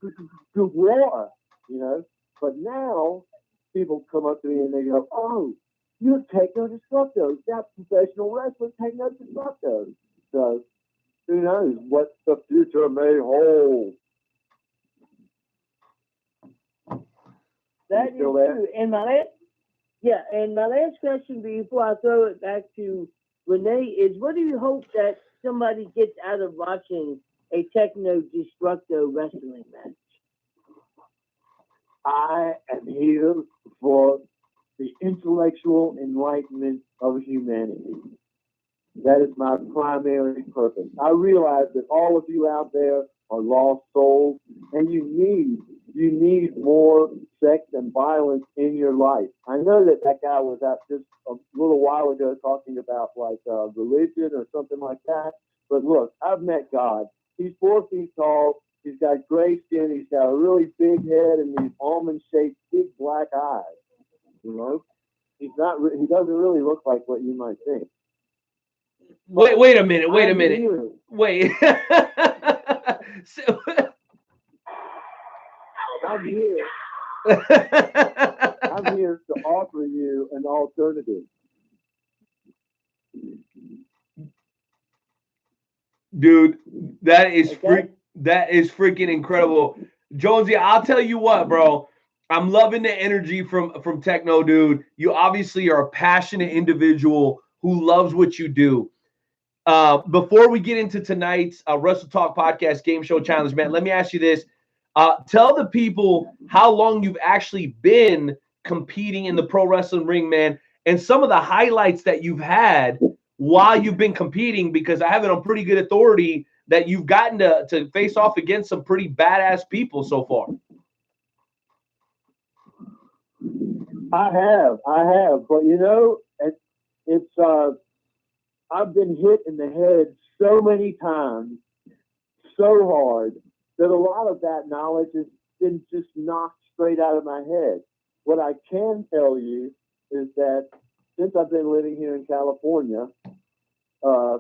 GWAR," you know. But now people come up to me and they go, "Oh, you're Techno Destructo. That's professional wrestling, Techno Destructo." So who knows what the future may hold. That is true. And my last question before I throw it back to Renee is, what do you hope that somebody gets out of watching a Techno Destructo wrestling match? I am here for the intellectual enlightenment of humanity. That is my primary purpose. I realize that all of you out there are lost souls, and you need more sex and violence in your life. I know that guy was out just a little while ago talking about like religion or something like that. But look, I've met God. He's 4 feet tall. He's got gray skin. He's got a really big head and these almond-shaped big black eyes. You know, he doesn't really look like what you might think. Wait a minute. Wait. I'm here. I'm here to offer you an alternative. Dude, that is freaking incredible. Jonesy, I'll tell you what, bro. I'm loving the energy from Techno, dude. You obviously are a passionate individual who loves what you do. Before we get into tonight's Wrestle Talk Podcast Game Show Challenge, man, let me ask you this. Tell the people how long you've actually been competing in the pro wrestling ring, man, and some of the highlights that you've had while you've been competing, because I have it on pretty good authority that you've gotten to face off against some pretty badass people so far. I have, but you know, it's I've been hit in the head so many times, so hard, that a lot of that knowledge has been just knocked straight out of my head. What I can tell you is that since I've been living here in California, I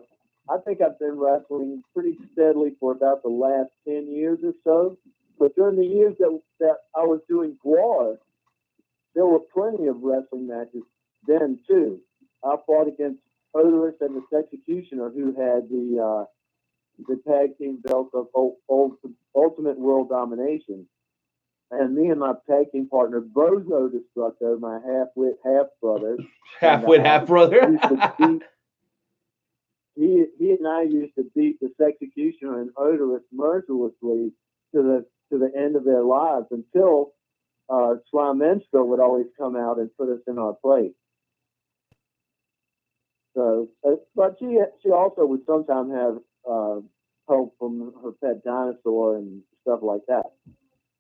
think I've been wrestling pretty steadily for about the last 10 years or so. But during the years that I was doing GWAR, there were plenty of wrestling matches then too. I fought against Odorous and the Executioner, who had the tag team belt of Ultimate World Domination. And me and my tag team partner, Bozo Destructo, my half-wit half-brother. Half-wit half-brother? he and I used to beat the Executioner and Odorous mercilessly to the end of their lives until Slamensko would always come out and put us in our place. So, but she also would sometimes have help from her pet dinosaur and stuff like that.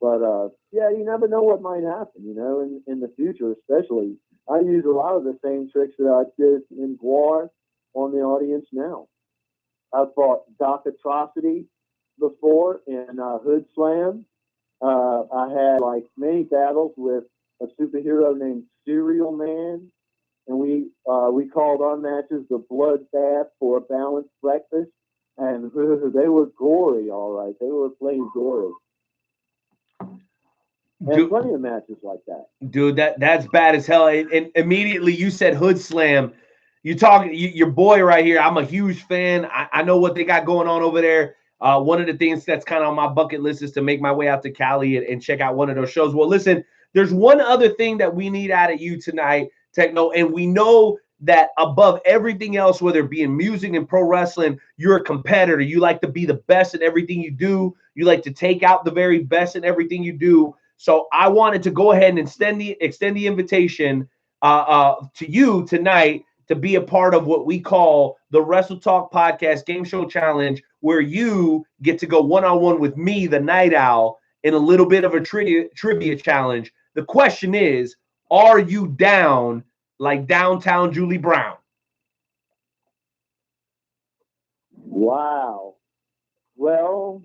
But yeah, you never know what might happen, you know, in the future, especially. I use a lot of the same tricks that I did in GWAR on the audience now. I fought Doc Atrocity before in Hood Slam. I had like many battles with a superhero named Cereal Man, and we called our matches the Bloodbath for a Balanced Breakfast, and they were gory, all right. They were plain gory. And plenty of matches like that. Dude, that's bad as hell. And immediately you said Hood Slam. You talking your boy right here. I'm a huge fan. I know what they got going on over there. One of the things that's kind of on my bucket list is to make my way out to Cali and check out one of those shows. Well, listen, there's one other thing that we need out of you tonight, Techno, and we know that above everything else, whether it be in music and pro wrestling, you're a competitor. You like to be the best at everything you do. You like to take out the very best in everything you do. So I wanted to go ahead and extend the invitation to you tonight to be a part of what we call the Wrestle Talk Podcast Game Show Challenge, where you get to go one-on-one with me, the Night Owl, in a little bit of a trivia challenge. The question is, are you down like downtown Julie Brown? Wow. Well,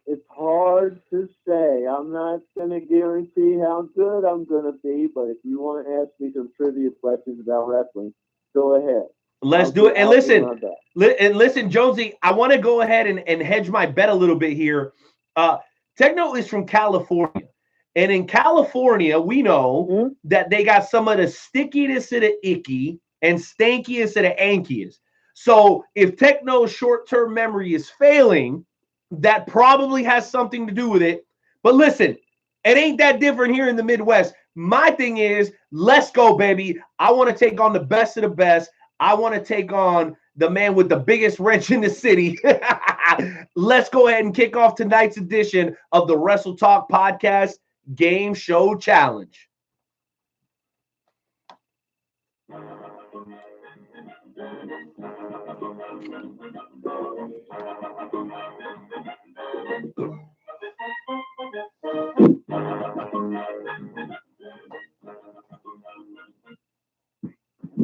it's hard to say. I'm not going to guarantee how good I'm going to be, but if you want to ask me some trivia questions about wrestling, go ahead. Let's do it. And listen, Jonesy, I want to go ahead and hedge my bet a little bit here. Techno is from California. And in California, we know that they got some of the stickiest of the icky and stankiest of the ankiest. So if Techno's short-term memory is failing, that probably has something to do with it. But listen, it ain't that different here in the Midwest. My thing is, let's go, baby. I want to take on the best of the best. I want to take on the man with the biggest wrench in the city. Let's go ahead and kick off tonight's edition of the Wrestle Talk Podcast Game Show Challenge.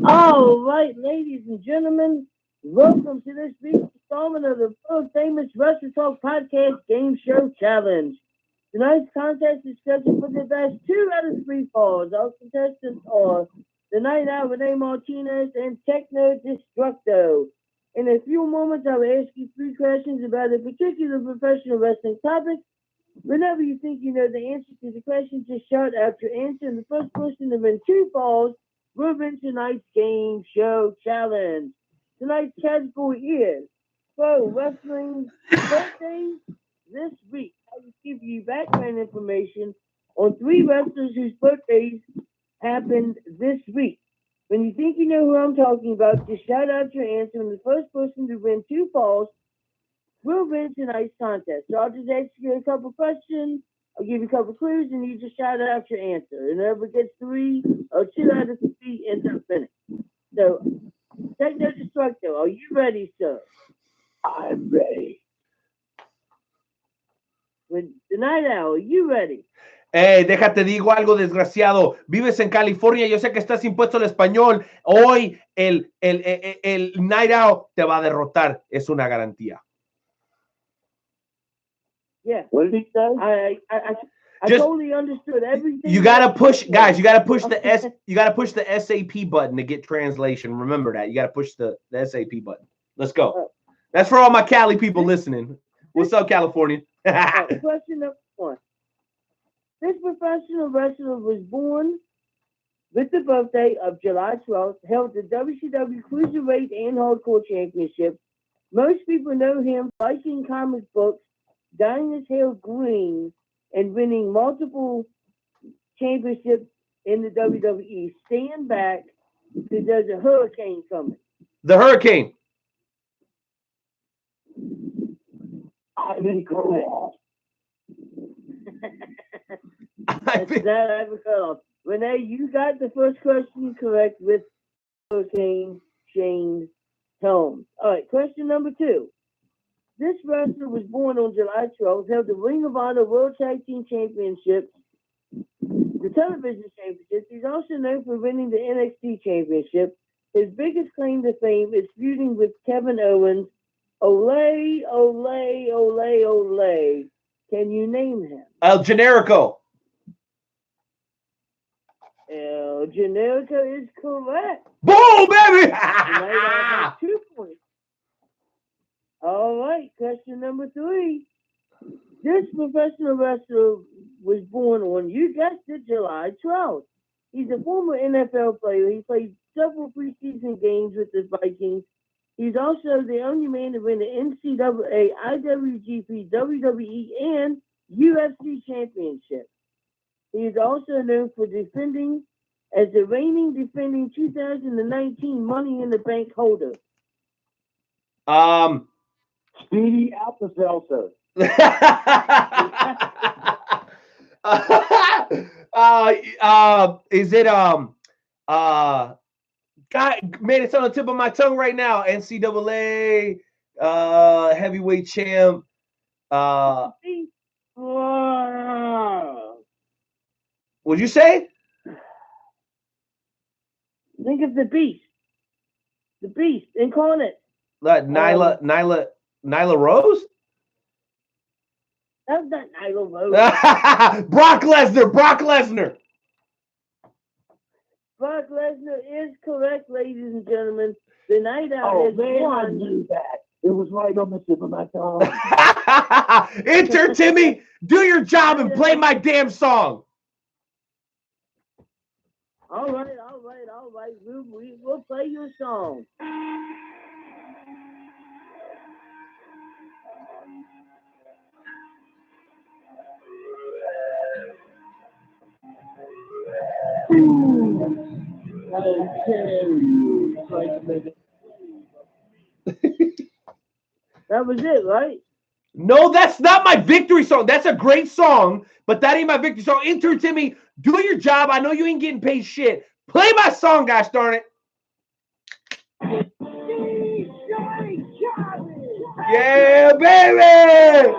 All right, ladies and gentlemen, welcome to this week's installment of the world famous Wrestle Talk Podcast Game Show Challenge. Tonight's contest is scheduled for the best 2 out of 3 falls. Our contestants are the Night Owl Renee Martinez and Techno Destructo. In a few moments, I will ask you 3 questions about a particular professional wrestling topic. Whenever you think you know the answer to the question, just shout out your answer, and the first person to win 2 falls will win tonight's Game Show Challenge. Tonight's category is Pro Wrestling Birthdays this week. I will give you background information on 3 wrestlers whose birthdays happened this week. When you think you know who I'm talking about, just shout out your answer, and the first person to win 2 falls will win tonight's contest. So I'll just ask you a couple questions. I'll give you a couple clues, and you just shout out your answer. And whoever gets 3 or 2 out of 3 ends up winning. So, Techno Destructo, are you ready, sir? I'm ready. The Night Owl, are you ready? Déjate digo algo, desgraciado. Vives en California, yo sé que estás impuesto al español. Hoy el Night Owl te va a derrotar, es una garantía. Yeah. What did he say? I totally understood everything. You gotta push, guys. You gotta push the You gotta push the SAP button to get translation. Remember that. You gotta push the SAP button. Let's go. That's for all my Cali people listening. What's up, California? Question number 1. This professional wrestler was born with the birthday of July 12th, held the WCW Cruiserweight and Hardcore Championship. Most people know him writing comic books, dyeing his hair green, and winning multiple championships in the WWE. Stand back, because there's a hurricane coming. The hurricane. I'm incorrect. That's not Africa. Renee, you got the first question correct with Hurricane Shane Helms. All right, question number 2. This wrestler was born on July 12th, held the Ring of Honor World Tag Team Championships, the Television Championships. He's also known for winning the NXT Championship. His biggest claim to fame is feuding with Kevin Owens. Ole, ole, ole, ole. Can you name him? El Generico. El Generico is correct. Boom, baby! 2 points. All right, question number 3. This professional wrestler was born on, you guessed it, July 12th. He's a former NFL player. He played several preseason games with the Vikings. He's also the only man to win the NCAA, IWGP, WWE, and UFC championship. He is also known for defending as the reigning defending 2019 Money in the Bank holder. Speedy Alka-Seltzer. Is it God, man, it's on the tip of my tongue right now. NCAA heavyweight champ. What'd you say? Think of the beast. The beast incarnate. Nyla Rose? That's not Nyla Rose. Brock Lesnar. Brock Lesnar is correct, ladies and gentlemen. The Night Out has won. I knew that. It was right on the tip of my tongue. Enter Timmy. Do your job and play my damn song. All right. We'll play your song. That was it, right? No, that's not my victory song. That's a great song, but that ain't my victory song. Enter Timmy. Do your job. I know you ain't getting paid shit. Play my song, gosh darn it. Yeah, baby.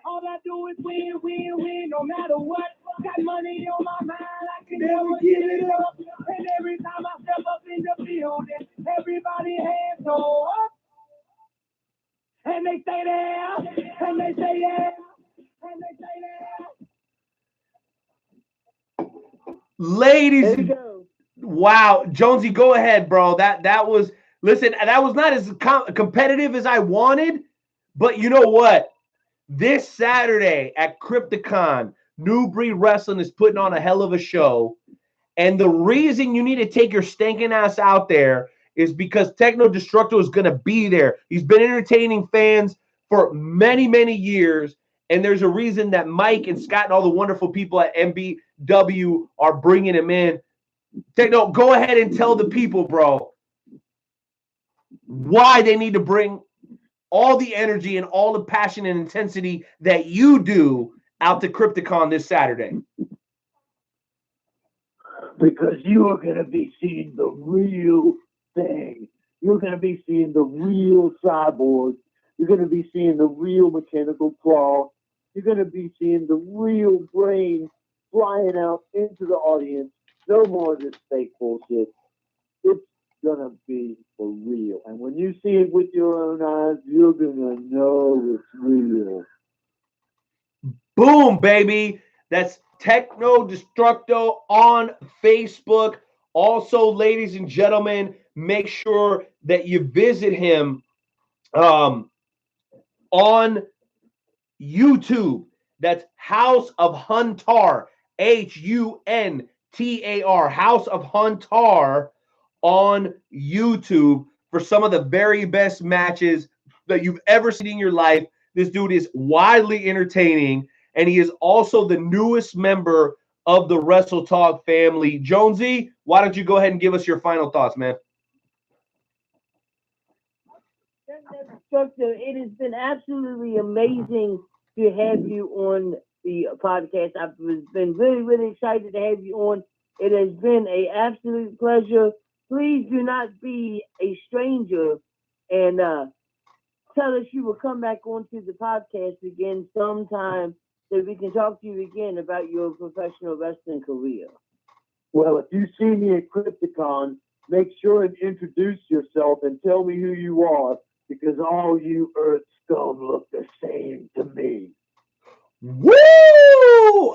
All I do is win, no matter what. Got money on my mind, I can never give it up. And every time I step up in the building, everybody hands go up. And they stay there, and they say yeah, and they say there. Ladies, wow, Jonesy, go ahead, bro. That was, listen, that was not as competitive as I wanted, but you know what? This Saturday at Crypticon, New Breed Wrestling is putting on a hell of a show, and the reason you need to take your stinking ass out there is because Techno Destructo is going to be there. He's been entertaining fans for many, many years, and there's a reason that Mike and Scott and all the wonderful people at MBW are bringing him in. Techno, go ahead and tell the people, bro, why they need to bring all the energy and all the passion and intensity that you do out to Crypticon this Saturday. Because you are going to be seeing the real thing. You're going to be seeing the real cyborg. You're going to be seeing the real mechanical claw. You're going to be seeing the real brain flying out into the audience. No more of this fake bullshit. It's going to be for real. And when you see it with your own eyes, you're going to know it's real. Boom, baby. That's Techno Destructo on Facebook. Also, ladies and gentlemen, make sure that you visit him on YouTube. That's House of Huntar, Huntar, House of Huntar on YouTube for some of the very best matches that you've ever seen in your life. This dude is widely entertaining, and he is also the newest member of the Wrestle Talk family. Jonesy, why don't you go ahead and give us your final thoughts, man? It has been absolutely amazing to have you on the podcast. I've been really, really excited to have you on. It has been an absolute pleasure. Please do not be a stranger, and tell us you will come back onto the podcast again sometime so we can talk to you again about your professional wrestling career. Well, if you see me at Crypticon, make sure and introduce yourself and tell me who you are, because all you Earth scum look the same to me. Woo!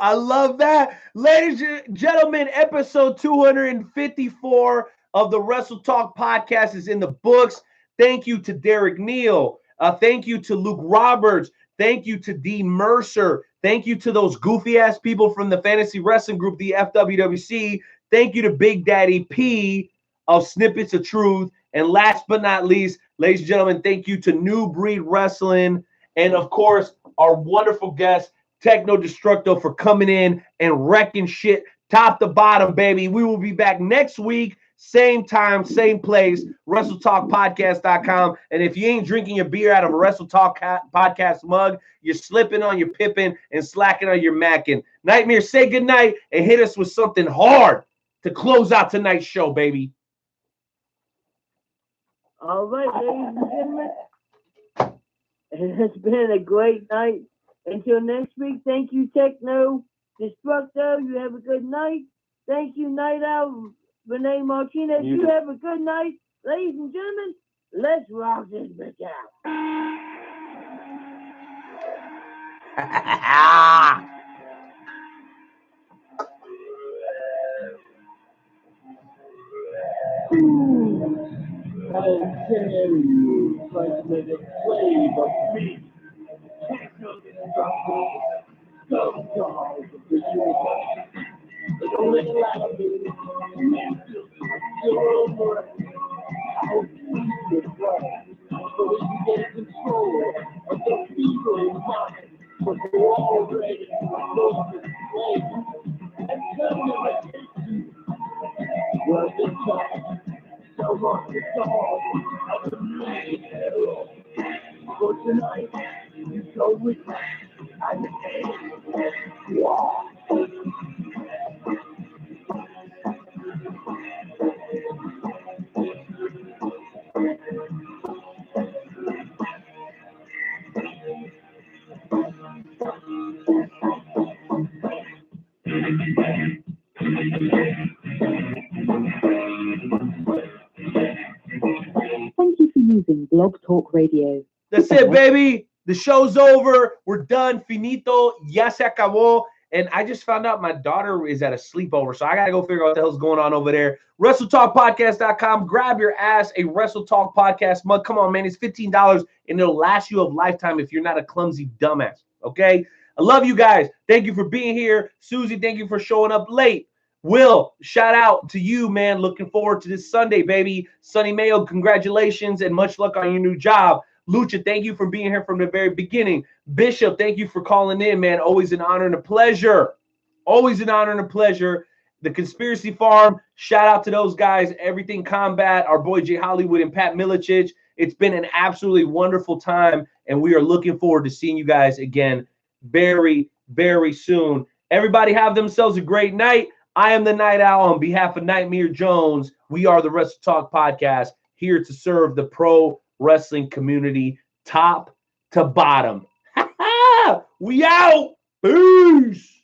I love that. Ladies and gentlemen, episode 254 of the Wrestle Talk podcast is in the books. Thank you to Derek Neal. Thank you to Luke Roberts. Thank you to Dean Mercer. Thank you to those goofy-ass people from the fantasy wrestling group, the FWWC. Thank you to Big Daddy P of Snippets of Truth. And last but not least, ladies and gentlemen, thank you to New Breed Wrestling. And, of course, our wonderful guest, Techno Destructo, for coming in and wrecking shit top to bottom, baby. We will be back next week. Same time, same place, WrestleTalkPodcast.com. And if you ain't drinking your beer out of a Wrestle Talk podcast mug, you're slipping on your pippin and slacking on your mackin'. Nightmare, say goodnight and hit us with something hard to close out tonight's show, baby. All right, ladies and gentlemen, it's been a great night. Until next week, thank you, Techno Destructo. You have a good night. Thank you, Night Owl, Renee Martinez. You have a good night. Ladies and gentlemen, let's rock this bitch out. How dare you try to make a slave of me? Techno Destructo, scum dogs of the universe. Don't allow me to your own brain. I'll feed your brain so that you get control of the feeble mind. But you're already supposed to slave and terminate you. Well, this time, so much the dog of the main hero. For tonight, you go with me. I'm Thank you for using Blog Talk Radio. That's it, baby. The show's over. We're done. Finito. Ya se acabó. And I just found out my daughter is at a sleepover, so I got to go figure out what the hell's going on over there. WrestleTalkPodcast.com. Grab your ass a Wrestle Talk Podcast mug. Come on, man. It's $15, and it'll last you a lifetime if you're not a clumsy dumbass, okay? I love you guys. Thank you for being here. Susie, thank you for showing up late. Will, shout out to you, man. Looking forward to this Sunday, baby. Sonny Mayo, congratulations, and much luck on your new job. Lucha, thank you for being here from the very beginning. Bishop, thank you for calling in, man. Always an honor and a pleasure. Always an honor and a pleasure. The Conspiracy Farm, shout out to those guys. Everything Combat, our boy Jay Hollywood and Pat Milicic. It's been an absolutely wonderful time, and we are looking forward to seeing you guys again very, very soon. Everybody have themselves a great night. I am the Night Owl. On behalf of Nightmare Jones, we are the Wrestle Talk Podcast, here to serve the pro wrestling community top to bottom. We out. Peace.